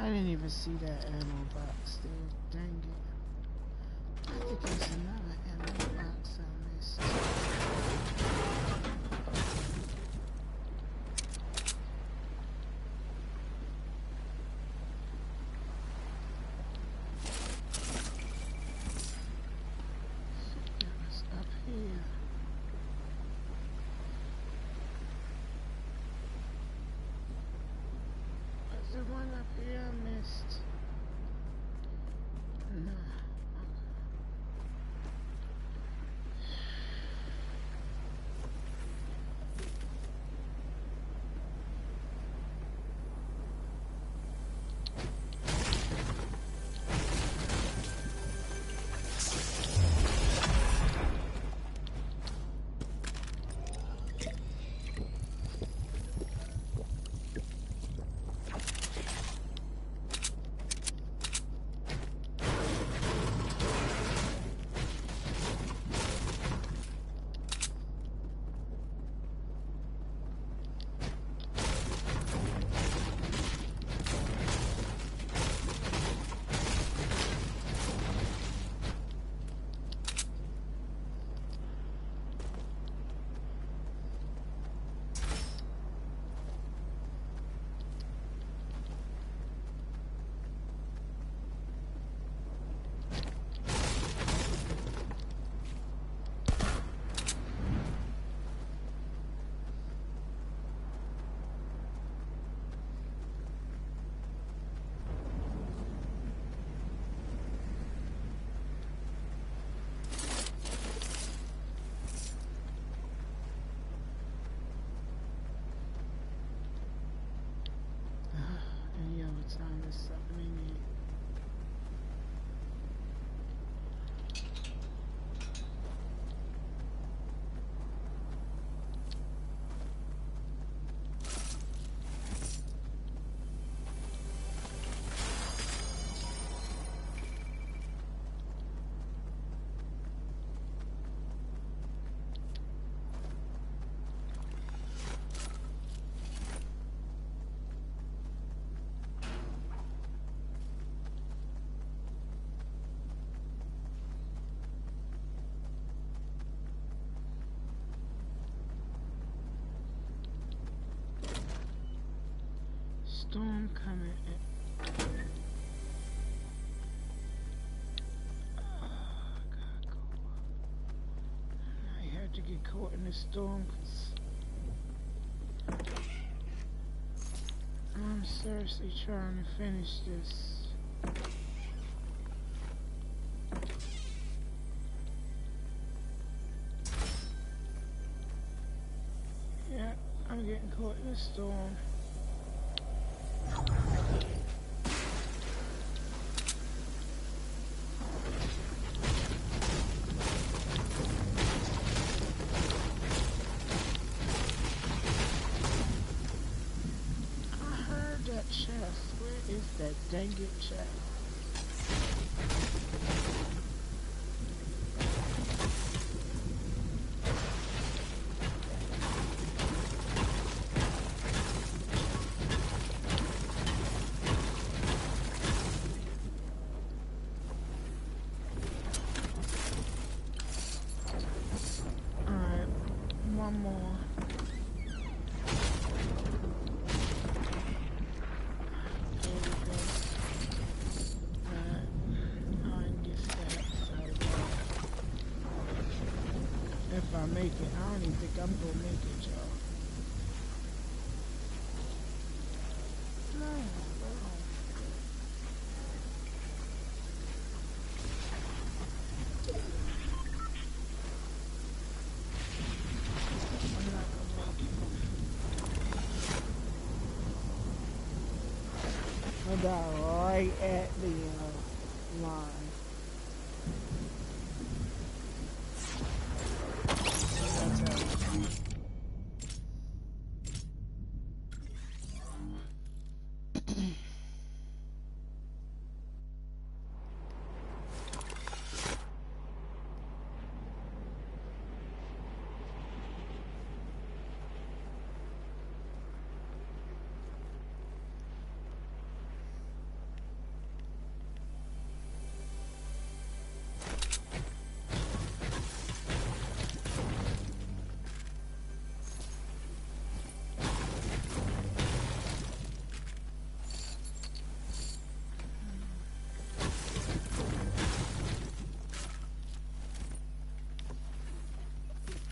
I didn't even see that ammo box there. Dang it. I think there's another ammo box I missed. I'm coming. I had to get caught in the storm because I'm seriously trying to finish this. Yeah, I'm getting caught in the storm. Chest. Where is that dang it chest? Alright, one more. If I make it, I don't even think I'm gonna make it, y'all. No, I'm not gonna make it. I got right at the line.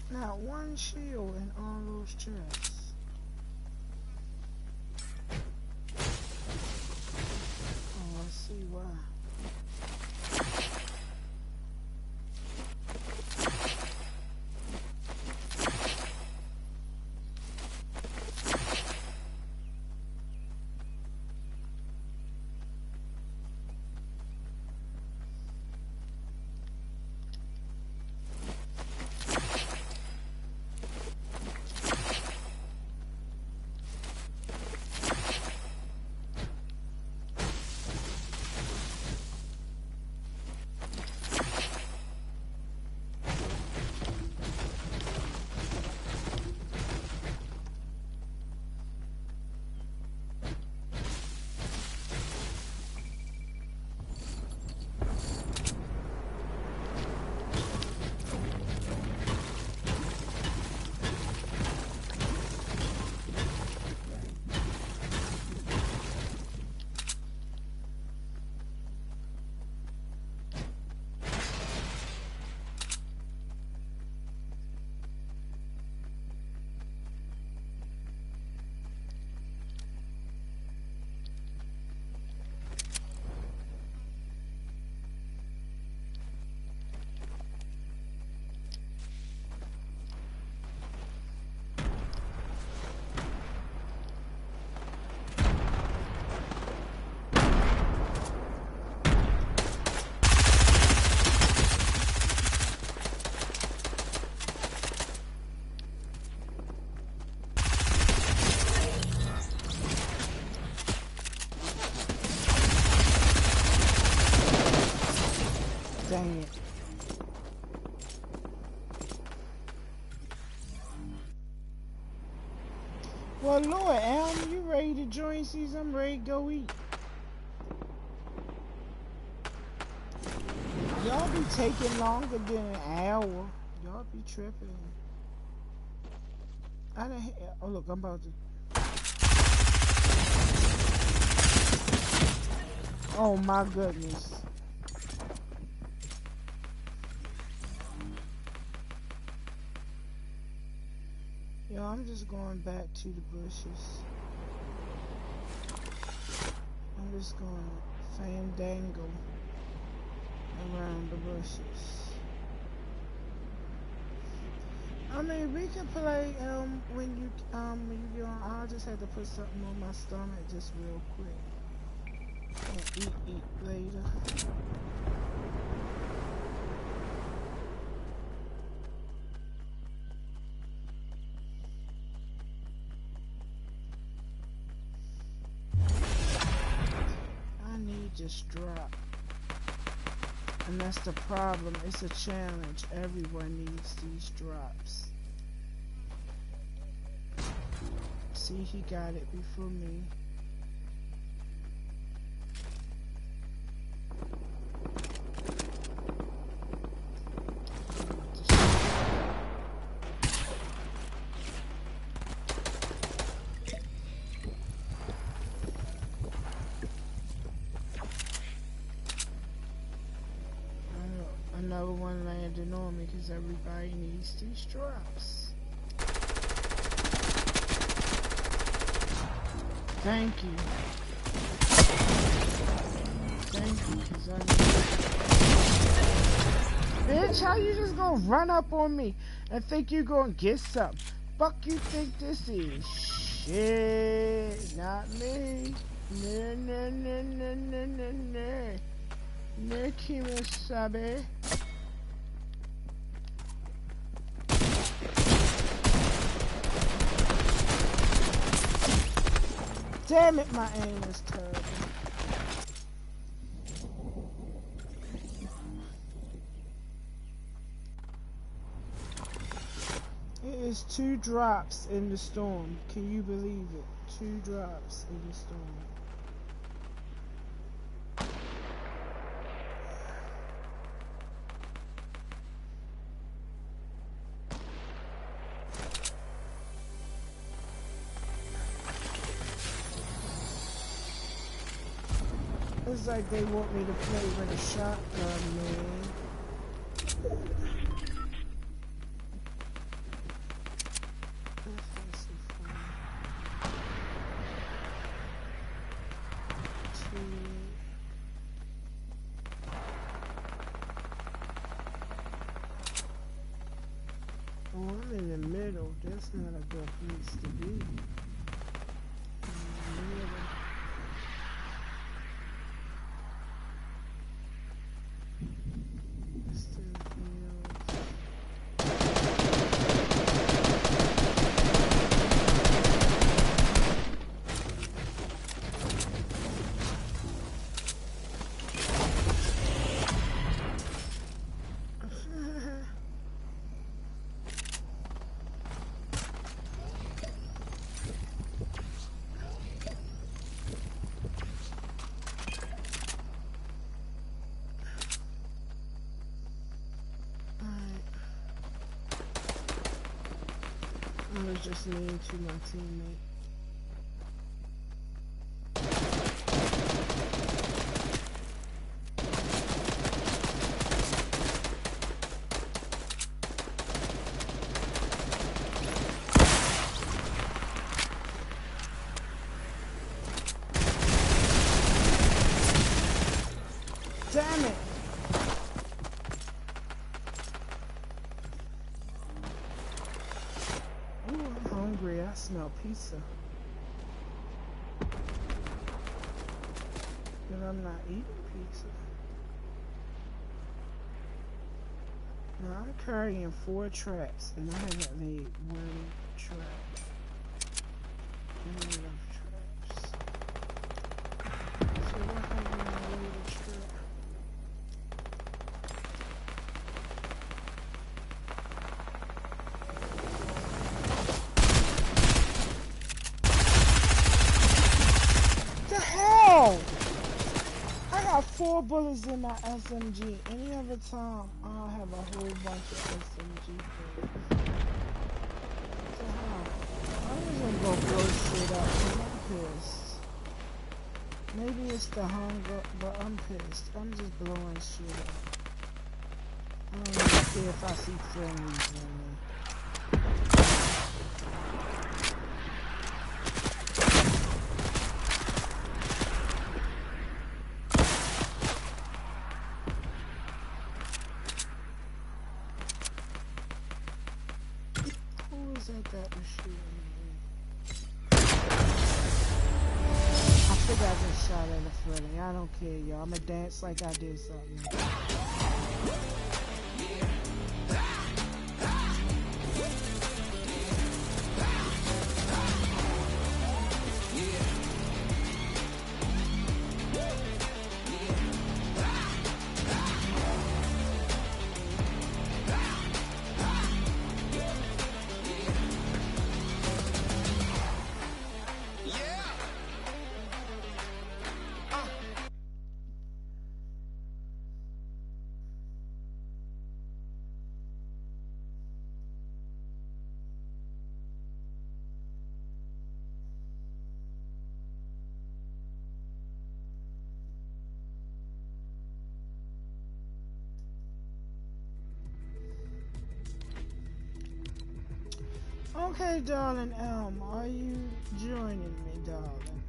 Not one shield in all those chests. Oh, I see why. Dang it. Well, Lord, Alm, you ready to join? See, I'm ready to go eat. Y'all be taking longer than an hour. Y'all be tripping. I done. Oh, look, I'm about to. Oh my goodness. Yo, I'm just going back to the bushes. I'm just going fandangle around the bushes. I mean, we can play when you get on. I'll just have to put something on my stomach just real quick and eat later. I need just drop. And that's the problem. It's a challenge. Everyone needs these drops. See, he got it before me. Another one landing on me because everybody needs these drops. Thank you. Thank you, because I need... Bitch, how you just gonna run up on me and think you gonna get something? Fuck you think this is? Shit, not me. No, no, no, no, no, no, no. No, Kimosabe. Damn it, my aim is terrible. It is 2 drops in the storm. Can you believe it? 2 drops in the storm. It's like they want me to play with a shotgun, man. Oh, I'm in the middle. That's not a good place to be. I was just mean to my teammate. Damn it! Ooh, I'm hungry. I smell pizza. But I'm not eating pizza. Now I'm carrying 4 traps and I haven't made 1 trap. I need enough traps. So what have I made a trap? I got 4 bullets in my SMG. Any other time, I'll have a whole bunch of SMG bullets. So how? I'm just gonna go blow shit up because I'm pissed. Maybe it's the hunger, but I'm pissed. I'm just blowing shit up. I don't even care if I see friendlies in me. Who is at that machine? I think I just shot at a friendly. I don't care, y'all. I'ma dance like I did something. Okay, darling Elm, are you joining me, darling?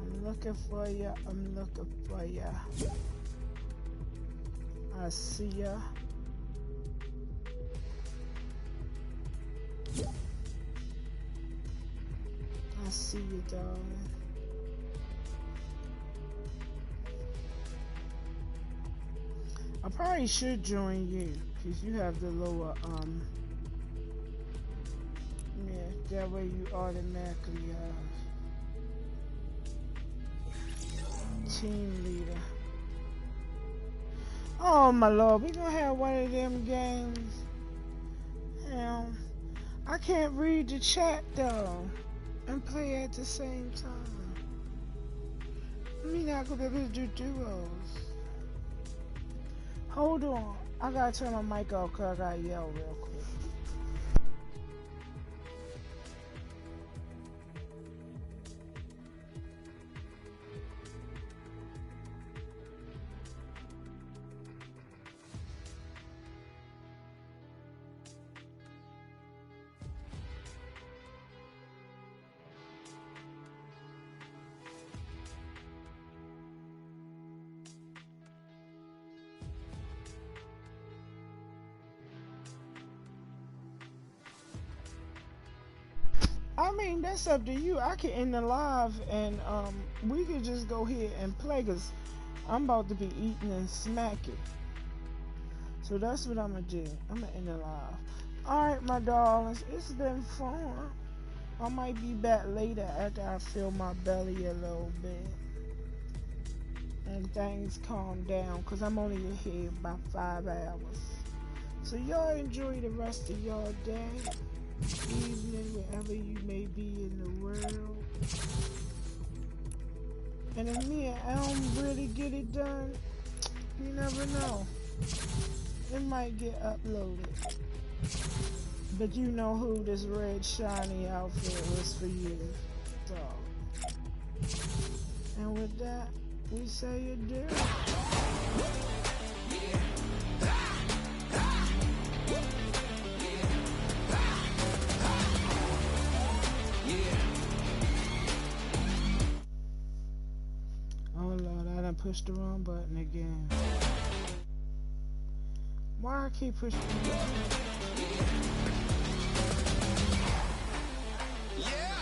I'm looking for ya. I'm looking for ya. I see ya. I see you, darling. I probably should join you because you have the lower yeah, that way you automatically team leader. Oh my lord, we gonna have one of them games. I can't read the chat though and play at the same time. We not gonna be able to do duos. Hold on, I gotta turn my mic off because I gotta yell real quick. I mean, that's up to you. I can end the live and we could just go here and play because I'm about to be eating and smacking. So that's what I'm going to do. I'm going to end the live. Alright, my darlings. It's been fun. I might be back later after I fill my belly a little bit. And things calm down because I'm only here about 5 hours. So y'all enjoy the rest of y'all day. Evening, wherever you may be in the world. And if me and Elm really get it done, you never know. It might get uploaded. But you know who this red shiny outfit was for you. So, and with that, we say adieu. Push the wrong button again. Why I keep pushing the wrong button? Yeah.